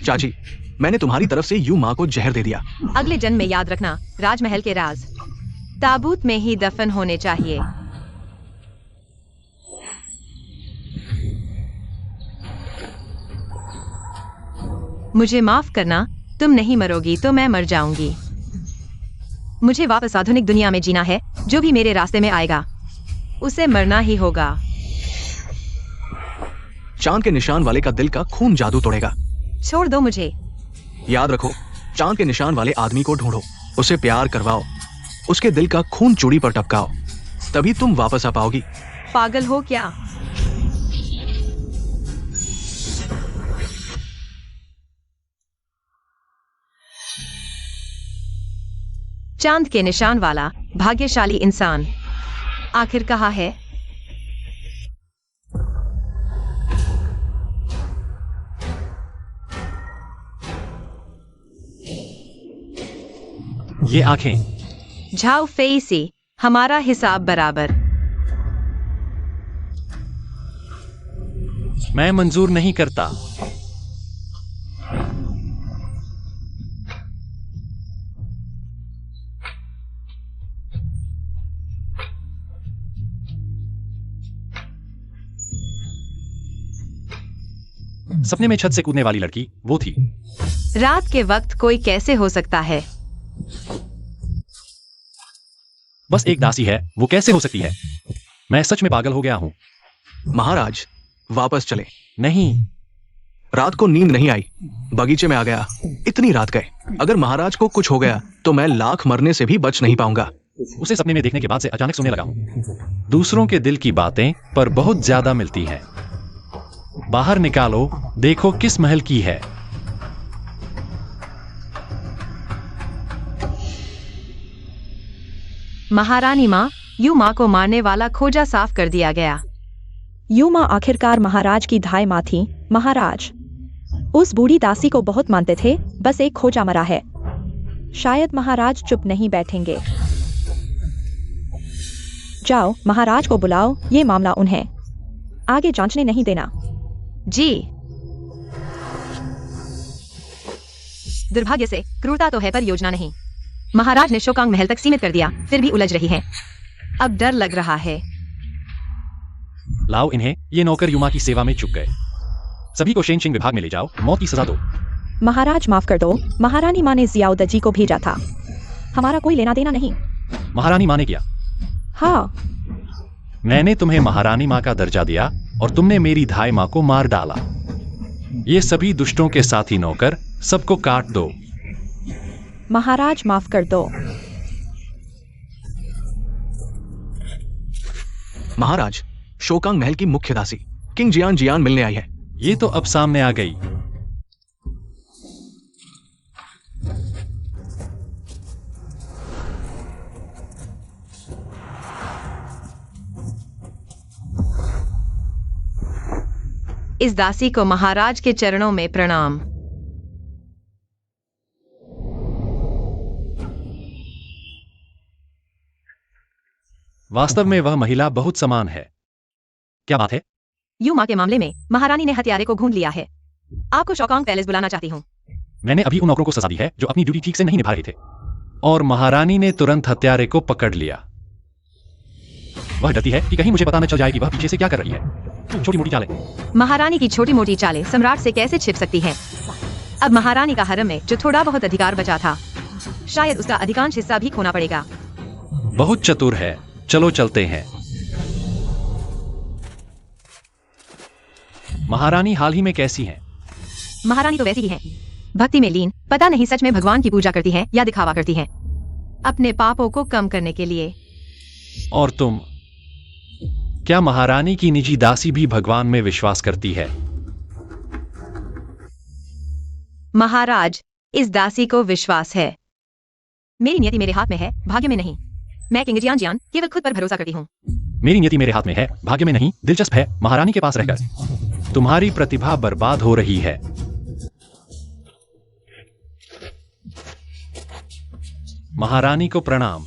चाची, मैंने तुम्हारी तरफ से यू माँ को जहर दे दिया। अगले जन्म में याद रखना, राजमहल के राज ताबूत में ही दफन होने चाहिए। मुझे माफ करना, तुम नहीं मरोगी तो मैं मर जाऊंगी। मुझे वापस आधुनिक दुनिया में जीना है। जो भी मेरे रास्ते में आएगा उसे मरना ही होगा। चांद के निशान वाले का दिल का खून जादू तोड़ेगा। छोड़ दो मुझे। याद रखो, चांद के निशान वाले आदमी को ढूंढो, उसे प्यार करवाओ, उसके दिल का खून चूड़ी पर टपकाओ, तभी तुम वापस आ पाओगी। पागल हो क्या? चांद के निशान वाला भाग्यशाली इंसान आखिर कहाँ है? ये आंखें। झाओ फेइसी, हमारा हिसाब बराबर। मैं मंजूर नहीं करता। सपने में छत से कूदने वाली लड़की वो थी। रात के वक्त कोई कैसे हो सकता है? बस एक दासी है, वो कैसे हो सकती है? मैं सच में पागल हो गया हूं। महाराज, वापस चले। नहीं। रात को नींद नहीं आई, बगीचे में आ गया, इतनी रात गए। अगर महाराज को कुछ हो गया तो मैं लाख मरने से भी बच नहीं पाऊंगा। उसे सपने में देखने के बाद से अचानक सुनने लगा हूं। दूसरों के दिल की बातें पर बहुत ज्यादा मिलती हैं। बाहर निकालो, देखो किस महल की है। महारानी माँ, यू माँ को मारने वाला खोजा साफ कर दिया गया। यू माँ आखिरकार महाराज की धाय माँ थी। महाराज उस बूढ़ी दासी को बहुत मानते थे, बस एक खोजा मरा है। शायद महाराज चुप नहीं बैठेंगे। जाओ, महाराज को बुलाओ, ये मामला उन्हें आगे जांचने नहीं देना। जी। दुर्भाग्य से क्रूरता तो है पर योजना नहीं। महाराज ने शोकांग महल तक सीमित कर दिया, फिर भी उलझ रही हैं। अब डर लग रहा है। लाओ इन्हें, ये नौकर युमा की सेवा में चुक गए। सभी को शेनशिंग विभाग में ले जाओ, मौत की सजा दो। महाराज माफ कर दो, महारानी माँ ने जियाओ दजी को भेजा था, हमारा कोई लेना देना नहीं। महारानी माँ ने किया? हाँ। मैंने तुम्हें महारानी माँ का दर्जा दिया और तुमने मेरी धाय माँ को मार डाला। ये सभी दुष्टों के साथी नौकर, सबको काट दो। महाराज माफ कर दो। महाराज, शोकांग महल की मुख्य दासी किंग जियान जियान मिलने आई है। ये तो अब सामने आ गई। इस दासी को महाराज के चरणों में प्रणाम। वास्तव में वह महिला बहुत समान है। क्या बात है? यू माँ के मामले में महारानी ने हत्यारे को ढूंढ लिया है। आपको शोकांग पैलेस बुलाना चाहती हूँ। मैंने अभी उन नौकरों को सजा दी है जो अपनी ड्यूटी ठीक से नहीं निभा रहे थे, और महारानी ने तुरंत हत्यारे को पकड़ लिया। वह डरती है कि कहीं मुझे पता न चल जाए कि वह पीछे से क्या कर रही है। छोटी मोटी चालें। महारानी की छोटी मोटी चालें सम्राट से कैसे छिप सकती हैं? अब महारानी का हरम में जो थोड़ा बहुत अधिकार बचा था, शायद उसका अधिकांश हिस्सा भी खोना पड़ेगा। बहुत चतुर है, चलो चलते हैं। महारानी हाल ही में कैसी हैं? महारानी तो वैसी ही हैं, भक्ति में लीन। पता नहीं सच में भगवान की पूजा करती हैं या दिखावा करती हैं, अपने पापों को कम करने के लिए। और तुम, क्या महारानी की निजी दासी भी भगवान में विश्वास करती है? महाराज, इस दासी को विश्वास है। मेरी नियति मेरे हाथ में है, भाग्य में नहीं। मैं किंग जियान जियान केवल खुद पर भरोसा करती हूँ। मेरी नियति मेरे हाथ में है, भाग्य में नहीं। दिलचस्प है, महारानी के पास रहकर तुम्हारी प्रतिभा बर्बाद हो रही है। महारानी को प्रणाम।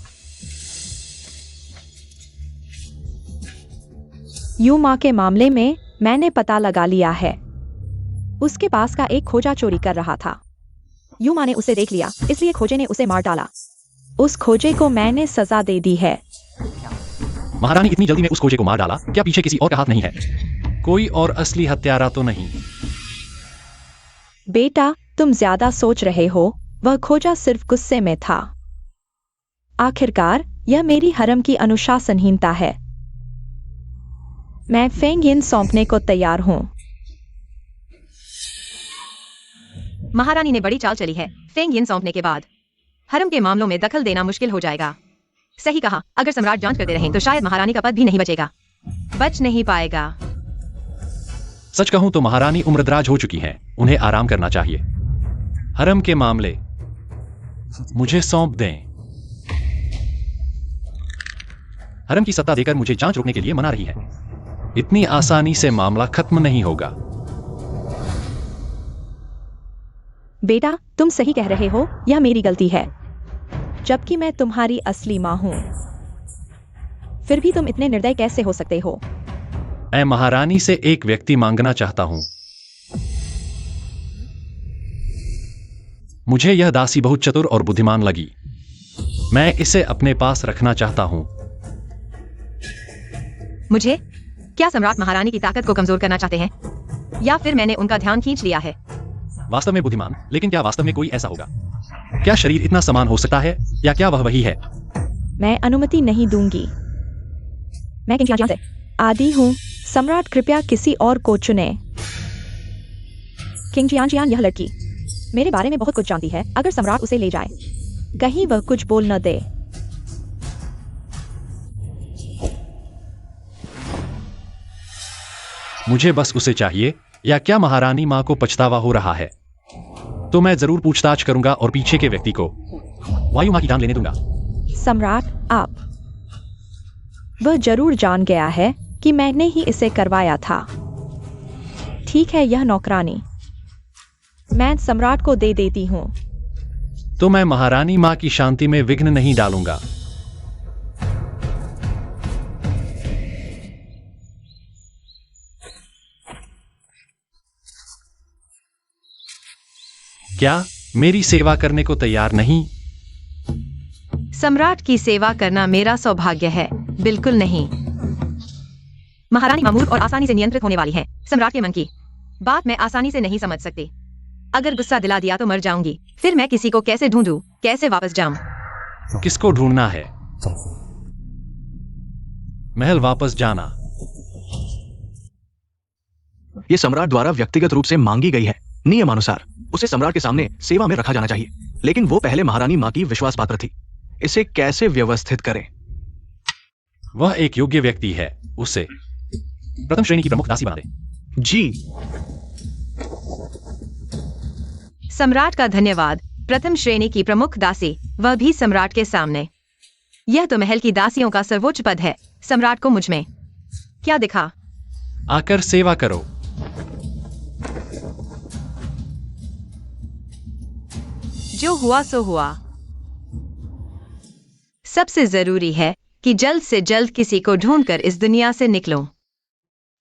यू माँ के मामले में मैंने पता लगा लिया है। उसके पास का एक खोजा चोरी कर रहा था। युमा ने उसे देख लिया, इसलिए खोजे ने उसे मार डाला। उस खोजे को मैंने सजा दे दी है। महारानी इतनी जल्दी में उस खोजे को मार डाला? क्या पीछे किसी और का हाथ नहीं है? कोई और असली हत्यारा तो नहीं? बेटा, तुम ज्यादा सोच रहे हो। वह खोजा सिर्फ गुस्से में था। आखिरकार यह मेरी हरम की अनुशासनहीनता है। मैं फेंग यिन सौंपने को तैयार हूं। महारानी ने बड़ी चाल चली है। फेंग यिन सौंपने के बाद हरम के मामलों में दखल देना मुश्किल हो जाएगा। सही कहा। अगर सम्राट जांच करते रहें तो शायद महारानी का पद भी नहीं बचेगा। बच नहीं पाएगा। सच कहूं तो महारानी उम्रदराज हो चुकी हैं। उन्हें आराम करना चाहिए। हरम के मामले मुझे सौंप दें। हरम की सत्ता देकर मुझे जांच रोकने के लिए मना रही है। इतनी आसानी से मामला खत्म नहीं होगा। बेटा, तुम सही कह रहे हो। यह मेरी गलती है, जबकि मैं तुम्हारी असली मां हूं। फिर भी तुम इतने निर्दय कैसे हो सकते हो? मैं महारानी से एक व्यक्ति मांगना चाहता हूं। मुझे यह दासी बहुत चतुर और बुद्धिमान लगी। मैं इसे अपने पास रखना चाहता हूं। मुझे? क्या सम्राट महारानी की ताकत को कमजोर करना चाहते हैं? या फिर मैंने उनका ध्यान खींच लिया है? वास्तव में बुद्धिमान, लेकिन क्या वास्तव में कोई ऐसा होगा? क्या शरीर इतना समान हो सकता है, या क्या वह वही है? मैं अनुमति नहीं दूंगी। मैं किंग जियांजियान से आदी हूं। सम्राट कृपया किसी और को चुने। किंग जियांजियान, यह लड़की मेरे बारे में बहुत कुछ जानती है। अगर सम्राट उसे ले जाए, कहीं वह कुछ बोल न दे। मुझे बस उसे चाहिए। या क्या महारानी मां को पछतावा हो रहा है? तो मैं जरूर पूछताछ करूंगा और पीछे के व्यक्ति को वायु मां की जान लेने दूंगा। सम्राट, आप? वह जरूर जान गया है कि मैंने ही इसे करवाया था। ठीक है, यह नौकरानी मैं सम्राट को दे देती हूं। तो मैं महारानी मां की शांति में विघ्न नहीं डालूंगा। क्या मेरी सेवा करने को तैयार नहीं? सम्राट की सेवा करना मेरा सौभाग्य है। बिल्कुल नहीं। महारानी मामूर और आसानी से नियंत्रित होने वाली है। सम्राट के मन की बात मैं आसानी से नहीं समझ सकती। अगर गुस्सा दिला दिया तो मर जाऊंगी। फिर मैं किसी को कैसे ढूंढूं? कैसे वापस जाऊं? किसको ढूंढना है? महल वापस जाना। ये सम्राट द्वारा व्यक्तिगत रूप से मांगी गई है। नियमानुसार उसे सम्राट के सामने सेवा में रखा जाना चाहिए, लेकिन वो पहले महारानी मां की विश्वास पात्र थी। इसे कैसे व्यवस्थित करें? वह एक योग्य व्यक्ति है। उसे प्रथम श्रेणी की प्रमुख दासी बना दे। जी। सम्राट का धन्यवाद। प्रथम श्रेणी की प्रमुख दासी, वह भी सम्राट के सामने। यह तो महल की दासियों का सर्वोच्च पद है। सम्राट को मुझ में क्या दिखा? आकर सेवा करो। जो हुआ सो हुआ। सबसे जरूरी है कि जल्द से जल्द किसी को ढूंढकर इस दुनिया से निकलो।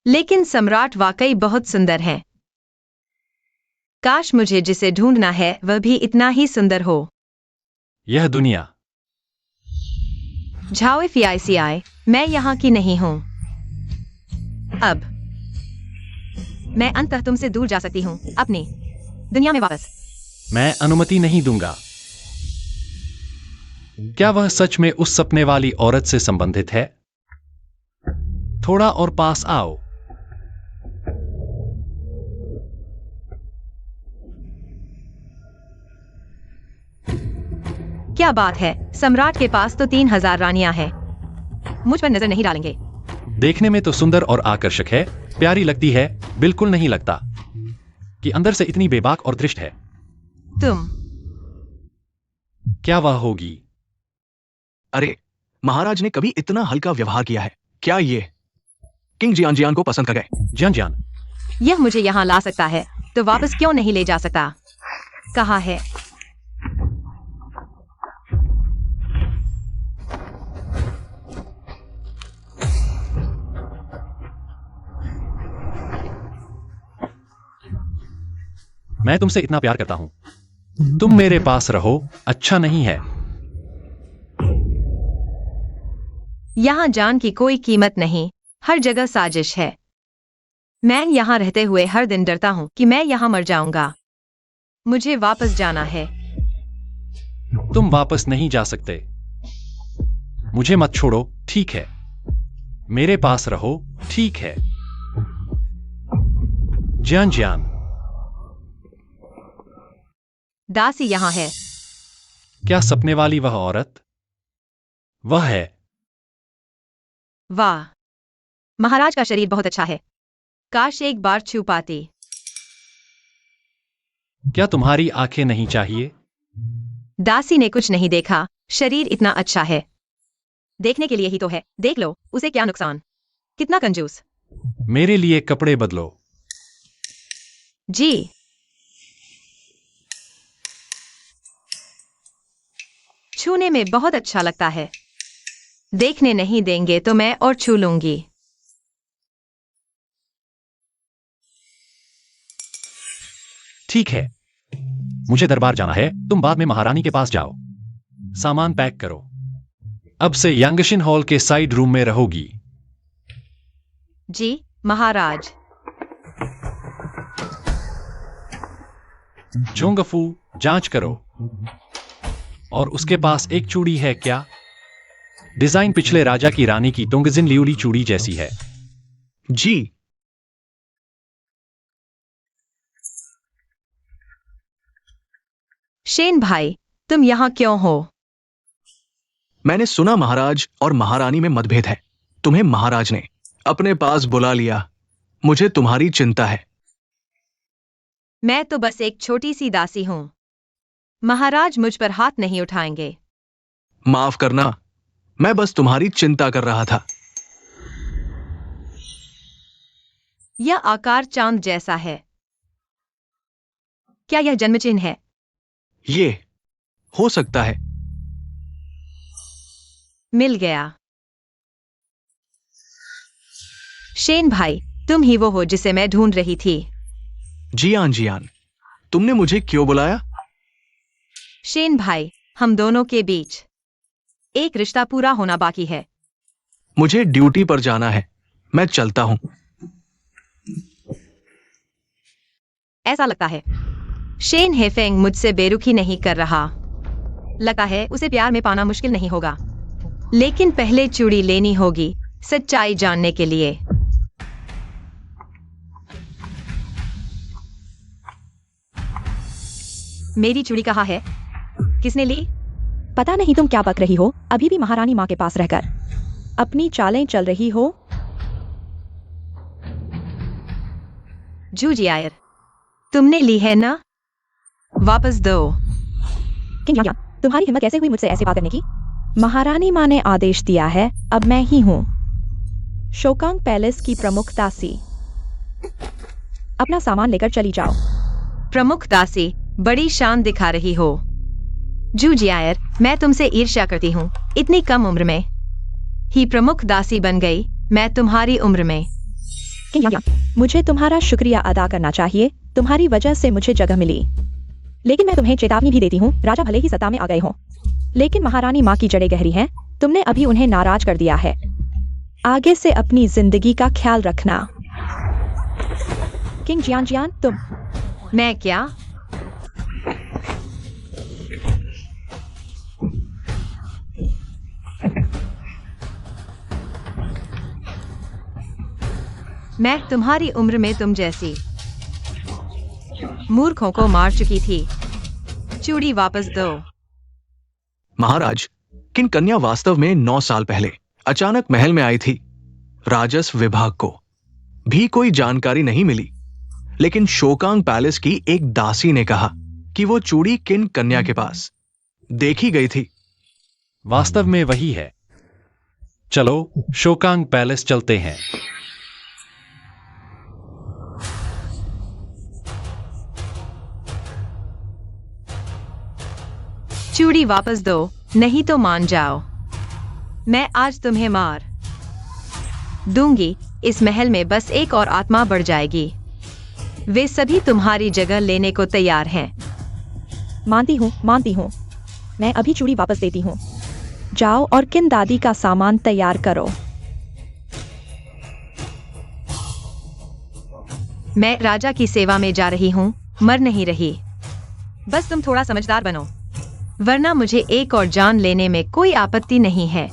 लेकिन सम्राट वाकई बहुत सुंदर है। काश मुझे जिसे ढूंढना है वह भी इतना ही सुंदर हो। यह दुनिया। झाओ फिआईसीआई, मैं यहाँ की नहीं हूँ। अब मैं अंततः तुमसे दूर जा सकती हूँ, अपनी दुनिया में वापस। मैं अनुमति नहीं दूंगा। क्या वह सच में उस सपने वाली औरत से संबंधित है? थोड़ा और पास आओ। क्या बात है, सम्राट के पास तो 3000 रानियां हैं। मुझ पर नजर नहीं डालेंगे। देखने में तो सुंदर और आकर्षक है, प्यारी लगती है। बिल्कुल नहीं लगता कि अंदर से इतनी बेबाक और दृष्ट है। तुम क्या वह होगी? अरे, महाराज ने कभी इतना हल्का व्यवहार किया है? क्या ये किंग जियांजियान को पसंद कर गए? जियांजियान, यह मुझे यहाँ ला सकता है तो वापस क्यों नहीं ले जा सकता? कहा है। मैं तुमसे इतना प्यार करता हूं। तुम मेरे पास रहो, अच्छा नहीं है। यहाँ जान की कोई कीमत नहीं, हर जगह साजिश है। मैं यहाँ रहते हुए हर दिन डरता हूँ कि मैं यहाँ मर जाऊंगा। मुझे वापस जाना है। तुम वापस नहीं जा सकते। मुझे मत छोड़ो, ठीक है? मेरे पास रहो, ठीक है? जियान जियान। दासी यहाँ है। क्या सपने वाली वह औरत? वह है। वाह, महाराज का शरीर बहुत अच्छा है। काश एक बार छू पाती। क्या तुम्हारी आंखें नहीं चाहिए? दासी ने कुछ नहीं देखा, शरीर इतना अच्छा है। देखने के लिए ही तो है, देख लो, उसे क्या नुकसान। कितना कंजूस। मेरे लिए कपड़े बदलो। जी। छूने में बहुत अच्छा लगता है। देखने नहीं देंगे तो मैं और छू लूंगी। ठीक है, मुझे दरबार जाना है, तुम बाद में महारानी के पास जाओ। सामान पैक करो। अब से यांगशिन हॉल के साइड रूम में रहोगी। जी महाराज। झोंगफू, जांच करो। और उसके पास एक चूड़ी है क्या? डिजाइन पिछले राजा की रानी की टोंगजिन लिउली चूड़ी जैसी है। जी। शेन भाई, तुम यहाँ क्यों हो? मैंने सुना महाराज और महारानी में मतभेद है। तुम्हें महाराज ने अपने पास बुला लिया। मुझे तुम्हारी चिंता है। मैं तो बस एक छोटी सी दासी हूँ। महाराज मुझ पर हाथ नहीं उठाएंगे। माफ करना, मैं बस तुम्हारी चिंता कर रहा था। यह आकार चांद जैसा है। क्या यह जन्म चिन्ह है? ये हो सकता है। मिल गया। शेन भाई, तुम ही वो हो जिसे मैं ढूंढ रही थी। जियान जियान, तुमने मुझे क्यों बुलाया? शेन भाई, हम दोनों के बीच एक रिश्ता पूरा होना बाकी है। मुझे ड्यूटी पर जाना है, मैं चलता हूं। ऐसा लगता है शेन हेफेंग मुझसे बेरुखी नहीं कर रहा। लगता है उसे प्यार में पाना मुश्किल नहीं होगा, लेकिन पहले चूड़ी लेनी होगी सच्चाई जानने के लिए। मेरी चूड़ी कहाँ है? किसने ली? पता नहीं तुम क्या बक रही हो, अभी भी महारानी माँ के पास रहकर अपनी चालें चल रही हो। जूजियायर, तुमने ली है ना? वापस दो। किंग यान, तुम्हारी हिम्मत कैसे हुई मुझसे ऐसे बात करने की? महारानी माँ ने आदेश दिया है, अब मैं ही हूँ शोकांग पैलेस की प्रमुख दासी। अपना सामान लेकर चली जाओ। प्रमुख दासी, बड़ी शान दिखा रही हो। जूजियायर, मैं तुमसे ईर्ष्या करती हूँ। इतनी कम उम्र में ही प्रमुख दासी बन गई, मैं तुम्हारी उम्र में। किंग यान, मुझे तुम्हारा शुक्रिया अदा करना चाहिए, तुम्हारी वजह से मुझे जगह मिली। लेकिन मैं तुम्हें चेतावनी भी देती हूँ, राजा भले ही सत्ता में आ गए हों, लेकिन महारानी माँ की जड़ें गहरी हैं। तुमने अभी उन्हें नाराज कर दिया है। आगे से अपनी जिंदगी का ख्याल रखना। किंग जियान जियान, तुम। मैं क्या? मैं तुम्हारी उम्र में तुम जैसी मूर्खों को मार चुकी थी। चूड़ी वापस दो। महाराज, किन कन्या वास्तव में 9 साल पहले अचानक महल में आई थी। राजस्व विभाग को भी कोई जानकारी नहीं मिली, लेकिन शोकांग पैलेस की एक दासी ने कहा कि वो चूड़ी किन कन्या के पास देखी गई थी। वास्तव में वही है। चलो शोकांग पैलेस चलते हैं। चूड़ी वापस दो, नहीं तो मान जाओ। मैं आज तुम्हें मार दूंगी। इस महल में बस एक और आत्मा बढ़ जाएगी। वे सभी तुम्हारी जगह लेने को तैयार हैं। मानती हूँ। मैं अभी चूड़ी वापस देती हूँ। जाओ और किन दादी का सामान तैयार करो। मैं राजा की सेवा में जा रही हूँ, मर नहीं रही। बस तुम थोड़ा समझदार बनो, वरना मुझे एक और जान लेने में कोई आपत्ति नहीं है।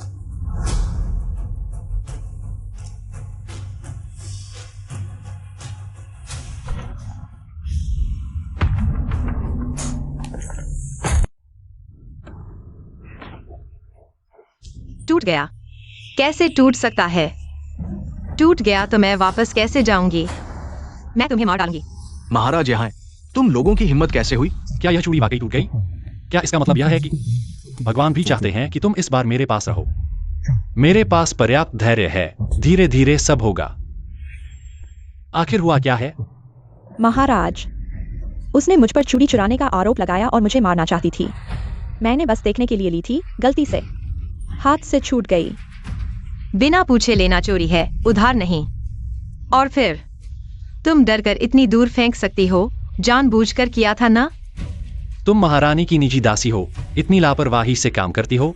टूट गया। कैसे टूट सकता है? टूट गया तो मैं वापस कैसे जाऊंगी? मैं तुम्हें मार डालूंगी। महाराज यहाँ हैं। तुम लोगों की हिम्मत कैसे हुई? क्या यह चूड़ी वाकई टूट गई? क्या इसका मतलब यह है कि भगवान भी चाहते हैं कि तुम इस बार मेरे पास रहो? मेरे पास पर्याप्त धैर्य है, धीरे धीरे सब होगा। आखिर हुआ क्या है? महाराज, उसने मुझ पर चूड़ी चुराने का आरोप लगाया और मुझे मारना चाहती थी। मैंने बस देखने के लिए ली थी, गलती से हाथ से छूट गई। बिना पूछे लेना चोरी है, उधार नहीं। और फिर तुम डरकर इतनी दूर फेंक सकती हो? जानबूझकर किया था ना? तुम महारानी की निजी दासी हो, इतनी लापरवाही से काम करती हो?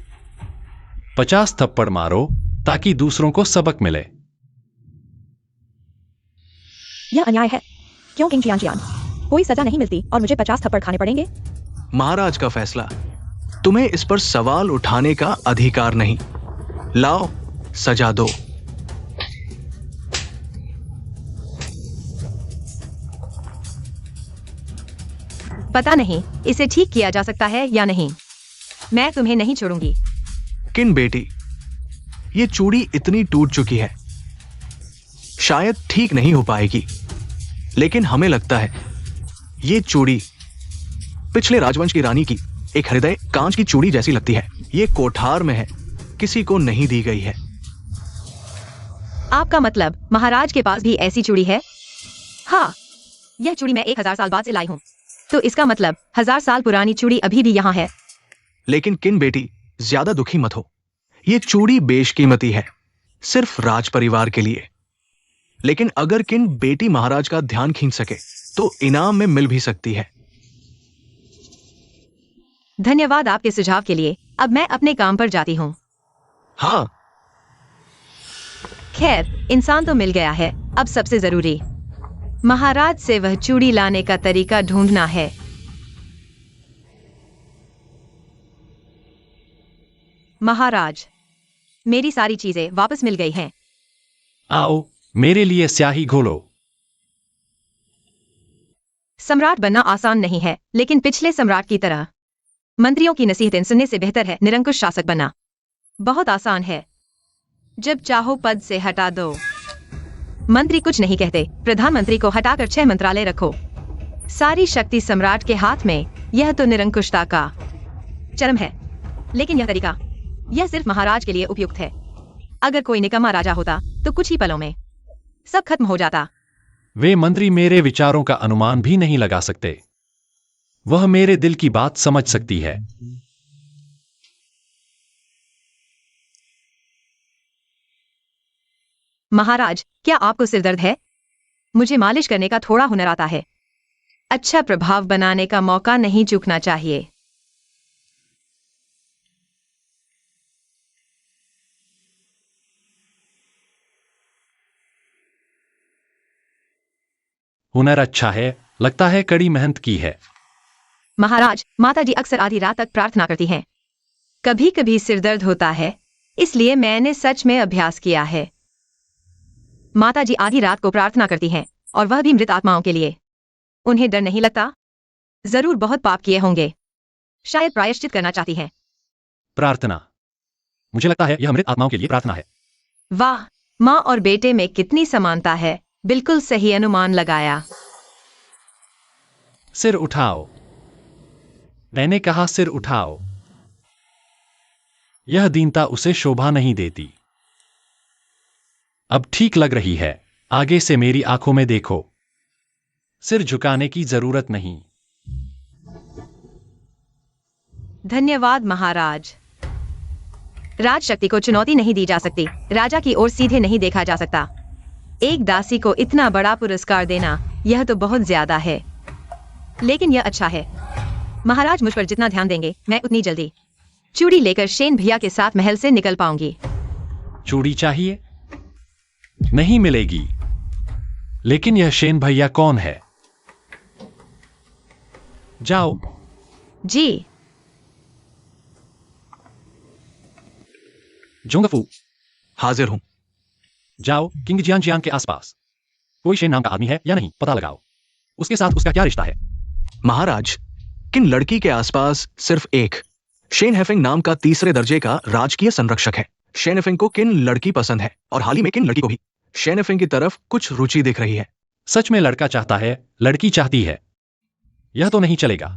50 थप्पड़ मारो ताकि दूसरों को सबक मिले। यह अन्याय है। क्यों किंग जियान? कोई सजा नहीं मिलती और मुझे 50 थप्पड़ खाने पड़ेंगे? महाराज का फैसला। तुम्हें इस पर सवाल उठाने का अधिकार नहीं। लाओ, सजा दो। पता नहीं इसे ठीक किया जा सकता है या नहीं। मैं तुम्हें नहीं छोड़ूंगी। किन बेटी, ये चूड़ी इतनी टूट चुकी है, शायद ठीक नहीं हो पाएगी। लेकिन हमें लगता है ये चूड़ी पिछले राजवंश की रानी की एक हृदय कांच की चूड़ी जैसी लगती है। ये कोठार में है, किसी को नहीं दी गई है। आपका मतलब महाराज के पास भी ऐसी चूड़ी है? हाँ, यह चूड़ी मैं 1000 साल बाद से लाई हूँ। तो इसका मतलब 1000 साल पुरानी चूड़ी अभी भी यहाँ है। लेकिन किन बेटी, ज्यादा दुखी मत हो। ये चूड़ी बेशकीमती है, सिर्फ राज परिवार के लिए। लेकिन अगर किन बेटी महाराज का ध्यान खींच सके तो इनाम में मिल भी सकती है। धन्यवाद आपके सुझाव के लिए। अब मैं अपने काम पर जाती हूँ। हाँ, खैर, इंसान तो मिल गया है। अब सबसे जरूरी महाराज से वह चूड़ी लाने का तरीका ढूंढना है। महाराज, मेरी सारी चीजें वापस मिल गई हैं। आओ, मेरे लिए स्याही घोलो। सम्राट बनना आसान नहीं है, लेकिन पिछले सम्राट की तरह मंत्रियों की नसीहतें सुनने से बेहतर है निरंकुश शासक बनना। बहुत आसान है। जब चाहो पद से हटा दो। मंत्री कुछ नहीं कहते। प्रधानमंत्री को हटाकर 6 मंत्रालय रखो। सारी शक्ति सम्राट के हाथ में। यह तो निरंकुशता का चरम है। लेकिन यह तरीका, यह सिर्फ महाराज के लिए उपयुक्त है। अगर कोई निकम्मा राजा होता तो कुछ ही पलों में सब खत्म हो जाता। वे मंत्री मेरे विचारों का अनुमान भी नहीं लगा सकते। वह मेरे दिल की बात समझ सकती है। महाराज, क्या आपको सिरदर्द है? मुझे मालिश करने का थोड़ा हुनर आता है। अच्छा प्रभाव बनाने का मौका नहीं चूकना चाहिए। हुनर अच्छा है, लगता है कड़ी मेहनत की है। महाराज, माताजी अक्सर आधी रात तक प्रार्थना करती हैं। कभी कभी सिरदर्द होता है, इसलिए मैंने सच में अभ्यास किया है। माताजी आधी रात को प्रार्थना करती हैं, और वह भी मृत आत्माओं के लिए। उन्हें डर नहीं लगता? जरूर बहुत पाप किए होंगे। शायद प्रायश्चित करना चाहती हैं। प्रार्थना? मुझे लगता है यह मृत आत्माओं के लिए प्रार्थना है। वाह, माँ और बेटे में कितनी समानता है। बिल्कुल सही अनुमान लगाया। सिर उठाओ। मैंने कहा सिर उठाओ। यह दीनता उसे शोभा नहीं देती। अब ठीक लग रही है। आगे से मेरी आंखों में देखो। सिर झुकाने की जरूरत नहीं। धन्यवाद महाराज। राजशक्ति को चुनौती नहीं दी जा सकती। राजा की ओर सीधे नहीं देखा जा सकता। एक दासी को इतना बड़ा पुरस्कार देना, यह तो बहुत ज्यादा है, लेकिन यह अच्छा है। महाराज मुझ पर जितना ध्यान देंगे, मैं उतनी जल्दी चूड़ी लेकर शेन भैया के साथ महल से निकल पाऊंगी। चूड़ी चाहिए? नहीं मिलेगी। लेकिन यह शेन भैया कौन है? जाओ। जी। जोंगफू, हाजिर हूं। जाओ किंग जियान जियांग के आसपास। कोई शेन नाम का आदमी है या नहीं, पता लगाओ। उसके साथ उसका क्या रिश्ता है? महाराज, किन लड़की के आसपास सिर्फ एक शेन हेफिंग नाम का तीसरे दर्जे का राजकीय संरक्षक है। शेन हेफिंग को किन लड़की पसंद है और हाल ही में किन लड़की को भी शेन हेफिंग की तरफ कुछ रुचि दिख रही है। सच में लड़का चाहता है, लड़की चाहती है? यह तो नहीं चलेगा।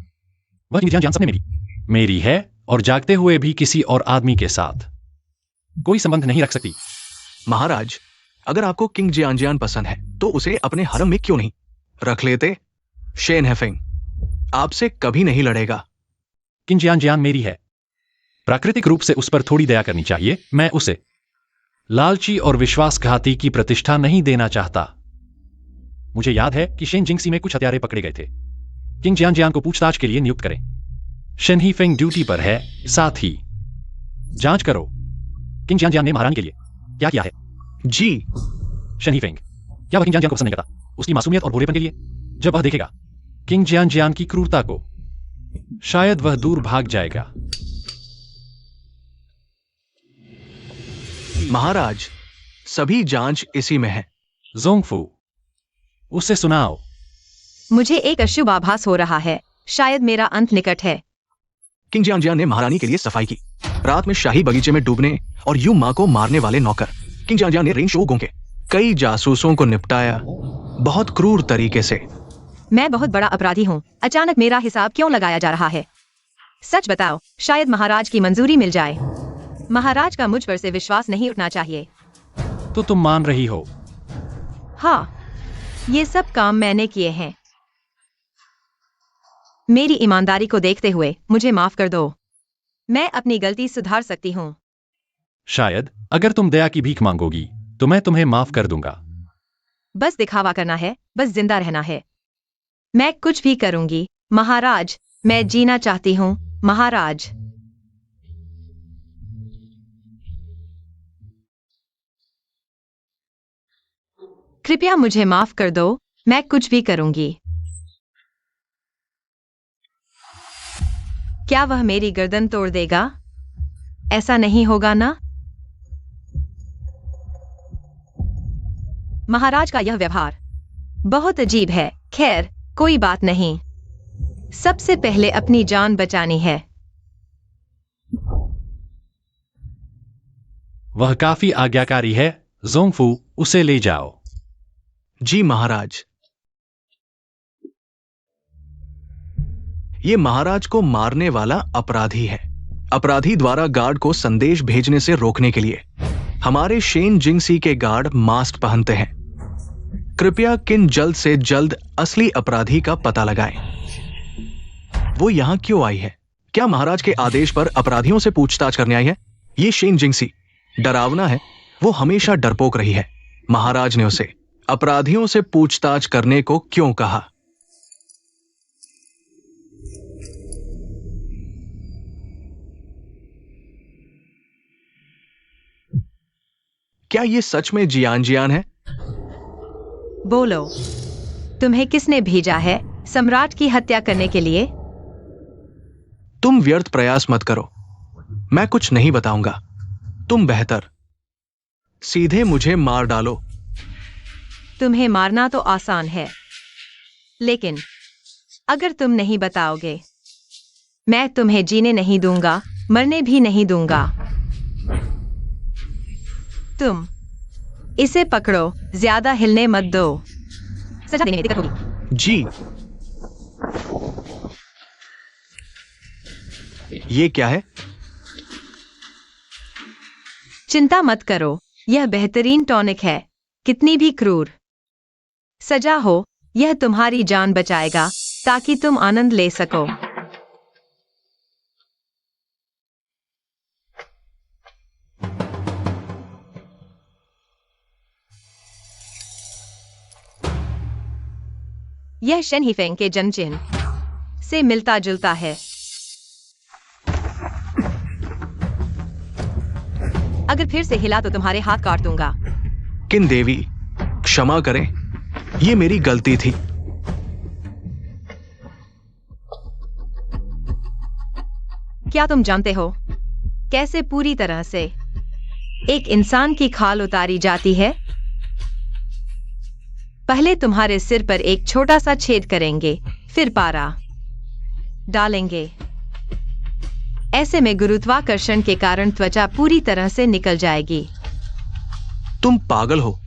वह किंग जियान जियांग सपने में भी मेरी है और जागते हुए भी किसी और आदमी के साथ कोई संबंध नहीं रख सकती। महाराज, अगर आपको किंग जियान पसंद है तो उसे अपने हरम में क्यों नहीं रख लेते? शेन हेफिंग आपसे कभी नहीं लड़ेगा। किंग जियान जियान मेरी है। प्राकृतिक रूप से उस पर थोड़ी दया करनी चाहिए। मैं उसे लालची और विश्वासघाती की प्रतिष्ठा नहीं देना चाहता। मुझे याद है कि शेन जिंगसी में कुछ हत्यारे पकड़े गए थे। किंग जियान जियान को पूछताछ के लिए नियुक्त करें। शेन ही फेंग ड्यूटी पर है, साथ ही जांच करो किंग जियान जियान ने महारानी के लिए क्या किया है। जी। शेन ही फेंग, क्या वह किंग जियान जियान को पसंद नहीं करता उसकी मासूमियत और भोलेपन के लिए? जब वह देखेगा किंग जियान जियान की क्रूरता को, शायद वह दूर भाग जाएगा। महाराज, सभी जांच इसी में है। जोंगफू, उसे सुनाओ। मुझे एक अशुभ आभास हो रहा है, शायद मेरा अंत निकट है। किंग जियान ने महारानी के लिए सफाई की। रात में शाही बगीचे में डूबने और यू मां को मारने वाले नौकर किंग जियान ने रेंग शोगों के कई जासूसों को निपटाया, बहुत क्रूर तरीके से। मैं बहुत बड़ा अपराधी हूँ। अचानक मेरा हिसाब क्यों लगाया जा रहा है? सच बताओ, शायद महाराज की मंजूरी मिल जाए। महाराज का मुझ पर से विश्वास नहीं उठना चाहिए। तो तुम मान रही हो? हाँ, ये सब काम मैंने किए हैं। मेरी ईमानदारी को देखते हुए मुझे माफ कर दो। मैं अपनी गलती सुधार सकती हूँ। शायद अगर तुम दया की भीख मांगोगी तो मैं तुम्हें माफ कर दूंगा। बस दिखावा करना है, बस जिंदा रहना है। मैं कुछ भी करूंगी महाराज। मैं जीना चाहती हूँ महाराज। कृपया मुझे माफ कर दो, मैं कुछ भी करूंगी। क्या वह मेरी गर्दन तोड़ देगा? ऐसा नहीं होगा ना? महाराज का यह व्यवहार बहुत अजीब है। खैर, कोई बात नहीं। सबसे पहले अपनी जान बचानी है। वह काफी आज्ञाकारी है। जोंगफू, उसे ले जाओ। जी महाराज। ये महाराज को मारने वाला अपराधी है। अपराधी द्वारा गार्ड को संदेश भेजने से रोकने के लिए हमारे शेन जिंगसी के गार्ड मास्क पहनते हैं। कृपया किन जल्द से जल्द असली अपराधी का पता लगाएं। वो यहां क्यों आई है? क्या महाराज के आदेश पर अपराधियों से पूछताछ करने आई है? ये शेन जिंगसी डरावना है। वो हमेशा डरपोक रही है। महाराज ने उसे अपराधियों से पूछताछ करने को क्यों कहा? क्या ये सच में जियान जियान है? बोलो, तुम्हें किसने भेजा है सम्राट की हत्या करने के लिए? तुम व्यर्थ प्रयास मत करो। मैं कुछ नहीं बताऊंगा। तुम बेहतर सीधे मुझे मार डालो। तुम्हें मारना तो आसान है, लेकिन अगर तुम नहीं बताओगे, मैं तुम्हें जीने नहीं दूंगा, मरने भी नहीं दूंगा। तुम इसे पकड़ो, ज्यादा हिलने मत दो। सजा देने में दिक्कत होगी। जी। ये क्या है? चिंता मत करो, यह बेहतरीन टॉनिक है। कितनी भी क्रूर सजा हो, यह तुम्हारी जान बचाएगा ताकि तुम आनंद ले सको। यह शेन हीफेंग के जन्म चिन्ह से मिलता जुलता है। अगर फिर से हिला तो तुम्हारे हाथ काट दूंगा। किन देवी, क्षमा करें, ये मेरी गलती थी। क्या तुम जानते हो कैसे पूरी तरह से एक इंसान की खाल उतारी जाती है? पहले तुम्हारे सिर पर एक छोटा सा छेद करेंगे, फिर पारा डालेंगे। ऐसे में गुरुत्वाकर्षण के कारण त्वचा पूरी तरह से निकल जाएगी। तुम पागल हो,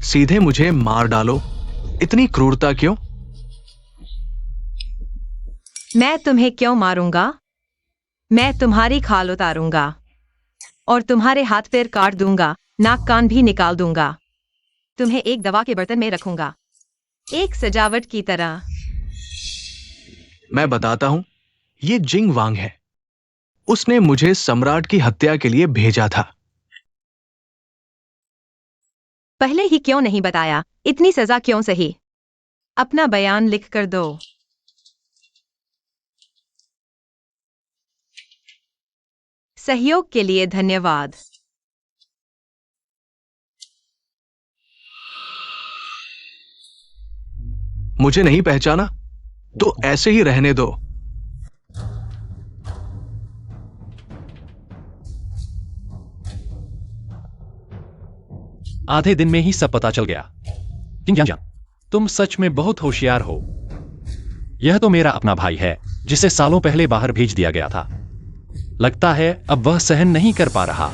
सीधे मुझे मार डालो। इतनी क्रूरता क्यों? मैं तुम्हें क्यों मारूंगा? मैं तुम्हारी खाल उतारूंगा और तुम्हारे हाथ पैर काट दूंगा, नाक कान भी निकाल दूंगा। तुम्हें एक दवा के बर्तन में रखूंगा, एक सजावट की तरह। मैं बताता हूं, ये जिंग वांग है। उसने मुझे सम्राट की हत्या के लिए भेजा था। पहले ही क्यों नहीं बताया? इतनी सजा क्यों सही? अपना बयान लिख कर दो। सहयोग के लिए धन्यवाद। मुझे नहीं पहचाना तो ऐसे ही रहने दो। आधे दिन में ही सब पता चल गया। किंग जियांग, तुम सच में बहुत होशियार हो। यह तो मेरा अपना भाई है जिसे सालों पहले बाहर भेज दिया गया था। लगता है अब वह सहन नहीं कर पा रहा।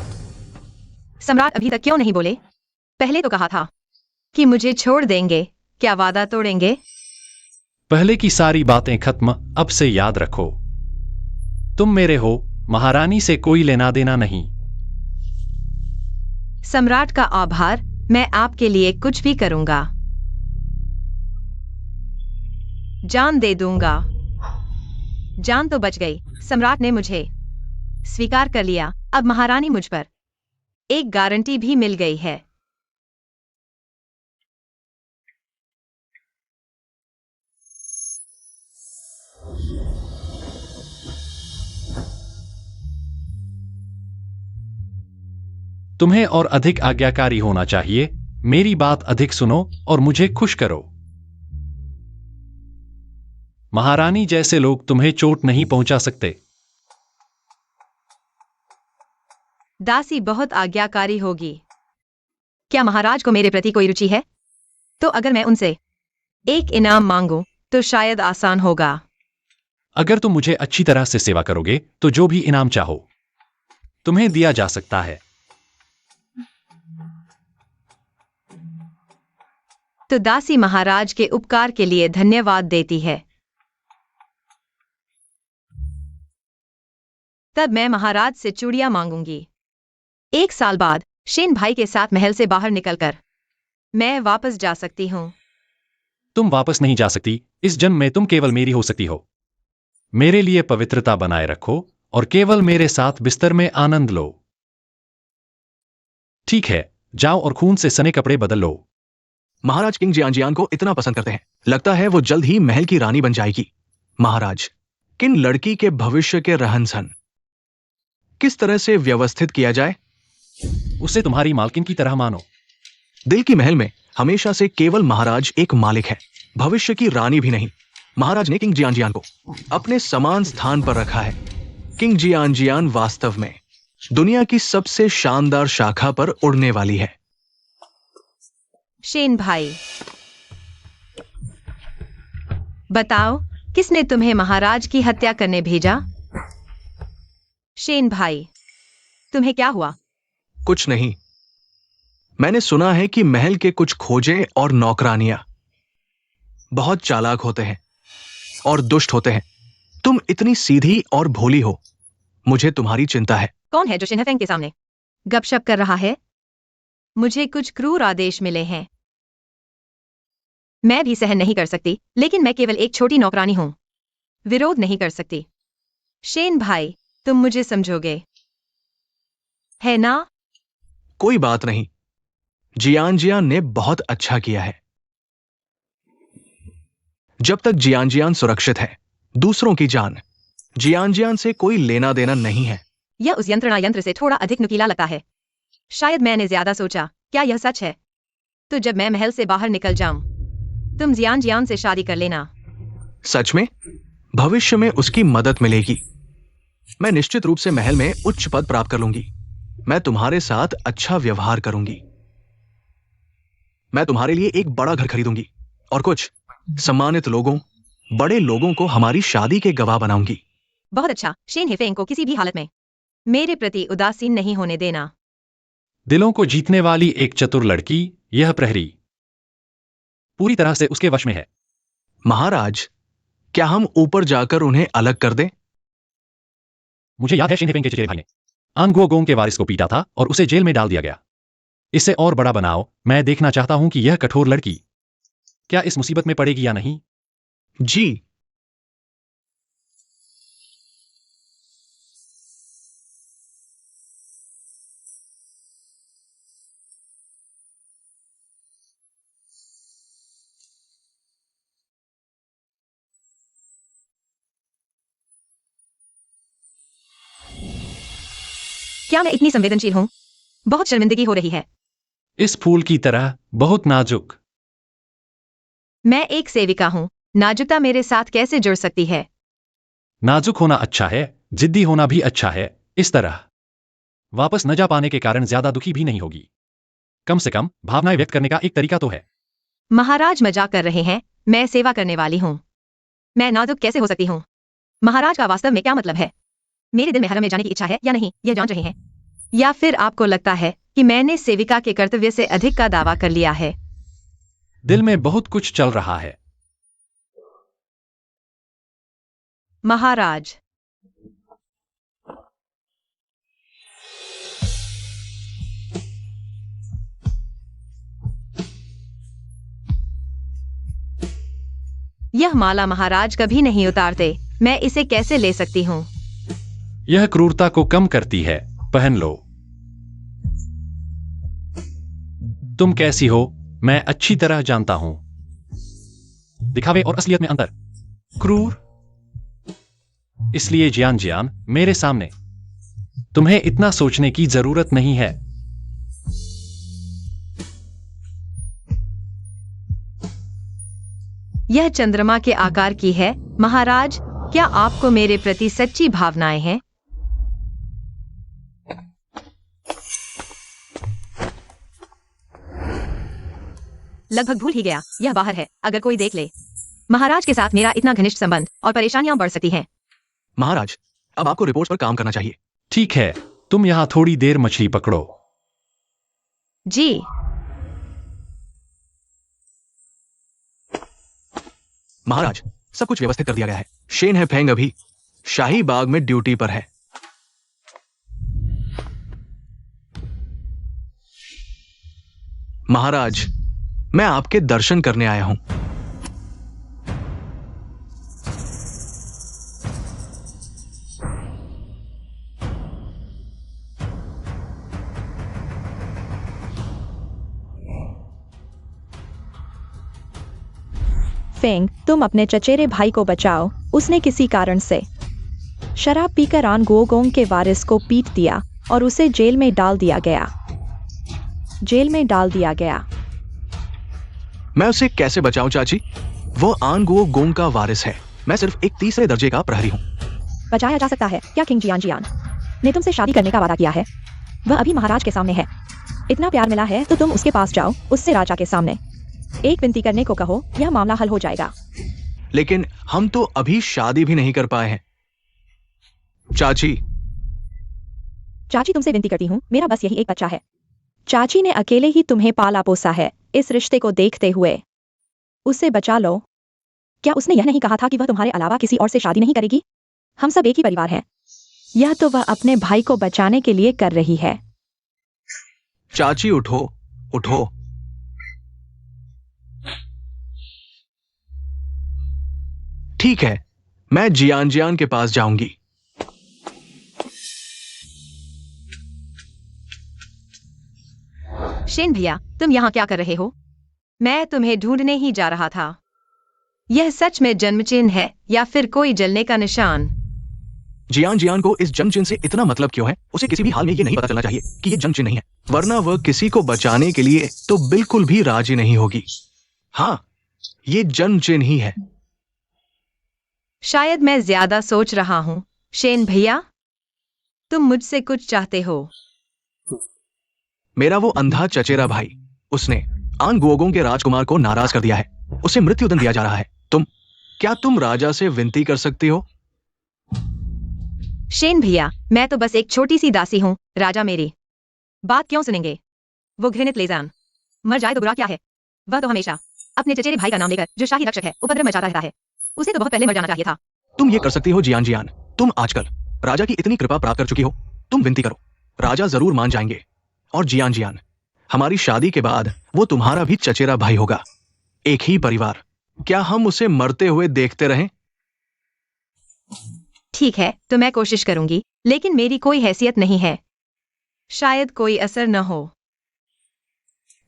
सम्राट अभी तक क्यों नहीं बोले? पहले तो कहा था कि मुझे छोड़ देंगे। क्या वादा तोड़ेंगे? पहले की सारी बातें खत्म, अब से याद रखो। तुम मेरे हो, महारानी से कोई लेना देना नहीं। सम्राट का आभार, मैं आपके लिए कुछ भी करूंगा। जान दे दूंगा। जान तो बच गई। सम्राट ने मुझे स्वीकार कर लिया। अब महारानी मुझ पर एक गारंटी भी मिल गई है। तुम्हें और अधिक आज्ञाकारी होना चाहिए। मेरी बात अधिक सुनो और मुझे खुश करो। महारानी जैसे लोग तुम्हें चोट नहीं पहुंचा सकते। दासी बहुत आज्ञाकारी होगी। क्या महाराज को मेरे प्रति कोई रुचि है? तो अगर मैं उनसे एक इनाम मांगूं तो शायद आसान होगा। अगर तुम मुझे अच्छी तरह से सेवा करोगे तो जो भी इनाम चाहो तुम्हें दिया जा सकता है। तो दासी महाराज के उपकार के लिए धन्यवाद देती है। तब मैं महाराज से चूड़ियां मांगूंगी। 1 साल बाद शेन भाई के साथ महल से बाहर निकलकर मैं वापस जा सकती हूँ। तुम वापस नहीं जा सकती। इस जन्म में तुम केवल मेरी हो सकती हो। मेरे लिए पवित्रता बनाए रखो और केवल मेरे साथ बिस्तर में आनंद लो। ठीक है, जाओ और खून से सने कपड़े बदल लो। महाराज किंग जियांजियान को इतना पसंद करते हैं, लगता है वो जल्द ही महल की रानी बन जाएगी। महाराज, किन लड़की के भविष्य के रहन सहन किस तरह से व्यवस्थित किया जाए? उसे तुम्हारी मालकिन की तरह मानो। दिल की महल में हमेशा से केवल महाराज एक मालिक है, भविष्य की रानी भी नहीं। महाराज ने किंग जियांजियान को अपने समान स्थान पर रखा है। किंग जियांजियान वास्तव में दुनिया की सबसे शानदार शाखा पर उड़ने वाली है। शेन भाई, बताओ किसने तुम्हें महाराज की हत्या करने भेजा? शेन भाई, तुम्हें क्या हुआ? कुछ नहीं। मैंने सुना है कि महल के कुछ खोजे और नौकरानियां बहुत चालाक होते हैं और दुष्ट होते हैं। तुम इतनी सीधी और भोली हो, मुझे तुम्हारी चिंता है। कौन है जो शिनहफेंग के सामने गपशप कर रहा है? मुझे कुछ क्रूर आदेश मिले हैं। मैं भी सहन नहीं कर सकती, लेकिन मैं केवल एक छोटी नौकरानी हूं। विरोध नहीं कर सकती। शेन भाई, तुम मुझे समझोगे, है ना? कोई बात नहीं, जियांजियान ने बहुत अच्छा किया है। जब तक जियान सुरक्षित है, दूसरों की जान जियान से कोई लेना देना नहीं है। यह उस यंत्रणा यंत्र से थोड़ा अधिक नुकीला लगता है। शायद मैंने ज्यादा सोचा। क्या यह सच है? तो जब मैं महल से बाहर निकल जाऊं, तुम जियान से शादी कर लेना। सच में? भविष्य में उसकी मदद मिलेगी। मैं निश्चित रूप से महल में उच्च पद प्राप्त कर लूंगी। मैं तुम्हारे साथ अच्छा व्यवहार करूंगी। मैं तुम्हारे लिए एक बड़ा घर खरीदूंगी और कुछ सम्मानित लोगों, बड़े लोगों को हमारी शादी के गवाह बनाऊंगी। बहुत अच्छा। शेन हेफेंग को किसी भी हालत में मेरे प्रति उदासीन नहीं होने देना। दिलों को जीतने वाली एक चतुर लड़की, यह प्रहरी पूरी तरह से उसके वश में है। महाराज, क्या हम ऊपर जाकर उन्हें अलग कर दें? मुझे याद है शेन हेफेंग के चचेरे भाई ने आन गुओ गोंग के वारिस को पीटा था और उसे जेल में डाल दिया गया। इसे और बड़ा बनाओ। मैं देखना चाहता हूं कि यह कठोर लड़की क्या इस मुसीबत में पड़ेगी या नहीं। जी। क्या मैं इतनी संवेदनशील हूं? बहुत शर्मिंदगी हो रही है। इस फूल की तरह बहुत नाजुक। मैं एक सेविका हूं। नाजुकता मेरे साथ कैसे जुड़ सकती है? नाजुक होना अच्छा है, जिद्दी होना भी अच्छा है। इस तरह वापस न जा पाने के कारण ज्यादा दुखी भी नहीं होगी। कम से कम भावनाएं व्यक्त करने का एक तरीका तो है। महाराज मजाक कर रहे हैं। मैं सेवा करने वाली हूं। मैं नाजुक कैसे हो सकती हूं? महाराज का वास्तव में क्या मतलब है? मेरे दिल में हरम में जाने की इच्छा है या नहीं, यह जांच रहे हैं? या फिर आपको लगता है कि मैंने सेविका के कर्तव्य से अधिक का दावा कर लिया है? दिल में बहुत कुछ चल रहा है। महाराज, यह माला महाराज कभी नहीं उतारते। मैं इसे कैसे ले सकती हूँ? यह क्रूरता को कम करती है। पहन लो। तुम कैसी हो मैं अच्छी तरह जानता हूं। दिखावे और असलियत में अंतर। क्रूर। इसलिए जियान मेरे सामने। तुम्हें इतना सोचने की जरूरत नहीं है। यह चंद्रमा के आकार की है। महाराज, क्या आपको मेरे प्रति सच्ची भावनाएं हैं? लगभग भूल ही गया, यह बाहर है। अगर कोई देख ले। महाराज के साथ मेरा इतना घनिष्ठ संबंध और परेशानियां बढ़ सकती हैं। महाराज, अब आपको रिपोर्ट पर काम करना चाहिए। ठीक है, तुम यहां थोड़ी देर मछली पकड़ो। जी। महाराज, सब कुछ व्यवस्थित कर दिया गया है। शेन हेफेंग अभी शाही बाग में ड्यूटी पर है। महाराज, मैं आपके दर्शन करने आया हूं। फेंग, तुम अपने चचेरे भाई को बचाओ। उसने किसी कारण से शराब पीकर आन गुओगोंग के वारिस को पीट दिया और उसे जेल में डाल दिया गया। जेल में डाल दिया गया। मैं उसे कैसे बचाऊं चाची? वो आन गुओ गोंग का वारिस है। मैं सिर्फ एक तीसरे दर्जे का प्रहरी हूं। बचाया जा सकता है क्या? किंग जियान ने तुमसे शादी करने का वादा किया है। वह अभी महाराज के सामने है। इतना प्यार मिला है तो तुम उसके पास जाओ, उससे राजा के सामने एक विनती करने को कहो। यह मामला हल हो जाएगा। लेकिन हम तो अभी शादी भी नहीं कर पाए हैं। चाची, चाची तुमसे विनती करती हूँ, मेरा बस यही एक बच्चा है। चाची ने अकेले ही तुम्हें पाला पोसा है। इस रिश्ते को देखते हुए उसे बचा लो। क्या उसने यह नहीं कहा था कि वह तुम्हारे अलावा किसी और से शादी नहीं करेगी? हम सब एक ही परिवार हैं। यह तो वह अपने भाई को बचाने के लिए कर रही है। चाची उठो, उठो। ठीक है, मैं जियान के पास जाऊंगी। शेन भैया, तुम यहाँ क्या कर रहे हो? मैं तुम्हें ढूंढने ही जा रहा था। यह सच में जन्म चिन्ह है या फिर कोई जलने का निशान? जियान को इस जन्म चिन्ह से इतना मतलब क्यों है? उसे किसी भी हाल में ये नहीं पता चलना चाहिए कि ये जन्म चिन्ह नहीं है, वरना वह किसी को बचाने के लिए तो बिल्कुल भी राजी नहीं होगी। हाँ, ये जन्म चिन्ह ही है। शायद मैं ज्यादा सोच रहा हूँ। शेन भैया, तुम मुझसे कुछ चाहते हो? मेरा वो अंधा चचेरा भाई, उसने आन गुओगोंग के राजकुमार को नाराज कर दिया है। उसे मृत्युदंड दिया जा रहा है। क्या तुम राजा से विनती कर सकती हो? शेन भैया, मैं तो बस एक छोटी सी दासी हूँ। राजा मेरी बात क्यों सुनेंगे? वो घृणित लेजान मर जाए तो बुरा क्या है? वह तो हमेशा अपने चचेरे भाई का नाम लेकर, जो शाही रक्षक है, उपद्रव मचाता रहता है। उसे तो बहुत पहले मर जाना चाहिए था। तुम ये कर सकती हो जियान। तुम आजकल राजा की इतनी कृपा प्राप्त कर चुकी हो, तुम विनती करो, राजा जरूर मान जाएंगे। और जियान, हमारी शादी के बाद वो तुम्हारा भी चचेरा भाई होगा, एक ही परिवार। क्या हम उसे मरते हुए देखते रहें? ठीक है, तो मैं कोशिश करूंगी, लेकिन मेरी कोई हैसियत नहीं है। शायद कोई असर न हो।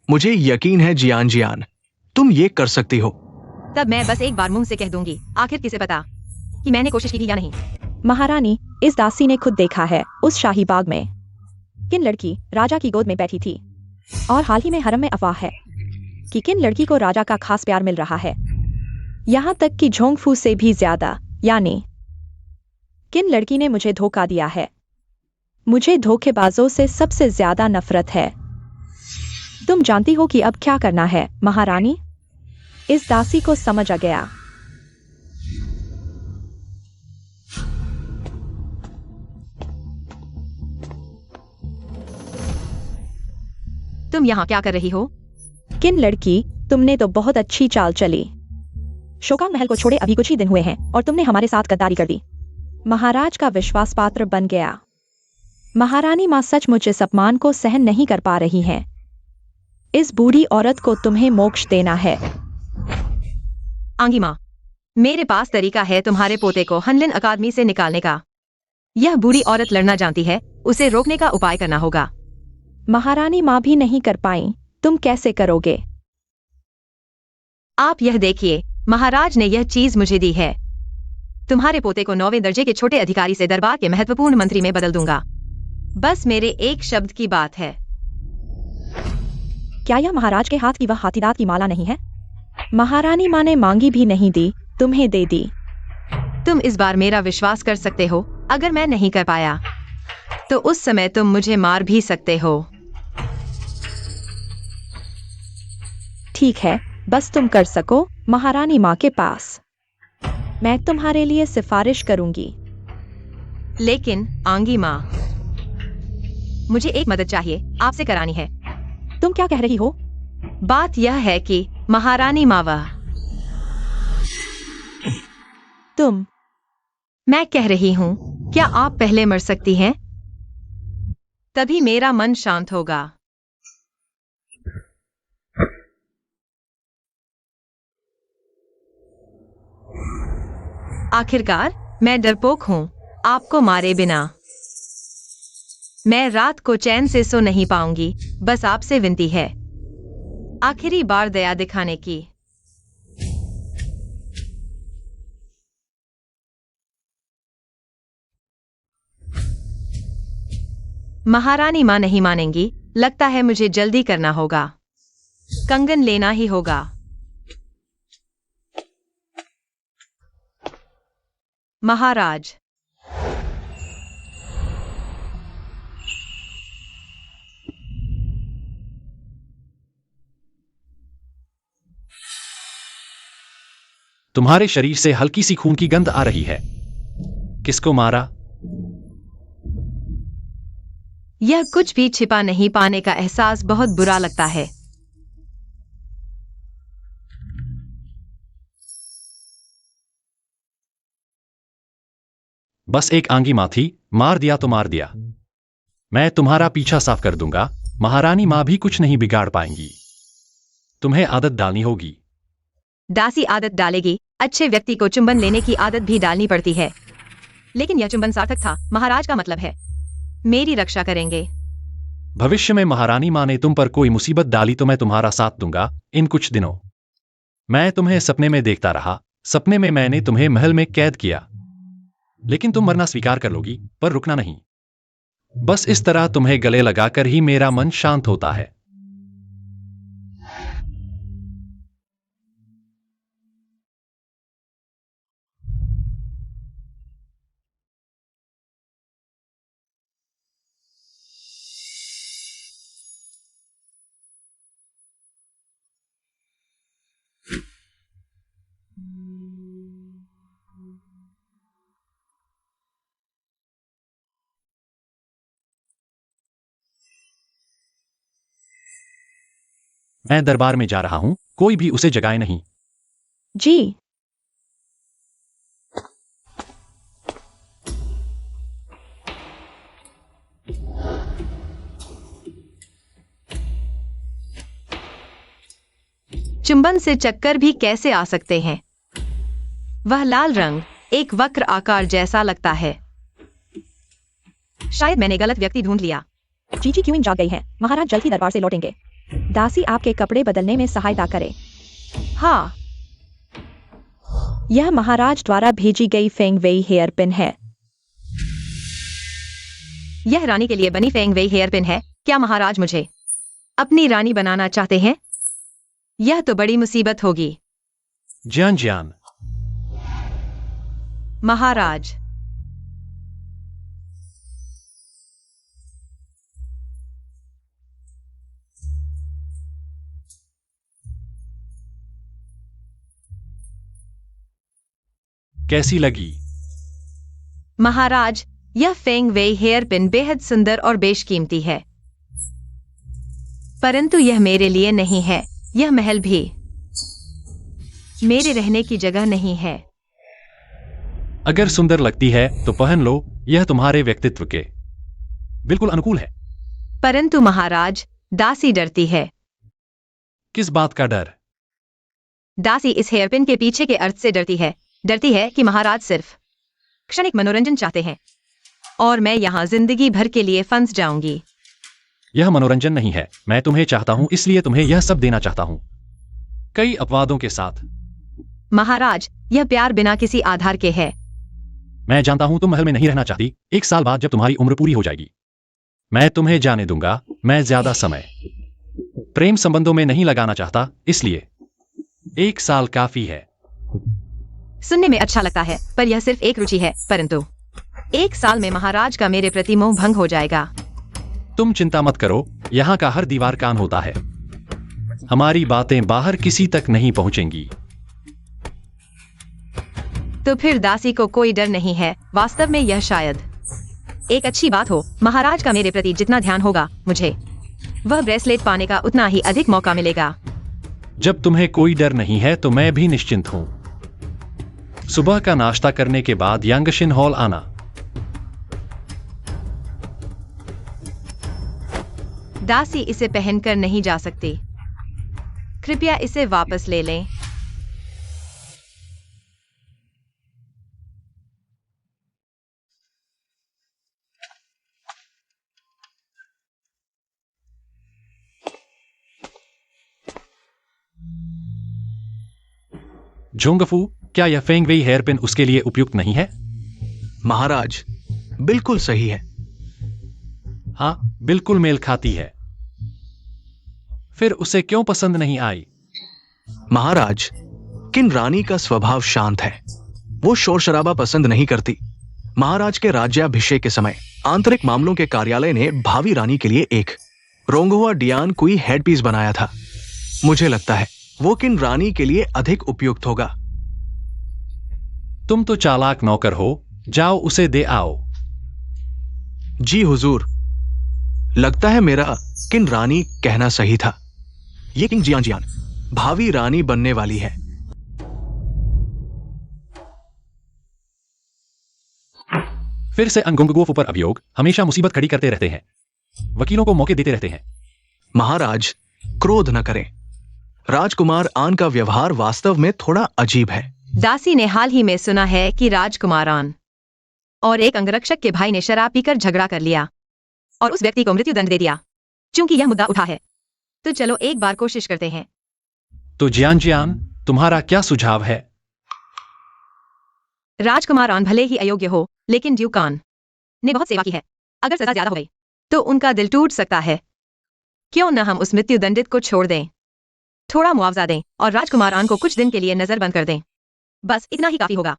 मुझे यकीन है जियान, तुम ये कर सकती हो। तब मैं बस एक बार मुंह से कह दूंगी, आखिर किसे पता कि मैंने कोशिश की थी या नहीं। महारानी, इस दासी ने खुद देखा है उस शाही बाग में किन लड़की राजा की गोद में बैठी थी। और हाल ही में हरम में अफवाह है कि किन लड़की को राजा का खास प्यार मिल रहा है, यहाँ तक कि झोंगफू से भी ज्यादा। यानी किन लड़की ने मुझे धोखा दिया है। मुझे धोखेबाजों से सबसे ज्यादा नफरत है। तुम जानती हो कि अब क्या करना है महारानी? इस दासी को समझ आ गया। तुम यहाँ क्या कर रही हो? किन लड़की, तुमने तो बहुत अच्छी चाल चली। शोकांग महल को छोड़े अभी कुछ ही दिन हुए हैं और तुमने हमारे साथ गद्दारी कर दी। महाराज का विश्वास पात्र बन गया। महारानी माँ सचमुच इस अपमान को सहन नहीं कर पा रही हैं। इस बूढ़ी औरत को तुम्हें मोक्ष देना है। आंगी माँ, मेरे पास तरीका है तुम्हारे पोते को हनलिन अकादमी से निकालने का। यह बूढ़ी औरत लड़ना जानती है, उसे रोकने का उपाय करना होगा। महारानी माँ भी नहीं कर पाई, तुम कैसे करोगे? आप यह देखिए, महाराज ने यह चीज मुझे दी है। तुम्हारे पोते को 9वें दर्जे के छोटे अधिकारी से दरबार के महत्वपूर्ण मंत्री में बदल दूंगा। बस मेरे एक शब्द की बात है। क्या यह महाराज के हाथ की वह हाथीदांत की माला नहीं है? महारानी माँ ने मांगी भी नहीं दी, तुम्हें दे दी। तुम इस बार मेरा विश्वास कर सकते हो। अगर मैं नहीं कर पाया तो उस समय तुम मुझे मार भी सकते हो। ठीक है, बस तुम कर सको महारानी माँ के पास। मैं तुम्हारे लिए सिफारिश करूंगी। लेकिन आंगी माँ, मुझे एक मदद चाहिए, आपसे करानी है। तुम क्या कह रही हो? बात यह है कि महारानी मावा, मैं कह रही हूँ, क्या आप पहले मर सकती हैं? तभी मेरा मन शांत होगा। आखिरकार मैं डरपोक हूँ, आपको मारे बिना मैं रात को चैन से सो नहीं पाऊंगी। बस आपसे विनती है, आखिरी बार दया दिखाने की। महारानी माँ नहीं मानेंगी। लगता है मुझे जल्दी करना होगा। कंगन लेना ही होगा। महाराज, तुम्हारे शरीर से हल्की सी खून की गंध आ रही है। किसको मारा? यह कुछ भी छिपा नहीं पाने का एहसास बहुत बुरा लगता है। बस एक आंगी माँ थी, मार दिया तो मार दिया। मैं तुम्हारा पीछा साफ कर दूंगा। महारानी माँ भी कुछ नहीं बिगाड़ पाएंगी। तुम्हें आदत डालनी होगी। दासी आदत डालेगी। अच्छे व्यक्ति को चुंबन लेने की आदत भी डालनी पड़ती है। लेकिन यह चुंबन सार्थक था। महाराज का मतलब है मेरी रक्षा करेंगे। भविष्य में महारानी माँ ने तुम पर कोई मुसीबत डाली तो मैं तुम्हारा साथ दूंगा। इन कुछ दिनों मैं तुम्हें सपने में देखता रहा। सपने में मैंने तुम्हें महल में कैद किया, लेकिन तुम मरना स्वीकार कर लोगी, पर रुकना नहीं। बस इस तरह तुम्हें गले लगाकर ही मेरा मन शांत होता है। मैं दरबार में जा रहा हूं, कोई भी उसे जगाए नहीं। जी। चुंबन से चक्कर भी कैसे आ सकते हैं? वह लाल रंग एक वक्र आकार जैसा लगता है। शायद मैंने गलत व्यक्ति ढूंढ लिया। जीजी क्वीन जाग गई है। महाराज जल्द ही दरबार से लौटेंगे। दासी आपके कपड़े बदलने में सहायता करे। हाँ, यह महाराज द्वारा भेजी गई फेंग वेई हेयर पिन है। यह रानी के लिए बनी फेंग वेई हेयर पिन है। क्या महाराज मुझे अपनी रानी बनाना चाहते हैं? यह तो बड़ी मुसीबत होगी। जियान जियान, महाराज, कैसी लगी? महाराज, यह फेंग वेई हेयर पिन बेहद सुंदर और बेशकीमती है, परंतु यह मेरे लिए नहीं है। यह महल भी मेरे रहने की जगह नहीं है। अगर सुंदर लगती है तो पहन लो, यह तुम्हारे व्यक्तित्व के बिल्कुल अनुकूल है। परंतु महाराज, दासी डरती है। किस बात का डर? दासी इस हेयरपिन के पीछे के अर्थ से डरती है। डरती है कि महाराज सिर्फ क्षणिक मनोरंजन चाहते हैं और मैं यहाँ जिंदगी भर के लिए फंस जाऊंगी। यह मनोरंजन नहीं है। मैं तुम्हें चाहता हूं, इसलिए तुम्हें यह सब देना चाहता हूं, कई अपवादों के साथ। महाराज, यह प्यार बिना किसी आधार के है। मैं जानता हूं तुम महल में नहीं रहना चाहती। 1 साल बाद जब तुम्हारी उम्र पूरी हो जाएगी, मैं तुम्हें जाने दूंगा। मैं ज्यादा समय प्रेम संबंधों में नहीं लगाना चाहता, इसलिए 1 साल काफी है। सुनने में अच्छा लगता है, पर यह सिर्फ एक रुचि है। परंतु 1 साल में महाराज का मेरे प्रति मोह भंग हो जाएगा। तुम चिंता मत करो, यहाँ का हर दीवार कान होता है। हमारी बातें बाहर किसी तक नहीं पहुंचेंगी। तो फिर दासी को कोई डर नहीं है। वास्तव में यह शायद एक अच्छी बात हो। महाराज का मेरे प्रति जितना ध्यान होगा, मुझे वह ब्रेसलेट पाने का उतना ही अधिक मौका मिलेगा। जब तुम्हें कोई डर नहीं है तो मैं भी निश्चिंत हूं। सुबह का नाश्ता करने के बाद यांगशिन हॉल आना। दासी इसे पहनकर नहीं जा सकती। कृपया इसे वापस ले लें। झोंगफू, क्या यह फेंग वेई हेयर पिन उसके लिए उपयुक्त नहीं है? महाराज, बिल्कुल सही है। हाँ, बिल्कुल मेल खाती है। फिर उसे क्यों पसंद नहीं आई? महाराज, किन रानी का स्वभाव शांत है। वो शोर शराबा पसंद नहीं करती। महाराज के राज्याभिषेक के समय आंतरिक मामलों के कार्यालय ने भावी रानी के लिए एक रोंगहुआ डियान कुई हेडपीस बनाया था। मुझे लगता है वो किन रानी के लिए अधिक उपयुक्त होगा। तुम तो चालाक नौकर हो, जाओ उसे दे आओ। जी हुजूर, लगता है मेरा किन रानी कहना सही था। ये किंग जियान जियान भावी रानी बनने वाली है। फिर से अंगोंगगोफ पर अभियोग हमेशा मुसीबत खड़ी करते रहते हैं, वकीलों को मौके देते रहते हैं। महाराज, क्रोध न करें। राजकुमार आन का व्यवहार वास्तव में थोड़ा अजीब है। दासी ने हाल ही में सुना है कि राजकुमार आन और एक अंगरक्षक के भाई ने शराब पीकर झगड़ा कर लिया और उस व्यक्ति को मृत्युदंड दे दिया। चूंकि यह मुद्दा उठा है, तो चलो एक बार कोशिश करते हैं। तो जियान जियान, तुम्हारा क्या सुझाव है? राजकुमार आन भले ही अयोग्य हो, लेकिन ड्यूक आन ने बहुत सेवा की है। अगर सजा ज्यादा हो गई तो उनका दिल टूट सकता है। क्यों न हम उस मृत्यु दंडित को छोड़ दें, थोड़ा मुआवजा दें और राजकुमार आन को कुछ दिन के लिए नजर बंद कर दें। बस इतना ही काफी होगा।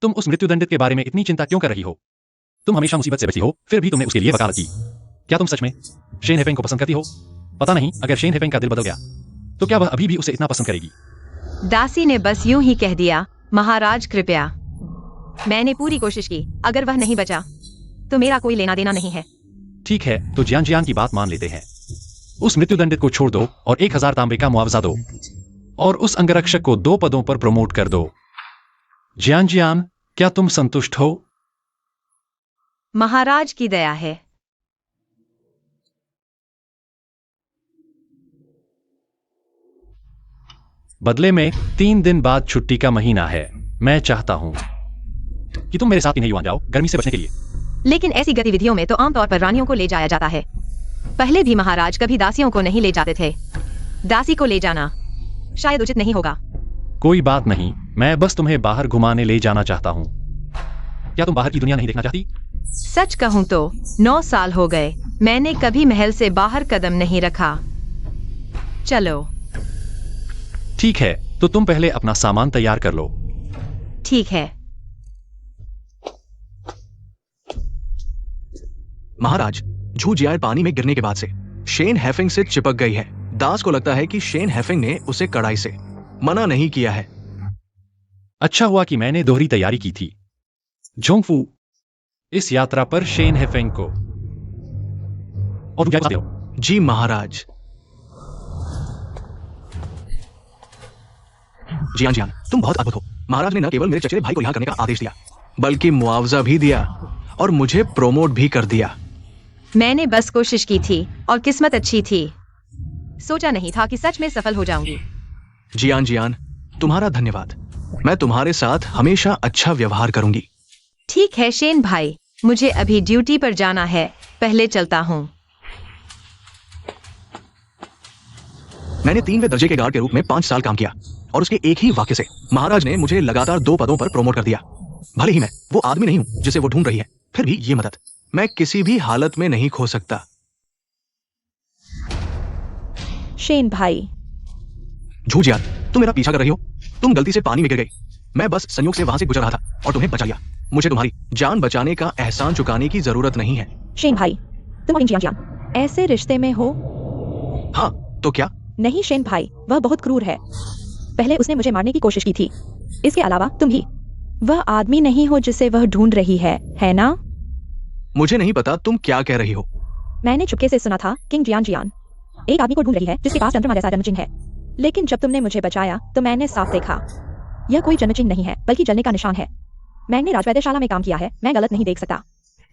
तुम उस मृत्युदंडित के बारे में इतनी चिंता क्यों कर रही हो? तुम हमेशा मुसीबत से बची हो, फिर भी तुमने उसके लिए वकालत की। क्या तुम सच में शेन हेफेंग को पसंद करती हो? पता नहीं, अगर शेन हेफेंग का दिल बदल गया तो क्या वह अभी भी उसे इतना पसंद करेगी? दासी ने बस यूं ही कह दिया, महाराज कृपया। मैंने पूरी कोशिश की, अगर वह नहीं बचा तो मेरा कोई लेना देना नहीं है। ठीक है, तो जियान जियान की बात मान लेते हैं। उस मृत्युदंडित को छोड़ दो और 1000 तांबे का मुआवजा दो और उस अंगरक्षक को 2 पदों पर प्रमोट कर दो। जियान जियान, क्या तुम संतुष्ट हो? महाराज की दया है। बदले में 3 दिन बाद छुट्टी का महीना है। मैं चाहता हूं कि तुम मेरे साथ इन्हें युवान जाओ, गर्मी से बचने के लिए। लेकिन ऐसी गतिविधियों में तो आमतौर पर रानियों को ले जाया जाता है। पहले भी महाराज कभी दासियों को नहीं ले जाते थे। दासी को ले जाना शायद उचित नहीं होगा। कोई बात नहीं, मैं बस तुम्हें बाहर घुमाने ले जाना चाहता हूं। क्या तुम बाहर की दुनिया नहीं देखना चाहती? सच कहूं तो 9 साल हो गए मैंने कभी महल से बाहर कदम नहीं रखा। चलो। ठीक है, तो तुम पहले अपना सामान तैयार कर लो। ठीक है। महाराज, झू जियान पानी में गिरने के बाद से शेन हेफिंग से चिपक गई है। दास को लगता है कि शेन हेफिंग ने उसे कड़ाई से मना नहीं किया है। अच्छा हुआ कि मैंने दोहरी तैयारी की थी। जोंगफू, इस यात्रा पर शेन हेफेंग को और तुम क्या हो? जी महाराज। जियान जियान, तुम बहुत अद्भुत हो। महाराज ने न केवल मेरे चचेरे भाई को रिहा करने का आदेश दिया, बल्कि मुआवजा भी दिया और मुझे प्रोमोट भी कर दिया। मैंने बस कोशिश की थी और किस्मत अच्छी थी। सोचा नहीं था कि सच में सफल हो जाऊंगी। जियान जियान, तुम्हारा धन्यवाद। मैं तुम्हारे साथ हमेशा अच्छा व्यवहार करूंगी। ठीक है शेन भाई, मुझे अभी ड्यूटी पर जाना है, पहले चलता हूँ। मैंने 3वें दर्जे के गार्ड के रूप में 5 साल काम किया और उसके एक ही वाक्य से महाराज ने मुझे लगातार 2 पदों पर प्रोमोट कर दिया। भले ही मैं वो आदमी नहीं हूं जिसे वो ढूंढ रही है, फिर भी ये मदद मैं किसी भी हालत में नहीं खो सकता। शेन भाई, झू जियान, तुम मेरा पीछा कर रही हो। तुम गलती से पानी में गिर गई। मैं बस संयोग से वहां से गुजर रहा था और तुम्हें बचा लिया। मुझे तुम्हारी जान बचाने का एहसान चुकाने की जरूरत नहीं है। शेन भाई, तुम और जियान जियान ऐसे रिश्ते में हो? हाँ, तो क्या? नहीं शेन भाई, वह बहुत क्रूर है। पहले उसने मुझे मारने की कोशिश की थी। इसके अलावा तुम भी वह आदमी नहीं हो जिसे वह ढूंढ रही है ना? मुझे नहीं पता तुम क्या कह रही हो। मैंने चुपके से सुना था किंग जियान जियान एक आदमी को ढूंढ रही है जिसके पास चंद्रमा जैसा जन्मचिन्ह है। लेकिन जब तुमने मुझे बचाया तो मैंने साफ देखा, यह कोई जन्मचिन्ह नहीं है बल्कि जलने का निशान है। मैंने राजवैद्यशाला में काम किया है, मैं गलत नहीं देख सकता।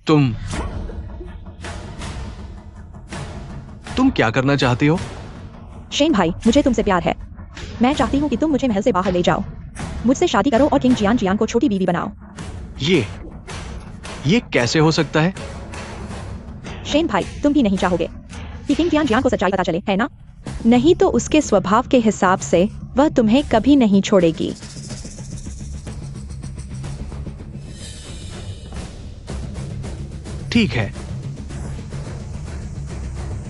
तुम क्या करना चाहती हो? शेन भाई, मुझे तुमसे प्यार है। मैं चाहती हूँ कि तुम मुझे महल से बाहर ले जाओ, मुझसे शादी करो और किंग जियान जियान को छोटी बीवी बनाओ। ये कैसे हो सकता है? शेन भाई, तुम भी नहीं चाहोगे कि किंग जियान जियान को सच्चाई पता चले, है ना? नहीं तो उसके स्वभाव के हिसाब से वह तुम्हें कभी नहीं छोड़ेगी। ठीक है।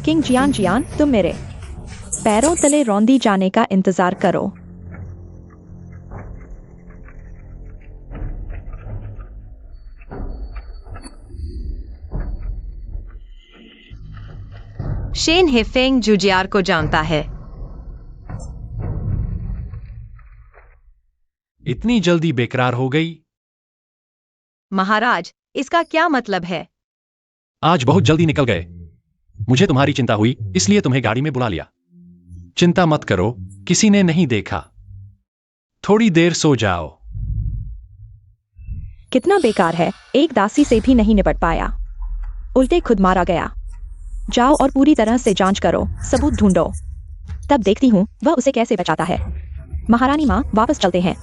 किंग जियान जियान, तुम मेरे पैरों तले रौंदी जाने का इंतजार करो। शेन हेफेंग जुजियार को जानता है। इतनी जल्दी बेकरार हो गई? महाराज, इसका क्या मतलब है? आज बहुत जल्दी निकल गए। मुझे तुम्हारी चिंता हुई, इसलिए तुम्हें गाड़ी में बुला लिया। चिंता मत करो, किसी ने नहीं देखा। थोड़ी देर सो जाओ। कितना बेकार है, एक दासी से भी नहीं निपट पाया, उल्टे खुद मारा गया। जाओ और पूरी तरह से जांच करो, सबूत ढूंढो, तब देखती हूँ वह उसे कैसे बचाता है। महारानी माँ, वापस चलते हैं।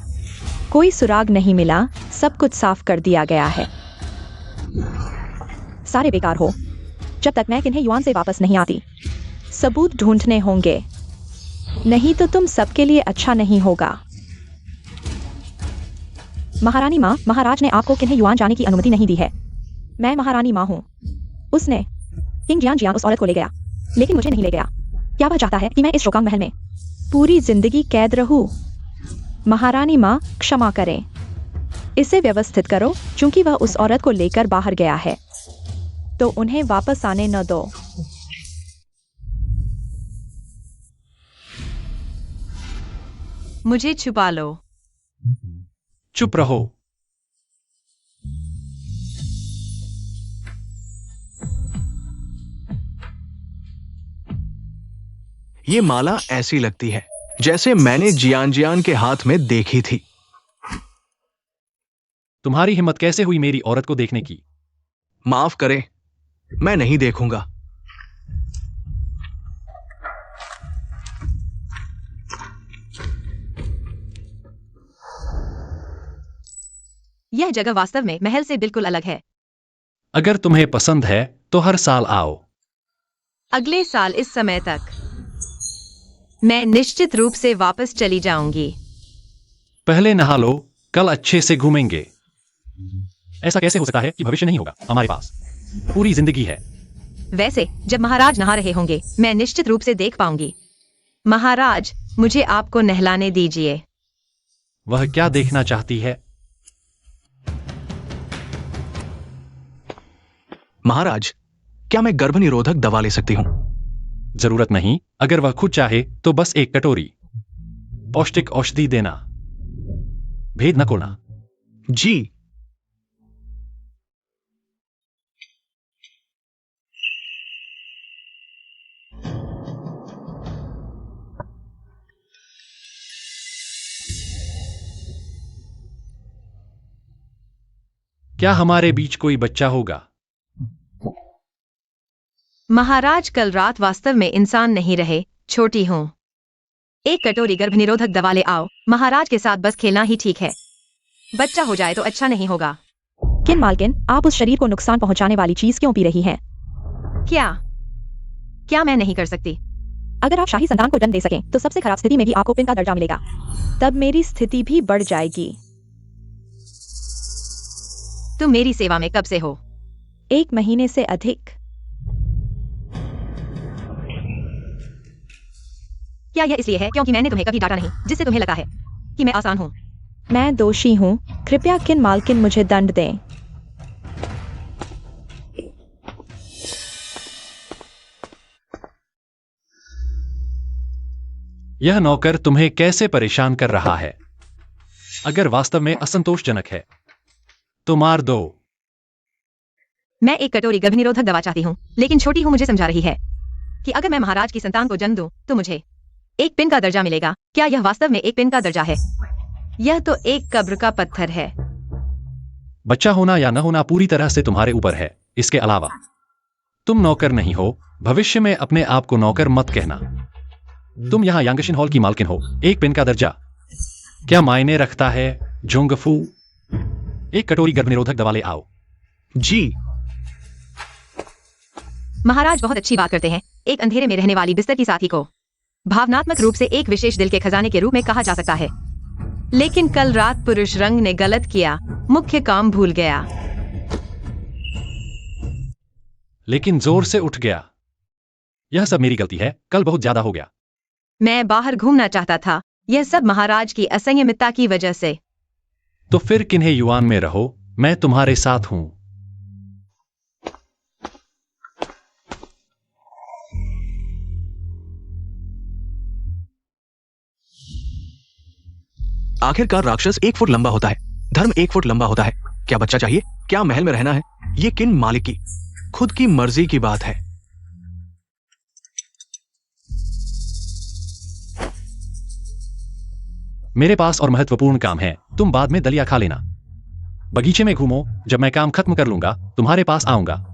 कोई सुराग नहीं मिला, सब कुछ साफ कर दिया गया है। सारे बेकार हो, जब तक मैं किन्हें युआन से वापस नहीं आती। सबूत ढूंढने होंगे, नहीं तो तुम सबके लिए अच्छा नहीं होगा। महारानी माँ, महाराज ने आपको किन्हे युआन जाने की अनुमति नहीं दी है। मैं महारानी माँ हूँ। उसने किंग जियान जियान उस औरत को ले गया, लेकिन मुझे नहीं ले गया। क्या वह चाहता है कि मैं इस शोकांग महल में पूरी जिंदगी कैद रहूं? महारानी माँ, क्षमा करें। इसे व्यवस्थित करो, क्योंकि वह उस औरत को लेकर बाहर गया है, तो उन्हें वापस आने न दो। मुझे छुपा लो। चुप रहो। ये माला ऐसी लगती है जैसे मैंने जियान जियान के हाथ में देखी थी। तुम्हारी हिम्मत कैसे हुई मेरी औरत को देखने की? माफ करें, मैं नहीं देखूंगा। यह जगह वास्तव में महल से बिल्कुल अलग है। अगर तुम्हें पसंद है तो हर साल आओ। अगले साल इस समय तक मैं निश्चित रूप से वापस चली जाऊंगी। पहले नहा लो, कल अच्छे से घूमेंगे। ऐसा कैसे हो सकता है कि भविष्य नहीं होगा? हमारे पास पूरी जिंदगी है। वैसे जब महाराज नहा रहे होंगे मैं निश्चित रूप से देख पाऊंगी। महाराज, मुझे आपको नहलाने दीजिए। वह क्या देखना चाहती है? महाराज, क्या मैं गर्भ निरोधक दवा ले सकती हूं? जरूरत नहीं। अगर वह खुद चाहे तो बस एक कटोरी पौष्टिक औषधि देना। भेद न खोलना। जी। क्या हमारे बीच कोई बच्चा होगा? महाराज, कल रात वास्तव में इंसान नहीं रहे, छोटी हूं। एक कटोरी गर्भ निरोधक दवा ले आओ। महाराज के साथ बस खेलना ही ठीक है। बच्चा हो जाए तो अच्छा नहीं होगा। किन मालकिन, आप उस शरीर को नुकसान पहुंचाने वाली चीज क्यों पी रही हैं? क्या मैं नहीं कर सकती? अगर आप शाही संतान को जन्म दे सकें तो सबसे खराब स्थिति में भी आपको पिन का दर्जा मिलेगा। तब मेरी स्थिति भी बढ़ जाएगी। तुम मेरी सेवा में कब से हो? 1 महीने से अधिक। क्या यह इसलिए है क्योंकि मैंने तुम्हें कभी डांटा नहीं, जिससे तुम्हें लगा है कि मैं आसान हूं? मैं दोषी हूँ। कृपया किन मालकिन मुझे दंड दें। यह नौकर तुम्हें कैसे परेशान कर रहा है? अगर वास्तव में असंतोषजनक है तो मार दो। मैं एक कटोरी गर्भ निरोधक दवा चाहती हूँ, लेकिन छोटी हूँ मुझे समझा रही है कि अगर मैं महाराज की संतान को जन्म दूं तो मुझे एक पिन का दर्जा मिलेगा। क्या यह वास्तव में एक पिन का दर्जा है? यह तो एक कब्र का पत्थर है। बच्चा होना या न होना पूरी तरह से तुम्हारे ऊपर है। इसके अलावा तुम नौकर नहीं हो। भविष्य में अपने आप को नौकर मत कहना। तुम यहां यांगशिन हॉल की मालकिन हो। एक पिन का दर्जा क्या मायने रखता है? जुंगफू, एक कटोरी गर्भ निरोधक दवा ले आओ। जी। महाराज बहुत अच्छी बात करते हैं। एक अंधेरे में रहने वाली बिस्तर की साथी को भावनात्मक रूप से एक विशेष दिल के खजाने के रूप में कहा जा सकता है, लेकिन कल रात पुरुष रंग ने गलत किया, मुख्य काम भूल गया। लेकिन जोर से उठ गया। यह सब मेरी गलती है। कल बहुत ज्यादा हो गया। मैं बाहर घूमना चाहता था। यह सब महाराज की असंयमितता की वजह से। तो फिर किन्हे युआन में रहो, मैं तुम्हारे साथ हूं। आखिरकार राक्षस 1 फुट लंबा होता है, धर्म 1 फुट लंबा होता है। क्या बच्चा चाहिए? क्या महल में रहना है? ये किन मालिक की खुद की मर्जी की बात है। मेरे पास और महत्वपूर्ण काम है। तुम बाद में दलिया खा लेना। बगीचे में घूमो। जब मैं काम खत्म कर लूंगा तुम्हारे पास आऊंगा।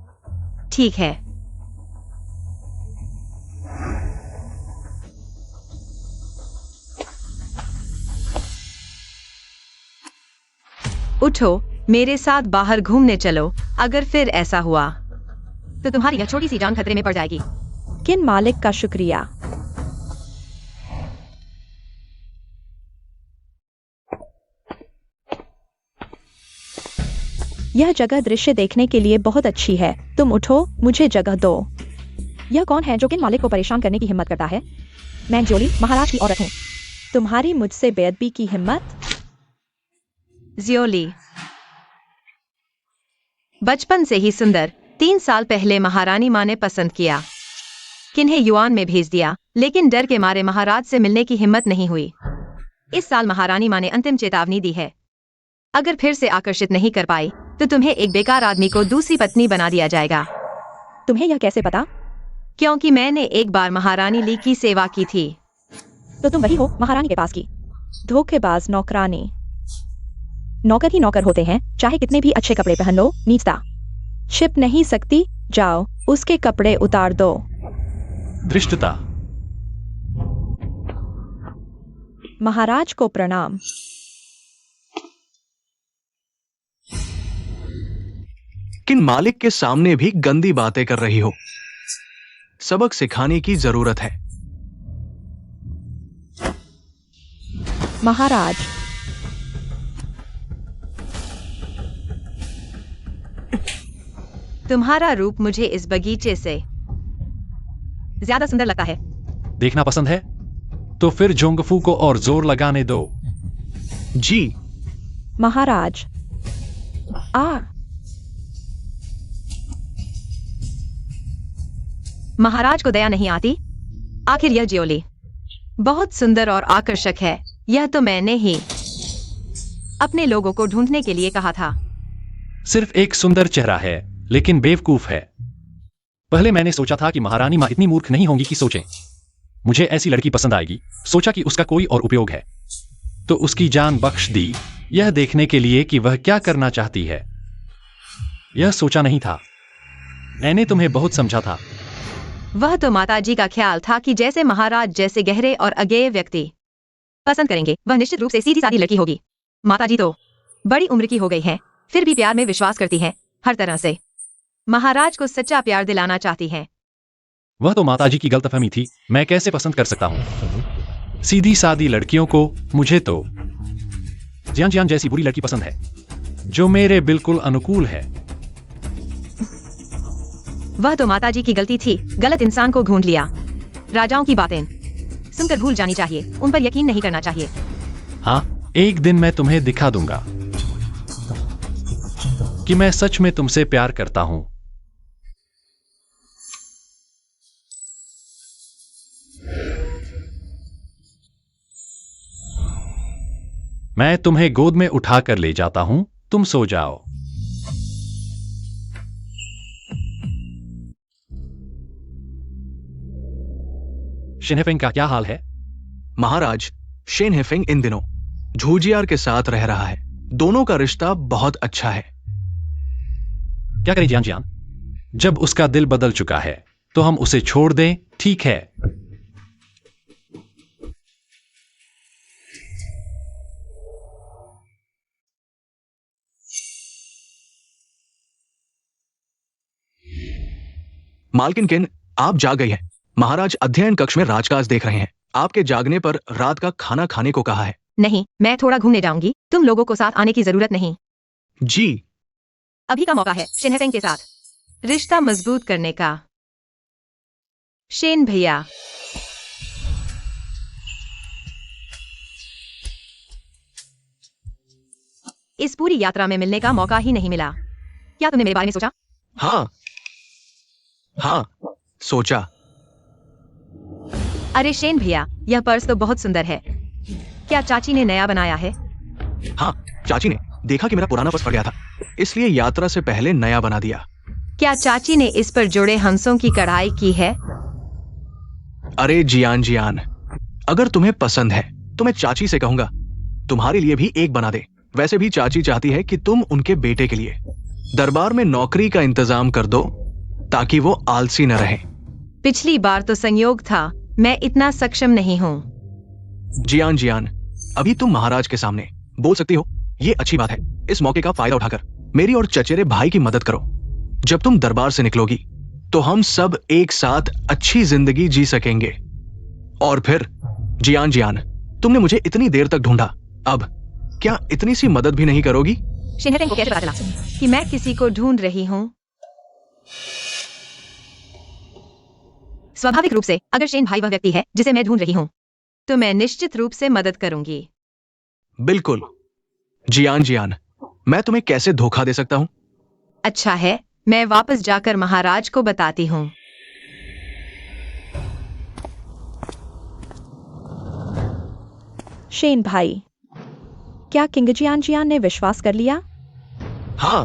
ठीक है। उठो, मेरे साथ बाहर घूमने चलो। अगर फिर ऐसा हुआ तो तुम्हारी यह छोटी सी जान खतरे में पड़ जाएगी। किन मालिक का शुक्रिया। यह जगह दृश्य देखने के लिए बहुत अच्छी है। तुम उठो, मुझे जगह दो। यह कौन है जो किन मालिक को परेशान करने की हिम्मत करता है? मैं जोली, महाराज की औरत हूँ। तुम्हारी मुझसे बेअदबी की हिम्मत? जियोली बचपन से ही सुंदर। 3 साल पहले महारानी माँ ने पसंद किया, किन्हें युआन में भेज दिया, लेकिन डर के मारे महाराज से मिलने की हिम्मत नहीं हुई। इस साल महारानी माँ ने अंतिम चेतावनी दी है, अगर फिर से आकर्षित नहीं कर पाई तो तुम्हें एक बेकार आदमी को दूसरी पत्नी बना दिया जाएगा। तुम्हें यह कैसे पता? क्योंकि मैंने एक बार महारानी ली की सेवा की थी। तो तुम वही हो महारानी के पास की धोखेबाज नौकरानी। नौकर ही नौकर होते हैं, चाहे कितने भी अच्छे कपड़े पहन लो, नीचता छिप नहीं सकती। जाओ, उसके कपड़े उतार दो। धृष्टता। महाराज को प्रणाम। किन मालिक के सामने भी गंदी बातें कर रही हो? सबक सिखाने की जरूरत है। महाराज, तुम्हारा रूप मुझे इस बगीचे से ज्यादा सुंदर लगता है। देखना पसंद है? तो फिर जोंगफू को और जोर लगाने दो। जी महाराज। महाराज को दया नहीं आती? आखिर यह जियोली बहुत सुंदर और आकर्षक है। यह तो मैंने ही अपने लोगों को ढूंढने के लिए कहा था। सिर्फ एक सुंदर चेहरा है, लेकिन बेवकूफ है। पहले मैंने सोचा था कि महारानी माँ इतनी मूर्ख नहीं होंगी कि सोचें मुझे ऐसी लड़की पसंद आएगी। सोचा कि उसका कोई और उपयोग है, तो उसकी जान बख्श दी, यह देखने के लिए कि वह क्या करना चाहती है। यह सोचा नहीं था। मैंने तुम्हें बहुत समझा था। वह तो माताजी का ख्याल था कि जैसे महाराज जैसे गहरे और अज्ञेय व्यक्ति पसंद करेंगे, वह निश्चित रूप से सीधी सादी लड़की होगी। माताजी तो बड़ी उम्र की हो गई हैं, फिर भी प्यार में विश्वास करती हैं। हर तरह से महाराज को सच्चा प्यार दिलाना चाहती हैं। वह तो माताजी की गलतफहमी थी। मैं कैसे पसंद कर सकता हूँ सीधी सादी लड़कियों को? मुझे तो जियान जियान जैसी बुरी लड़की पसंद है, जो मेरे बिल्कुल अनुकूल है। वह तो माताजी की गलती थी, गलत इंसान को ढूंढ लिया। राजाओं की बातें सुनकर भूल जानी चाहिए, उन पर यकीन नहीं करना चाहिए। हाँ, एक दिन मैं तुम्हें दिखा दूंगा कि मैं सच में तुमसे प्यार करता हूं। मैं तुम्हें गोद में उठाकर ले जाता हूं, तुम सो जाओ। शिनहेफेंग का क्या हाल है? महाराज, शेन हेफिंग इन दिनों झूजियार के साथ रह रहा है। दोनों का रिश्ता बहुत अच्छा है। क्या करें जियान जियान? जब उसका दिल बदल चुका है तो हम उसे छोड़ दें, ठीक है? मालकिन किन, आप जाग गई हैं। महाराज अध्ययन कक्ष में राजकाज देख रहे हैं। आपके जागने पर रात का खाना खाने को कहा है। नहीं, मैं थोड़ा घूमने जाऊंगी। तुम लोगों को साथ आने की जरूरत नहीं। जी अभी का मौका है शिनहेफेंग के साथ रिश्ता मजबूत करने का। शेन भैया, इस पूरी यात्रा में मिलने का मौका ही नहीं मिला। क्या तुमने मेरे बारे में सोचा? हाँ, सोचा। अरे शेन भैया, यह पर्स तो बहुत सुंदर है। क्या चाची ने नया बनाया है? हाँ, चाची ने देखा कि मेरा पुराना पर्स फट गया था, इसलिए यात्रा से पहले नया बना दिया। क्या चाची ने इस पर जुड़े हंसों की कढ़ाई की है? अरे जियान जियान, अगर तुम्हें पसंद है तो मैं चाची से कहूंगा तुम्हारे लिए भी एक बना दे। वैसे भी चाची चाहती है कि तुम उनके बेटे के लिए दरबार में नौकरी का इंतजाम कर दो, ताकि वो आलसी न रहे। पिछली बार तो संयोग था, मैं इतना सक्षम नहीं हूँ। जियान जियान, अभी तुम महाराज के सामने बोल सकती हो, ये अच्छी बात है। इस मौके का फायदा उठाकर मेरी और चचेरे भाई की मदद करो। जब तुम दरबार से निकलोगी तो हम सब एक साथ अच्छी जिंदगी जी सकेंगे। और फिर जियान जियान, तुमने मुझे इतनी देर तक ढूंढा, अब क्या इतनी सी मदद भी नहीं करोगी? शेनहेटेंग को कैसे पता चला कि मैं किसी को ढूंढ रही हूँ? स्वाभाविक रूप से अगर शेन भाई वह व्यक्ति है जिसे मैं ढूंढ रही हूँ, तो मैं निश्चित रूप से मदद करूंगी। बिल्कुल। जियान, मैं तुम्हें कैसे धोखा दे सकता हूँ? अच्छा है, मैं वापस जाकर महाराज को बताती हूँ। शेन भाई, क्या किंग जियान ने विश्वास कर लिया? हाँ,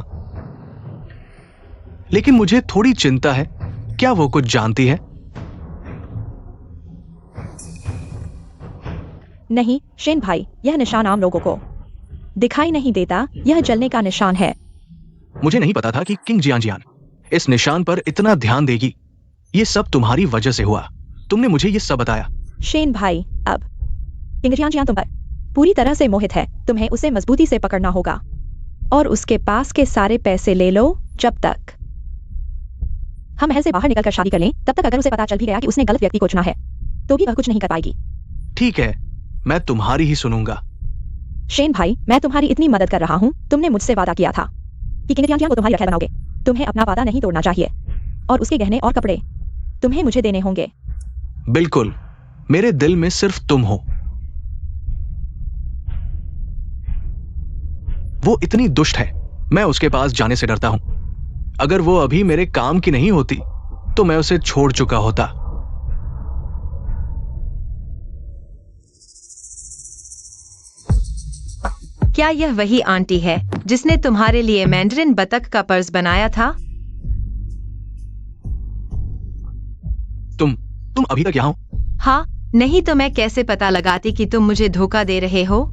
लेकिन मुझे थोड़ी चिंता है। क्या वो कुछ जानती है? नहीं शेन भाई, यह निशान आम लोगों को दिखाई नहीं देता, यह जलने का निशान है। मुझे नहीं पता था कि किंग जियान इस निशान पर इतना ध्यान देगी। ये सब तुम्हारी वजह से हुआ। तुमने मुझे ये सब बताया। शेन भाई, अब किंग जियान तुम पर पूरी तरह से मोहित है। तुम्हें उसे मजबूती से पकड़ना होगा और उसके पास के सारे पैसे ले लो। जब तक हम महल से बाहर निकलकर शादी कर लें, तब तक अगर उसे पता चल भी गया कि उसने गलत व्यक्ति को चुना है, तो भी वह कुछ नहीं कर पाएगी। ठीक है, मैं तुम्हारी ही सुनूंगा। शेन भाई, मैं तुम्हारी इतनी मदद कर रहा हूँ। तुमने मुझसे वादा किया था कि किंग जियान को तुम्हारी रखैल बनाओगे। तुम्हें अपना वादा नहीं तोड़ना चाहिए और उसके गहने और कपड़े तुम्हें मुझे देने होंगे। बिल्कुल, मेरे दिल में सिर्फ तुम हो। वो इतनी दुष्ट है, मैं उसके पास जाने से डरता हूं। अगर वो अभी मेरे काम की नहीं होती तो मैं उसे छोड़ चुका होता। क्या यह वही आंटी है जिसने तुम्हारे लिए मैंडरिन बतख का पर्स बनाया था? तुम अभी तक यहाँ हो? हाँ, नहीं तो मैं कैसे पता लगाती कि तुम मुझे धोखा दे रहे हो?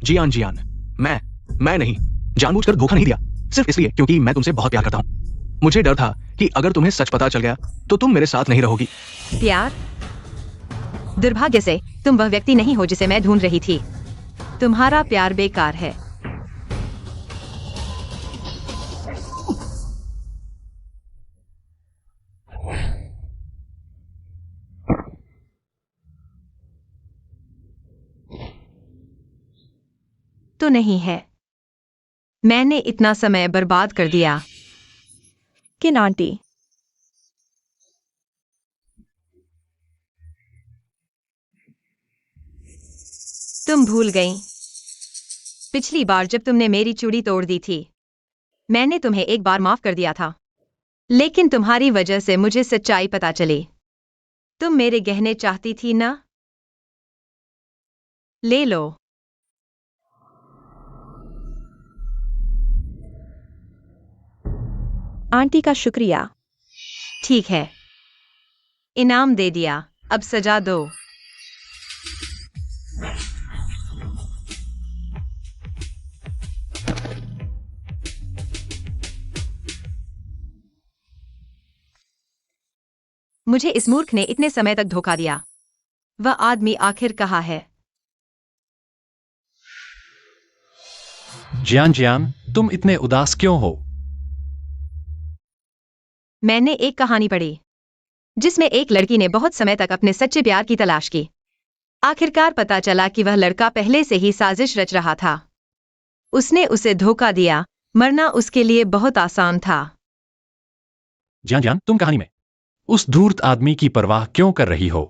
जियान, मैं नहीं, जानबूझकर धोखा नहीं दिया। सिर्फ इसलिए क्योंकि मैं तुमसे बहुत प्यार करता हूं। मुझे डर था कि अगर तुम्हें सच पता चल गया तो तुम मेरे साथ नहीं रहोगी। प्यार? दुर्भाग्य से तुम वह व्यक्ति नहीं हो जिसे मैं ढूंढ रही थी। तुम्हारा प्यार बेकार है। तो नहीं है। मैंने इतना समय बर्बाद कर दिया। किन आंटी? तुम भूल गई पिछली बार जब तुमने मेरी चूड़ी तोड़ दी थी। मैंने तुम्हें एक बार माफ कर दिया था, लेकिन तुम्हारी वजह से मुझे सच्चाई पता चली। तुम मेरे गहने चाहती थी ना? ले लो। आंटी का शुक्रिया। ठीक है, इनाम दे दिया, अब सजा दो। मुझे इस मूर्ख ने इतने समय तक धोखा दिया। वह आदमी आखिर कहाँ है? जियान, तुम इतने उदास क्यों हो? मैंने एक कहानी पढ़ी जिसमें एक लड़की ने बहुत समय तक अपने सच्चे प्यार की तलाश की। आखिरकार पता चला कि वह लड़का पहले से ही साजिश रच रहा था। उसने उसे धोखा दिया। मरना उसके लिए बहुत आसान था। जियान, तुम कहानी में उस धूर्त आदमी की परवाह क्यों कर रही हो?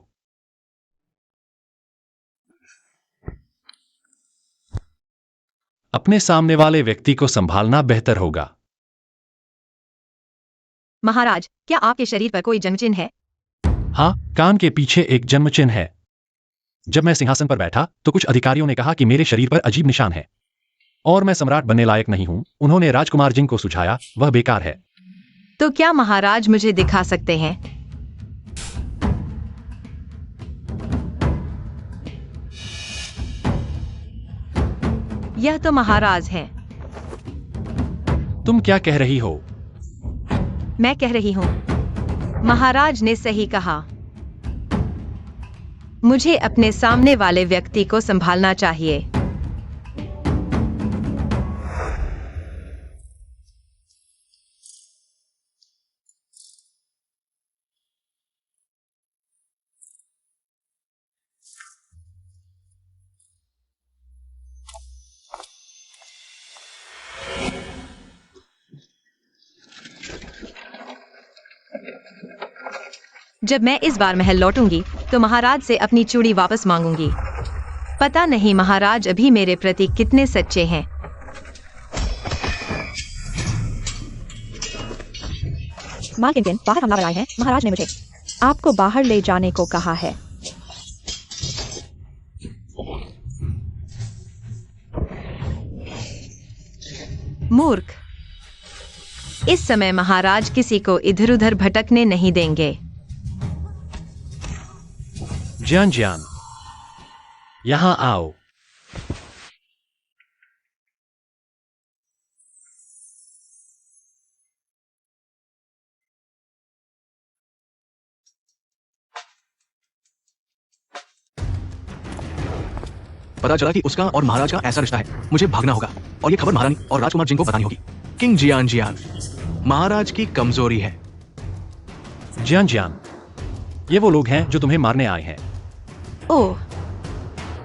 अपने सामने वाले व्यक्ति को संभालना बेहतर होगा। महाराज, क्या आपके शरीर पर कोई जन्मचिन्ह है? हाँ, कान के पीछे एक जन्मचिन्ह है। जब मैं सिंहासन पर बैठा तो कुछ अधिकारियों ने कहा कि मेरे शरीर पर अजीब निशान है और मैं सम्राट बनने लायक नहीं हूं। उन्होंने राजकुमार जिंग को सुझाया, वह बेकार है। तो क्या महाराज मुझे दिखा सकते हैं? यह तो महाराज हैं। तुम क्या कह रही हो? मैं कह रही हूं, महाराज ने सही कहा। मुझे अपने सामने वाले व्यक्ति को संभालना चाहिए। जब मैं इस बार महल लौटूंगी तो महाराज से अपनी चूड़ी वापस मांगूंगी। पता नहीं महाराज अभी मेरे प्रति कितने सच्चे हैं। माँ किन किन बाहर हमलावर आए हैं। महाराज ने मुझे आपको बाहर ले जाने को कहा है। मूर्ख, इस समय महाराज किसी को इधर उधर भटकने नहीं देंगे। जियान जियान, यहां आओ। पता चला कि उसका और महाराज का ऐसा रिश्ता है। मुझे भागना होगा और ये खबर महारानी और राजकुमार जिन को बतानी होगी। किंग जियान जियान, महाराज की कमजोरी है। जियान जियान, ये वो लोग हैं जो तुम्हें मारने आए हैं। ओह,